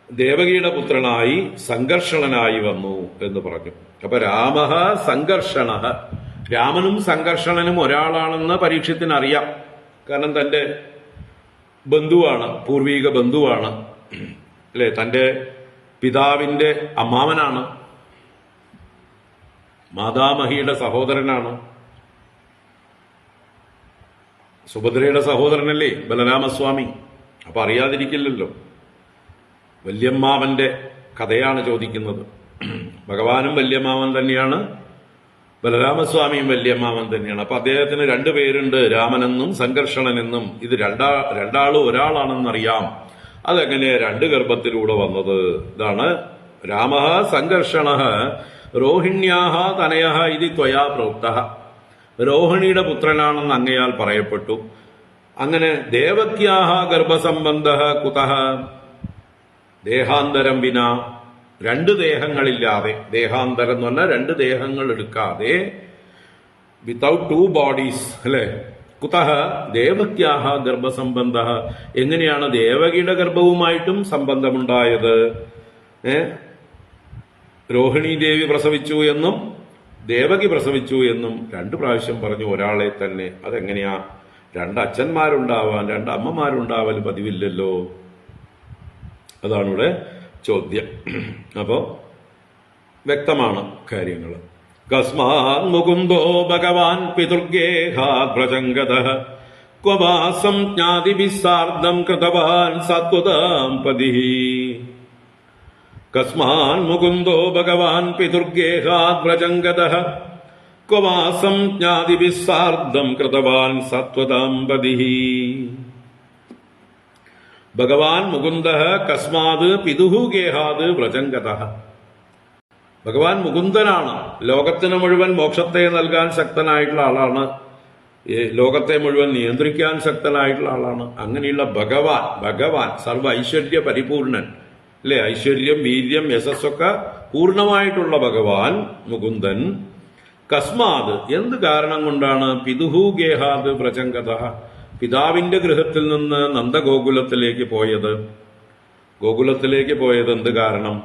ദേവകിയുടെ പുത്രനായി സംഘർഷണനായി വന്നു എന്ന് പറഞ്ഞു. അപ്പൊ രാമഃ സംഘർഷണഃ, രാമനും സംഘർഷണനും ഒരാളാണെന്ന് പരീക്ഷത്തിന് അറിയാം. കാരണം തന്റെ ബന്ധുവാണ്, പൂർവീക ബന്ധുവാണ്, അല്ലെ? തന്റെ പിതാവിന്റെ അമ്മാവനാണ്, മാതാമഹിയുടെ സഹോദരനാണ്, സുഭദ്രയുടെ സഹോദരനല്ലേ ബലരാമസ്വാമി. അപ്പൊ അറിയാതിരിക്കില്ലല്ലോ. വല്യമ്മാവന്റെ കഥയാണ് ചോദിക്കുന്നത്. ഭഗവാനും വല്യമ്മാവൻ തന്നെയാണ്, ബലരാമസ്വാമിയും വല്യമ്മാവൻ തന്നെയാണ്. അപ്പൊ അദ്ദേഹത്തിന് രണ്ടു പേരുണ്ട്, രാമനെന്നും സംഘർഷണനെന്നും. ഇത് രണ്ടാളും ഒരാളാണെന്നറിയാം. അതെങ്ങനെ രണ്ട് ഗർഭത്തിലൂടെ വന്നത്? ഇതാണ് രാമ സംഘർഷണ രോഹിണ്യാഹ തനയ ഇത് ത്വയാ പ്രോക്ത. രോഹിണിയുടെ പുത്രനാണെന്ന് അങ്ങയാൽ പറയപ്പെട്ടു. അങ്ങനെ ദേവക്യാഹ ഗർഭസംബന്ധ കുതഃ ദേഹാന്തരം വിന, രണ്ട് ദേഹങ്ങളില്ലാതെ, ദേഹാന്തരം എന്ന് പറഞ്ഞാൽ രണ്ട് ദേഹങ്ങൾ എടുക്കാതെ, വിത്തൗട്ട് ടു ബോഡീസ്, അല്ലെ? കുതഃ ദേവക്യാഹ ഗർഭസംബന്ധ, എങ്ങനെയാണ് ദേവകിയുടെ ഗർഭവുമായിട്ടും സംബന്ധമുണ്ടായത്? രോഹിണി ദേവി പ്രസവിച്ചു എന്നും ദേവകി പ്രസവിച്ചു എന്നും രണ്ട് പ്രാവശ്യം പറഞ്ഞു ഒരാളെ തന്നെ. അതെങ്ങനെയാ? രണ്ട് അച്ഛന്മാരുണ്ടാവാൻ രണ്ട് അമ്മമാരുണ്ടാവൽ പതിവില്ലല്ലോ. അതാണ് ഇവിടെ ചോദ്യം. അപ്പോ വ്യക്തമാണ് കാര്യങ്ങൾ. കസ്മാത് മുകുന്ദോ ഭഗവാൻ പിതൃഗേഹാത് വ്രജംഗതഃ ക്വ വാസം ജ്ഞാതിഭിഃ സാർദ്ധം കൃതവാൻ സാത്വതാം പതിഃ. കസ്മാൻ മുകുന്ദോ ഭഗവാൻ പിതൃഗേഹാത് വ്രജംഗതഃ ക്വ വാസം ജ്ഞാതിഭിഃ സാർദ്ധം കൃതവാൻ സാത്വതാം പതിഃ. ഭഗവാൻ മുകുന്ദഃ കസ്മാത് പിതുഃ ഗേഹാത് വ്രജംഗതഃ. ഭഗവാൻ മുകുന്ദനാണ്. ലോകത്തിന് മുഴുവൻ മോക്ഷത്തെ നൽകാൻ ശക്തനായിട്ടുള്ള ആളാണ്. ലോകത്തെ മുഴുവൻ നിയന്ത്രിക്കാൻ ശക്തനായിട്ടുള്ള ആളാണ്. അങ്ങനെയുള്ള ഭഗവാൻ സർവ്വ ഐശ്വര്യ പരിപൂർണൻ, അല്ലെ? ഐശ്വര്യം, വീര്യം, യശസ്സൊക്കെ പൂർണ്ണമായിട്ടുള്ള ഭഗവാൻ മുകുന്ദൻ കസ്മാത്, എന്ത് കാരണം കൊണ്ടാണ് പിതുഃ ഗേഹാത് വ്രജംഗതഃ, പിതാവിന്റെ ഗൃഹത്തിൽ നിന്ന് നന്ദഗോകുലത്തിലേക്ക് പോയത്? ഗോകുലത്തിലേക്ക് പോയത് എന്ത് കാരണം?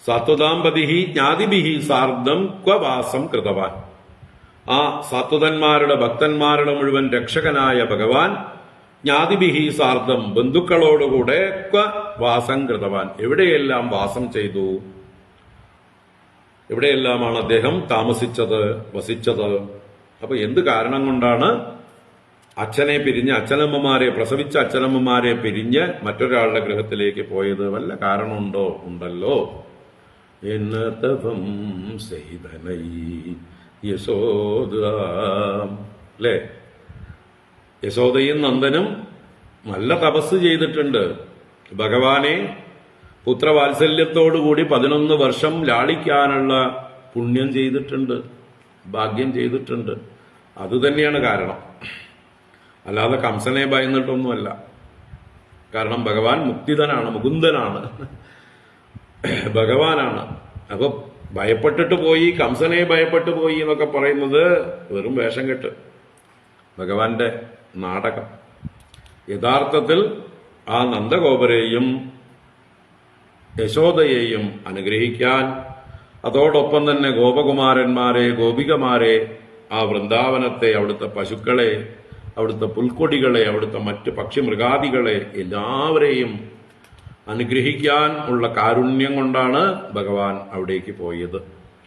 സാത്വതാംപതിഹി ജ്ഞാതിഭിഹി സാർദ്ധം ക്വ വാസം കൃതവാൻ. ആ സാത്വതന്മാരുടെ ഭക്തന്മാരുടെ മുഴുവൻ രക്ഷകനായ ഭഗവാൻ ജ്ഞാതിഭിഹി സാർദ്ധം, ബന്ധുക്കളോടുകൂടെ ക്വ വാസം കൃതവാൻ, എവിടെയെല്ലാം വാസം ചെയ്തു? എവിടെയെല്ലാമാണ് അദ്ദേഹം താമസിച്ചത്, വസിച്ചത്? അപ്പൊ എന്ത് കാരണം കൊണ്ടാണ് അച്ഛനെ പിരിഞ്ഞ്, അച്ഛനമ്മമാരെ പ്രസവിച്ച അച്ഛനമ്മമാരെ പിരിഞ്ഞ് മറ്റൊരാളുടെ ഗൃഹത്തിലേക്ക് പോയത്? വല്ല കാരണമുണ്ടോ? ഉണ്ടല്ലോ. എന്നതവം സൈതനൈ യശോദ, അല്ലേ? യശോദയും നന്ദനും നല്ല തപസ് ചെയ്തിട്ടുണ്ട്. ഭഗവാനെ പുത്രവാത്സല്യത്തോടുകൂടി 11 വർഷം ലാളിക്കാനുള്ള പുണ്യം ചെയ്തിട്ടുണ്ട്, ഭാഗ്യം ചെയ്തിട്ടുണ്ട്. അതുതന്നെയാണ് കാരണം. അല്ലാതെ കംസനെ ഭയന്നിട്ടൊന്നുമല്ല. കാരണം ഭഗവാൻ മുക്തിതനാണ്, മുകുന്ദനാണ്, ഭഗവാനാണ്. അപ്പൊ ഭയപ്പെട്ടിട്ട് പോയി, കംസനെ ഭയപ്പെട്ടു പോയി എന്നൊക്കെ പറയുന്നത് വെറും വേഷം കെട്ട്, ഭഗവാന്റെ നാടകം. യഥാർത്ഥത്തിൽ ആ നന്ദഗോപരെയും യശോദയെയും അനുഗ്രഹിക്കാൻ, അതോടൊപ്പം തന്നെ ഗോപകുമാരന്മാരെ, ഗോപികമാരെ, ആ വൃന്ദാവനത്തെ, അവിടുത്തെ പശുക്കളെ, അവിടുത്തെ പുൽക്കൊടികളെ, അവിടുത്തെ മറ്റ് പക്ഷിമൃഗാദികളെ എല്ലാവരെയും അനുഗ്രഹിക്കാൻ ഉള്ള കാരുണ്യം കൊണ്ടാണ് ഭഗവാൻ അവിടേക്ക് പോയത്.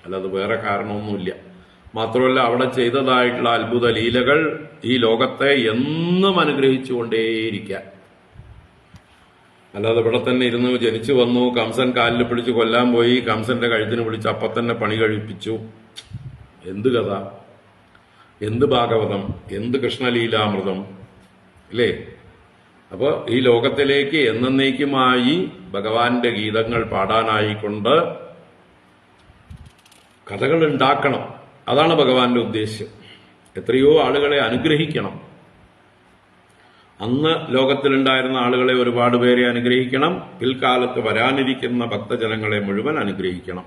അല്ലാതെ വേറെ കാരണമൊന്നുമില്ല. മാത്രമല്ല അവിടെ ചെയ്തതായിട്ടുള്ള അത്ഭുത ലീലകൾ ഈ ലോകത്തെ എന്നും അനുഗ്രഹിച്ചുകൊണ്ടേയിരിക്കാൻ. അല്ലാതെ ഇവിടെ തന്നെ ഇരുന്ന് ജനിച്ചു വന്നു, കംസൻ കാലിൽ പിടിച്ച് കൊല്ലാൻ പോയി, കംസന്റെ കഴുത്തിന് പിടിച്ച് അപ്പൊ തന്നെ പണി കഴിപ്പിച്ചു. എന്ത് കഥ, എന്ത് ഭാഗവതം, എന്ത് കൃഷ്ണലീലാമൃതം, അല്ലേ? അപ്പൊ ഈ ലോകത്തിലേക്ക് എന്നേക്കുമായി ഭഗവാന്റെ ഗീതങ്ങൾ പാടാനായിക്കൊണ്ട് കഥകൾ ഉണ്ടാക്കണം. അതാണ് ഭഗവാന്റെ ഉദ്ദേശ്യം. എത്രയോ ആളുകളെ അനുഗ്രഹിക്കണം. അന്ന് ലോകത്തിലുണ്ടായിരുന്ന ആളുകളെ ഒരുപാട് പേരെ അനുഗ്രഹിക്കണം. പിൽക്കാലത്ത് വരാനിരിക്കുന്ന ഭക്തജനങ്ങളെ മുഴുവൻ അനുഗ്രഹിക്കണം.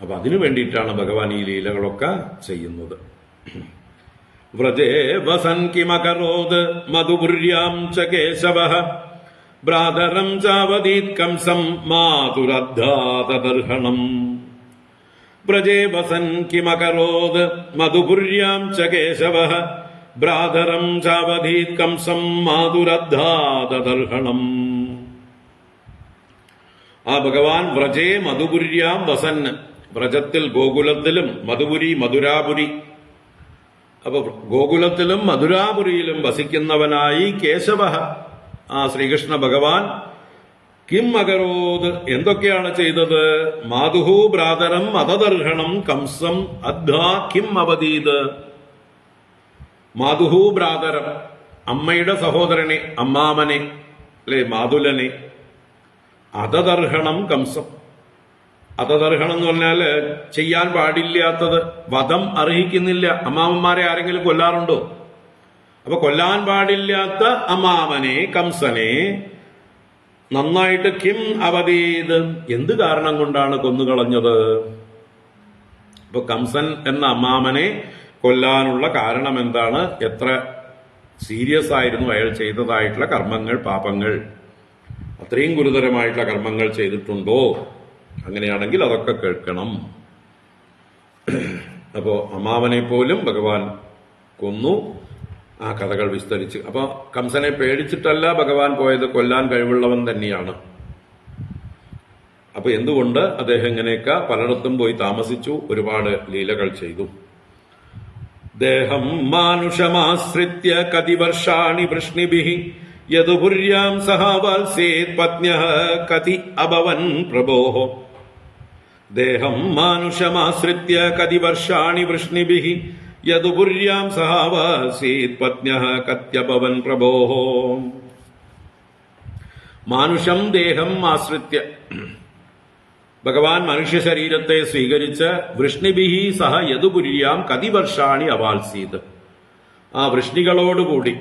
അപ്പൊ അതിനു വേണ്ടിയിട്ടാണ് ഭഗവാൻ ഈ ലീലകളൊക്കെ ചെയ്യുന്നത്. വ്രജേ വസൻ കിമകരോത് മധുപുര്യാം ച കേശവഃ ഭ്രാതരം ചാവദീത് കംസം മാതുരദ്ധാതദർഹണം. വ്രജേ വസൻ കിമകരോത് മധുപുര്യാം ച കേശവഃ ഭ്രാതരം ചാവദീത് കംസം മാതുരദ്ധാതദർഹണം. ആ ഭഗവാൻ വ്രജേ മധുപുര്യാം വസൻ, വ്രജത്തിൽ ഗോകുലത്തിലും, മധുപുരി മധുരാപുരി, അപ്പൊ ഗോകുലത്തിലും മധുരാപുരിയിലും വസിക്കുന്നവനായി കേശവ, ആ ശ്രീകൃഷ്ണ ഭഗവാൻ കിം അകരോത്, എന്തൊക്കെയാണ് ചെയ്തത്? മാതുഹു ഭ്രാതരം അതദർഹണം കംസം അദ്ധാ കിം അവതീത്. മാതുഹു ഭ്രാതരം, അമ്മയുടെ സഹോദരനെ, അമ്മാമനെ, അല്ലെ മാതുലനെ, അതദർഹണം കംസം. അതദർഹണം എന്ന് പറഞ്ഞാല് ചെയ്യാൻ പാടില്ലാത്തത്, വധം അർഹിക്കുന്നില്ല. അമ്മാവന്മാരെ ആരെങ്കിലും കൊല്ലാറുണ്ടോ? അപ്പൊ കൊല്ലാൻ പാടില്ലാത്ത അമ്മാവനെ, കംസനെ നന്നായിട്ട് കിം അവധീത്, എന്ത് കാരണം കൊണ്ടാണ് കൊന്നുകളഞ്ഞത്? ഇപ്പൊ കംസൻ എന്ന അമ്മാമനെ കൊല്ലാനുള്ള കാരണം എന്താണ്? എത്ര സീരിയസ് ആയിരുന്നു അയാൾ ചെയ്തതായിട്ടുള്ള കർമ്മങ്ങൾ, പാപങ്ങൾ? അത്രയും ഗുരുതരമായിട്ടുള്ള കർമ്മങ്ങൾ ചെയ്തിട്ടുണ്ടോ? അങ്ങനെയാണെങ്കിൽ അതൊക്കെ കേൾക്കണം. അപ്പോ അമ്മാവനെ പോലും ഭഗവാൻ കൊന്നു. ആ കഥകൾ വിസ്തരിച്ച്. അപ്പൊ കംസനെ പേടിച്ചിട്ടല്ല ഭഗവാൻ പോയത്, കൊല്ലാൻ കഴിവുള്ളവൻ തന്നെയാണ്. അപ്പൊ എന്തുകൊണ്ട് അദ്ദേഹം ഇങ്ങനെയൊക്കെ പലയിടത്തും പോയി താമസിച്ചു, ഒരുപാട് ലീലകൾ ചെയ്തു. ദേഹം മാനുഷമാശ്രിത്യ കതിവർഷാണി വൃഷ്ണിഭിഃ യദുപുര്യാം സഹാവാത്സേത് പത്ന്യഃ കതി അഭവൻ പ്രഭോഃ. ദേഹം മാനുഷമാശ്രിത്യ കതിവർഷാണി വൃഷ്ണിഭിഃ യദുപുര്യാം സഹാവാസീത് പത്ന്യഃ കത്യഭവൻ പ്രഭോഃ. മാനുഷം ദേഹം ആശ്രിത്യ, ഭഗവാൻ മനുഷ്യ ശരീരത്തെ സ്വീകരിച്ച് വൃഷ്ണിഭിഹി സഹ യദുപുര്യാം കതിവർഷാണി അവാത്സീത്, ആ വൃഷ്ണികളോടുകൂടി,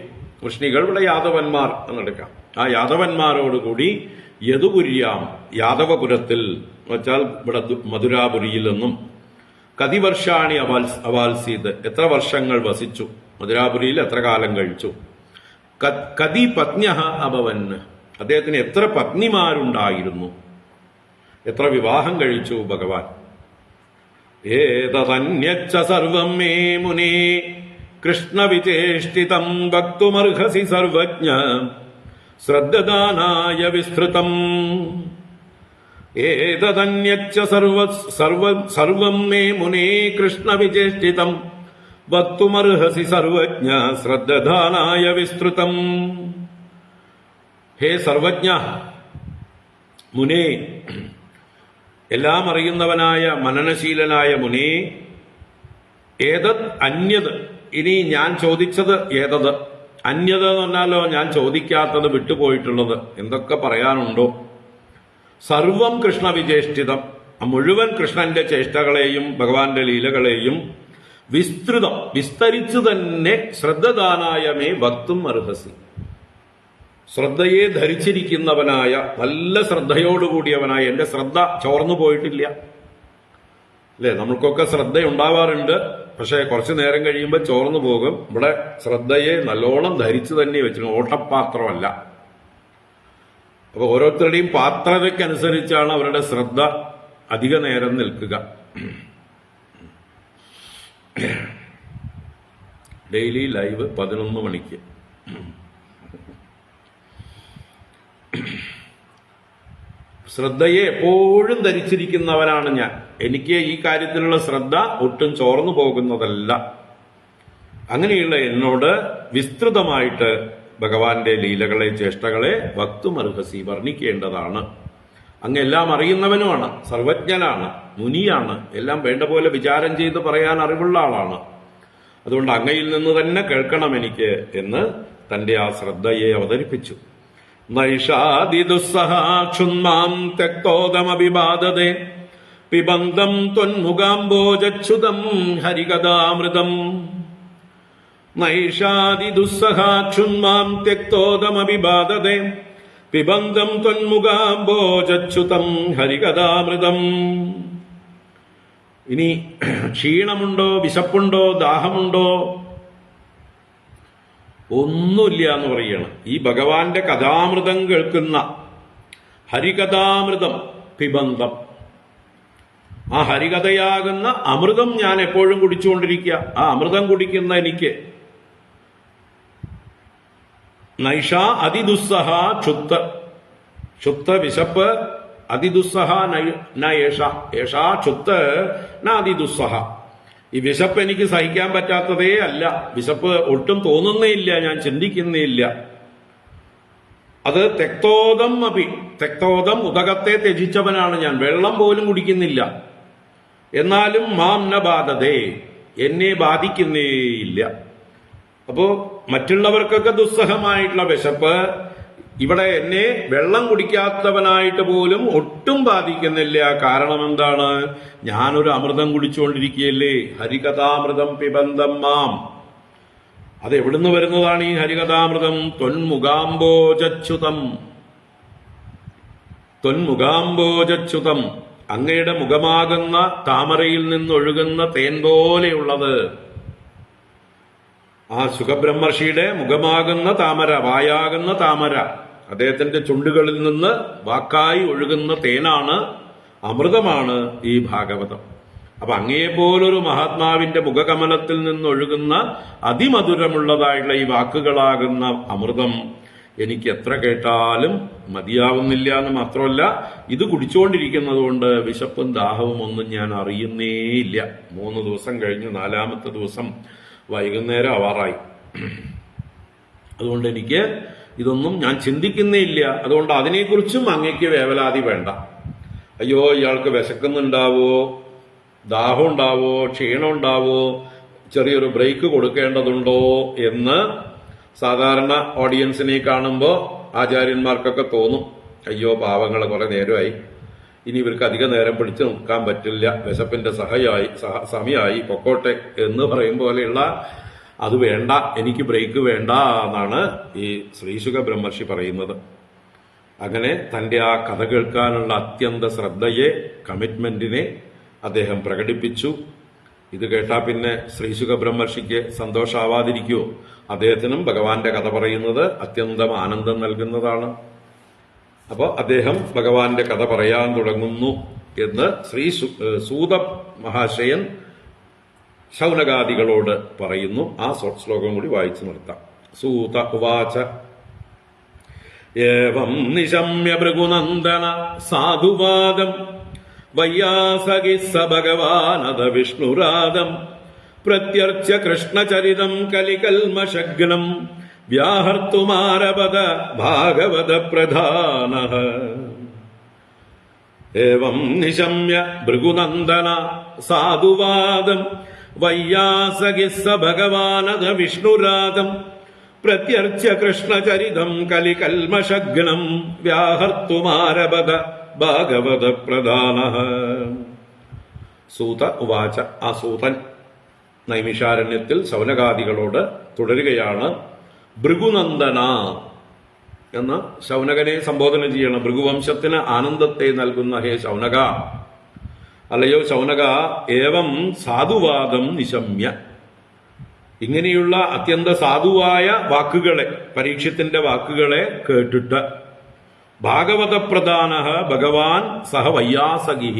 വൃഷ്ണികൾ ഇവിടെ യാദവന്മാർ എന്നെടുക്കാം, ആ യാദവന്മാരോടുകൂടി യദുപുര്യാം, യാദവപുരത്തിൽ വച്ചാൽ ഇവിടെ മധുരാപുരിയിൽ നിന്നും, കതിവർഷാണി അവാത്സീത്, എത്ര വർഷങ്ങൾ വസിച്ചു, മധുരാപുരിയിൽ എത്ര കാലം കഴിച്ചു. കതി പത്ന്യഃ അഭവൻ, അദ്ദേഹത്തിന് എത്ര പത്നിമാരുണ്ടായിരുന്നു, എത്ര വിവാഹം കഴിച്ചു ഭഗവാൻ. ഏതന്യച്ച സർവം മേ മുനേ കൃഷ്ണവിചേഷ്ടിതം വക്തുമർഹസി സർവജ്ഞ ശ്രദ്ധദാനായ വിസ്തൃതം. ഏതന്യച്ച സർവം മേ മുനേ കൃഷ്ണവിചേഷ്ടിതം വക്തുമർഹസി സർവജ്ഞ ശ്രദ്ധദാനായ വിസ്തൃതം. ഹേ സർവജ്ഞ, മുനേ, എല്ലാം അറിയുന്നവനായ മനനശീലനായ മുനേ, ഏതത് അന്യത്, ഇനി ഞാൻ ചോദിച്ചത് ഏതത്, അന്യത് എന്ന് പറഞ്ഞാലോ ഞാൻ ചോദിക്കാത്തത്, വിട്ടുപോയിട്ടുള്ളത് എന്തൊക്കെ പറയാനുണ്ടോ. സർവം കൃഷ്ണവിചേഷ്ടിതം, മുഴുവൻ കൃഷ്ണന്റെ ചേഷ്ടകളെയും ഭഗവാന്റെ ലീലകളെയും വിസ്തൃതം, വിസ്തരിച്ചു തന്നെ ശ്രദ്ധദാനായ മേ ഭക്തും അർഹസി, ശ്രദ്ധയെ ധരിച്ചിരിക്കുന്നവനായ, നല്ല ശ്രദ്ധയോടുകൂടിയവനായ, എന്റെ ശ്രദ്ധ ചോർന്നു പോയിട്ടില്ല. അല്ലെ, നമ്മൾക്കൊക്കെ ശ്രദ്ധ ഉണ്ടാവാറുണ്ട്, പക്ഷെ കുറച്ചു നേരം കഴിയുമ്പോൾ ചോർന്നു പോകും. ഇവിടെ ശ്രദ്ധയെ നല്ലോണം ധരിച്ചു തന്നെ വെച്ചിട്ടുണ്ട്, ഓട്ടപാത്രമല്ല. അപ്പൊ ഓരോരുത്തരുടെയും പാത്രതയ്ക്കനുസരിച്ചാണ് അവരുടെ ശ്രദ്ധ അധിക നേരം നിൽക്കുക. ഡെയിലി ലൈവ് 11 മണിക്ക്. ശ്രദ്ധയെ എപ്പോഴും ധരിച്ചിരിക്കുന്നവനാണ് ഞാൻ. എനിക്ക് ഈ കാര്യത്തിലുള്ള ശ്രദ്ധ ഒട്ടും ചോർന്നു പോകുന്നതല്ല. അങ്ങനെയുള്ള എന്നോട് വിസ്തൃതമായിട്ട് ഭഗവാന്റെ ലീലകളെ, ചേഷ്ടകളെ വക്തുമർഹസി, വർണ്ണിക്കേണ്ടതാണ്. അങ്ങ് എല്ലാം അറിയുന്നവനുമാണ്, സർവജ്ഞനാണ്, മുനിയാണ്, എല്ലാം വേണ്ട പോലെ വിചാരം ചെയ്ത് പറയാൻ അറിവുള്ള ആളാണ്. അതുകൊണ്ട് അങ്ങയിൽ നിന്ന് തന്നെ കേൾക്കണം എനിക്ക് എന്ന് തന്റെ ആ ശ്രദ്ധയെ അവതരിപ്പിച്ചു. നൈഷാദിദുസ്സഹാക്ഷുന്മാം ത്യക്തോദമഭിബാധതേ പിബന്ധം ത്വന്മുഖാംബോജച്യുതം ഹരികഥാമൃതം. നൈഷാദിദുസ്സഹാക്ഷുന്മാം ത്യക്തോദമഭിബാധതേ പിബന്ധം ത്വന്മുഖാംബോജച്യുതം ഹരികഥാമൃതം. ഇനി ക്ഷീണമുണ്ടോ, വിശപ്പുണ്ടോ, ദാഹമുണ്ടോ? ഒന്നുമില്ല എന്ന് പറയണം. ഈ ഭഗവാന്റെ കഥാമൃതം കേൾക്കുന്ന, ഹരികഥാമൃതം പിബന്ധം, ആ ഹരികഥയാകുന്ന അമൃതം ഞാൻ എപ്പോഴും കുടിച്ചുകൊണ്ടിരിക്കുക. ആ അമൃതം കുടിക്കുന്ന എനിക്ക് നൈഷ അതിദുസ്സഹ ക്ഷുത്ത, ക്ഷുത്ത വിശപ്പ്, അതിദുസ്സഹ ഏഷാ ക്ഷുത്ത ന അതിദുസ്സഹ. ഈ വിശപ്പ് എനിക്ക് സഹിക്കാൻ പറ്റാത്തതേ അല്ല, വിശപ്പ് ഒട്ടും തോന്നുന്നേ ഇല്ല, ഞാൻ ചിന്തിക്കുന്നേ ഇല്ല. അത് തെക്തോദം അപി, തെക്തോദം ഉദകത്തെ ത്യജിച്ചവനാണ് ഞാൻ, വെള്ളം പോലും കുടിക്കുന്നില്ല. എന്നാലും മാം ന ബാധതേ, എന്നെ ബാധിക്കുന്നേയില്ല. അപ്പോ മറ്റുള്ളവർക്കൊക്കെ ദുസ്സഹമായിട്ടുള്ള വിശപ്പ്, ഇവിടെ എന്നെ വെള്ളം കുടിക്കാത്തവനായിട്ട് പോലും ഒട്ടും ബാധിക്കുന്നില്ല. കാരണം എന്താണ്? ഞാനൊരു അമൃതം കുടിച്ചുകൊണ്ടിരിക്കുകയല്ലേ. ഹരികഥാമൃതം പിബന്ധം മാം. അത് എവിടുന്ന് വരുന്നതാണ് ഈ ഹരികഥാമൃതം? ത്വന്മുഖാംബോജച്യുതം. ത്വന്മുഖാംബോജച്യുതം, അങ്ങയുടെ മുഖമാകുന്ന താമരയിൽ നിന്നൊഴുകുന്ന തേൻ പോലെയുള്ളത്. ആ സുഖബ്രഹ്മർഷിയുടെ മുഖമാകുന്ന താമര, വായാകുന്ന താമര, അദ്ദേഹത്തിന്റെ ചുണ്ടുകളിൽ നിന്ന് വാക്കായി ഒഴുകുന്ന തേനാണ്, അമൃതമാണ് ഈ ഭാഗവതം. അപ്പൊ അങ്ങയെപ്പോലൊരു മഹാത്മാവിന്റെ മുഖകമലത്തിൽ നിന്നൊഴുകുന്ന അതിമധുരമുള്ളതായിട്ടുള്ള ഈ വാക്കുകളാകുന്ന അമൃതം എനിക്ക് എത്ര കേട്ടാലും മതിയാവുന്നില്ല എന്ന് മാത്രമല്ല, ഇത് കുടിച്ചുകൊണ്ടിരിക്കുന്നത് കൊണ്ട് വിശപ്പും ദാഹവും ഒന്നും ഞാൻ അറിയുന്നേയില്ല. 3 ദിവസം കഴിഞ്ഞു, 4-ാമത്തെ ദിവസം വൈകുന്നേരം ആവാറായി. അതുകൊണ്ട് എനിക്ക് ഇതൊന്നും ഞാൻ ചിന്തിക്കുന്നേ ഇല്ല. അതുകൊണ്ട് അതിനെക്കുറിച്ചും അങ്ങയ്ക്ക് വേവലാതി വേണ്ട. അയ്യോ, ഇയാൾക്ക് വിശക്കുന്നുണ്ടാവോ, ദാഹം ഉണ്ടാവോ, ക്ഷീണം ഉണ്ടാവോ, ചെറിയൊരു ബ്രേക്ക് കൊടുക്കേണ്ടതുണ്ടോ എന്ന് സാധാരണ ഓഡിയൻസിനെ കാണുമ്പോൾ ആചാര്യന്മാർക്കൊക്കെ തോന്നും. അയ്യോ പാവങ്ങളെ കുറെ നേരമായി, ഇനി ഇവർക്ക് അധിക നേരം പിടിച്ചു നിൽക്കാൻ പറ്റില്ല, വിശപ്പിന്റെ സമയമായി, പൊക്കോട്ടെ എന്ന് പറയും പോലെയുള്ള അത് വേണ്ട, എനിക്ക് ബ്രേക്ക് വേണ്ട എന്നാണ് ഈ ശ്രീശുക ബ്രഹ്മർഷി പറയുന്നത്. അങ്ങനെ തന്റെ ആ കഥ കേൾക്കാനുള്ള അത്യന്ത ശ്രദ്ധയെ, കമ്മിറ്റ്മെന്റിനെ അദ്ദേഹം പ്രകടിപ്പിച്ചു. ഇത് കേട്ടാ പിന്നെ ശ്രീശുക ബ്രഹ്മർഷിക്ക് സന്തോഷാവാതിരിക്കുവോ? അദ്ദേഹത്തിനും ഭഗവാന്റെ കഥ പറയുന്നത് അത്യന്തം ആനന്ദം നൽകുന്നതാണ്. അപ്പോ അദ്ദേഹം ഭഗവാന്റെ കഥ പറയാൻ തുടങ്ങുന്നു എന്ന് സൂത മഹാശയൻ ശൗനകാദികളോട് പറയുന്നു. ആ ശ്ലോകം കൂടി വായിച്ചു നിർത്താം. സൂത ഉവാച ഏവം നിശമ്യ ഭൃഗുനന്ദന സാധുവാദം വയ്യാസകി സ ഭഗവാനത വിഷ്ണുരാദം പ്രത്യർച്യ കൃഷ്ണചരിതം കലികൽമശഗ്നം വ്യാഹർത്തുമാരപദ ഭാഗവത പ്രധാനഃ. ഏവം നിശമ്യ ഭൃഗുനന്ദന സാധുവാദം വയ്യാസകി സ ഭഗവാനത വിഷ്ണുരാദം പ്രത്യർച്യ കൃഷ്ണചരിതം കലികൽമശഗ്നം വ്യാഹർത്തുമാരപദ ഭാഗവത പ്രധാനഃ. സൂത ഉവാച. ആ സൂതൻ നൈമിഷാരണ്യത്തിൽ ശൗനകാദികളോട് തുടരുകയാണ്. ഭൃഗുനന്ദന എന്ന ശൗനകനെ സംബോധന ചെയ്യണം. ഭൃഗുവംശത്തിന് ആനന്ദത്തെ നൽകുന്ന ഹേ ശൗനക, അല്ലയോ ശൗനക, ഏവം സാധുവാദം നിശമ്യ, ഇങ്ങനെയുള്ള അത്യന്ത സാധുവായ വാക്കുകളെ, പരീക്ഷത്തിന്റെ വാക്കുകളെ കേട്ടിട്ട്, ഭാഗവത പ്രധാനഃ ഭഗവാൻ സഹ വയ്യാസകി,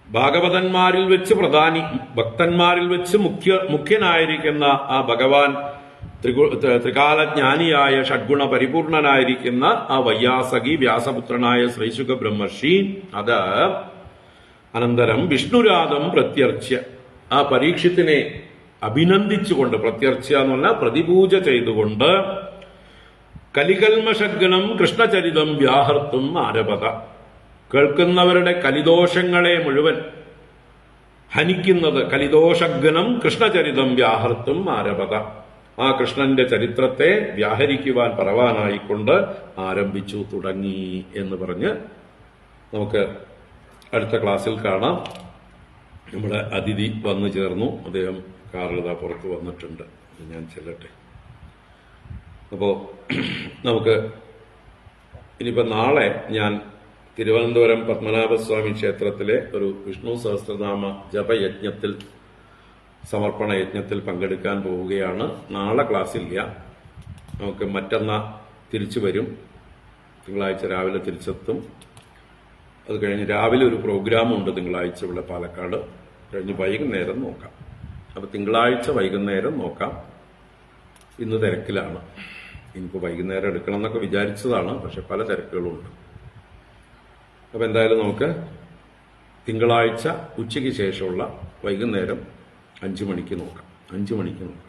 ഭാഗവതന്മാരിൽ വെച്ച് പ്രധാനി, ഭക്തന്മാരിൽ വെച്ച് മുഖ്യനായിരിക്കുന്ന ആ ഭഗവാൻ, ത്രികാലജ്ഞാനിയായ ഷഡ്ഗുണ പരിപൂർണനായിരിക്കുന്ന ആ വയ്യാസകി വ്യാസപുത്രനായ ശ്രീശുക ബ്രഹ്മർഷി, അത് അനന്തരം വിഷ്ണുരാധം പ്രത്യർച്യ, ആ പരീക്ഷത്തിനെ അഭിനന്ദിച്ചുകൊണ്ട്, പ്രത്യർച്യ എന്ന് പറഞ്ഞാൽ പ്രതിപൂജ ചെയ്തുകൊണ്ട്, കലികൽമശഗ്നം കൃഷ്ണചരിതം വ്യാഹർത്തും ആരഭത, കേൾക്കുന്നവരുടെ കലിദോഷങ്ങളെ മുഴുവൻ ഹനിക്കുന്നത്, കലിദോഷഗ്നം കൃഷ്ണചരിതം വ്യാഹർത്തും ആരഭത, ആ കൃഷ്ണന്റെ ചരിത്രത്തെ വ്യാഹരിക്കുവാൻ പറവാനായിക്കൊണ്ട് ആരംഭിച്ചു, തുടങ്ങി എന്ന് പറഞ്ഞ് നമുക്ക് അടുത്ത ക്ലാസ്സിൽ കാണാം. നമ്മുടെ അതിഥി വന്നു ചേർന്നു. അദ്ദേഹം കാറിൽ പുറത്ത് വന്നിട്ടുണ്ട്. ഞാൻ ചെല്ലട്ടെ. അപ്പോൾ നമുക്ക് ഇനിയിപ്പോൾ നാളെ ഞാൻ തിരുവനന്തപുരം പത്മനാഭസ്വാമി ക്ഷേത്രത്തിലെ ഒരു വിഷ്ണു സഹസ്രനാമ ജപയജ്ഞത്തിൽ, സമർപ്പണ യജ്ഞത്തിൽ പങ്കെടുക്കാൻ പോവുകയാണ്. നാളെ ക്ലാസ്സില്ല. നമുക്ക് മറ്റന്നാൾ തിരിച്ചു വരും. തിങ്കളാഴ്ച രാവിലെ തിരിച്ചെത്തും. അത് കഴിഞ്ഞ് രാവിലെ ഒരു പ്രോഗ്രാമുണ്ട് തിങ്കളാഴ്ച ഇവിടെ പാലക്കാട്. കഴിഞ്ഞ് വൈകുന്നേരം നോക്കാം. അപ്പോൾ തിങ്കളാഴ്ച വൈകുന്നേരം നോക്കാം. ഇന്ന് തിരക്കിലാണ്. എനിക്ക് വൈകുന്നേരം എടുക്കണം എന്നൊക്കെ വിചാരിച്ചതാണ്, പക്ഷെ പല തിരക്കുകളുമുണ്ട്. അപ്പോൾ എന്തായാലും നമുക്ക് തിങ്കളാഴ്ച ഉച്ചയ്ക്ക് ശേഷമുള്ള വൈകുന്നേരം 5 മണിക്ക് നോക്കാം. 5 മണിക്ക് നോക്കാം.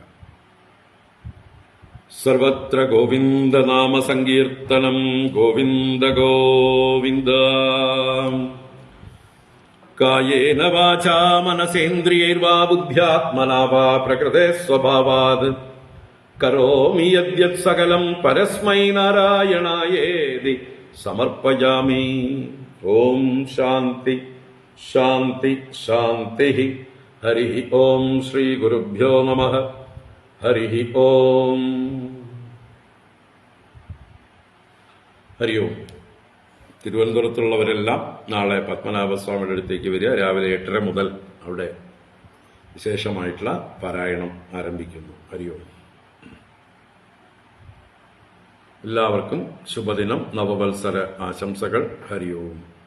സർവത്ര ഗോവിന്ദനാമ സങ്കീർത്തനം. ഗോവിന്ദ ഗോവിന്ദ. കായേന വാചാ മനസേന്ദ്രിയൈർവാ ബുദ്ധ്യാത്മനാ വാ പ്രകൃതേ സ്വഭാവാത് കരോമി യദ്യത് സകലം പരസ്മൈ നാരായണായേതി സമർപ്പയാമി. ഓം ശാന്തി ശാന്തി ശാന്തി. ഹരി ഓം. ശ്രീ ഗുരുഭ്യോ നമഃ. ഹരി ഓം. ഹരി ഓം. തിരുവനന്തപുരത്തുള്ളവരെല്ലാം നാളെ പത്മനാഭസ്വാമിയുടെ അടുത്തേക്ക് വരിക. രാവിലെ 8:30 മുതൽ അവിടെ വിശേഷമായിട്ടുള്ള പാരായണം ആരംഭിക്കുന്നു. ഹരി ഓം. എല്ലാവർക്കും ശുഭദിനം, നവവത്സര ആശംസകൾ. ഹരി ഓം.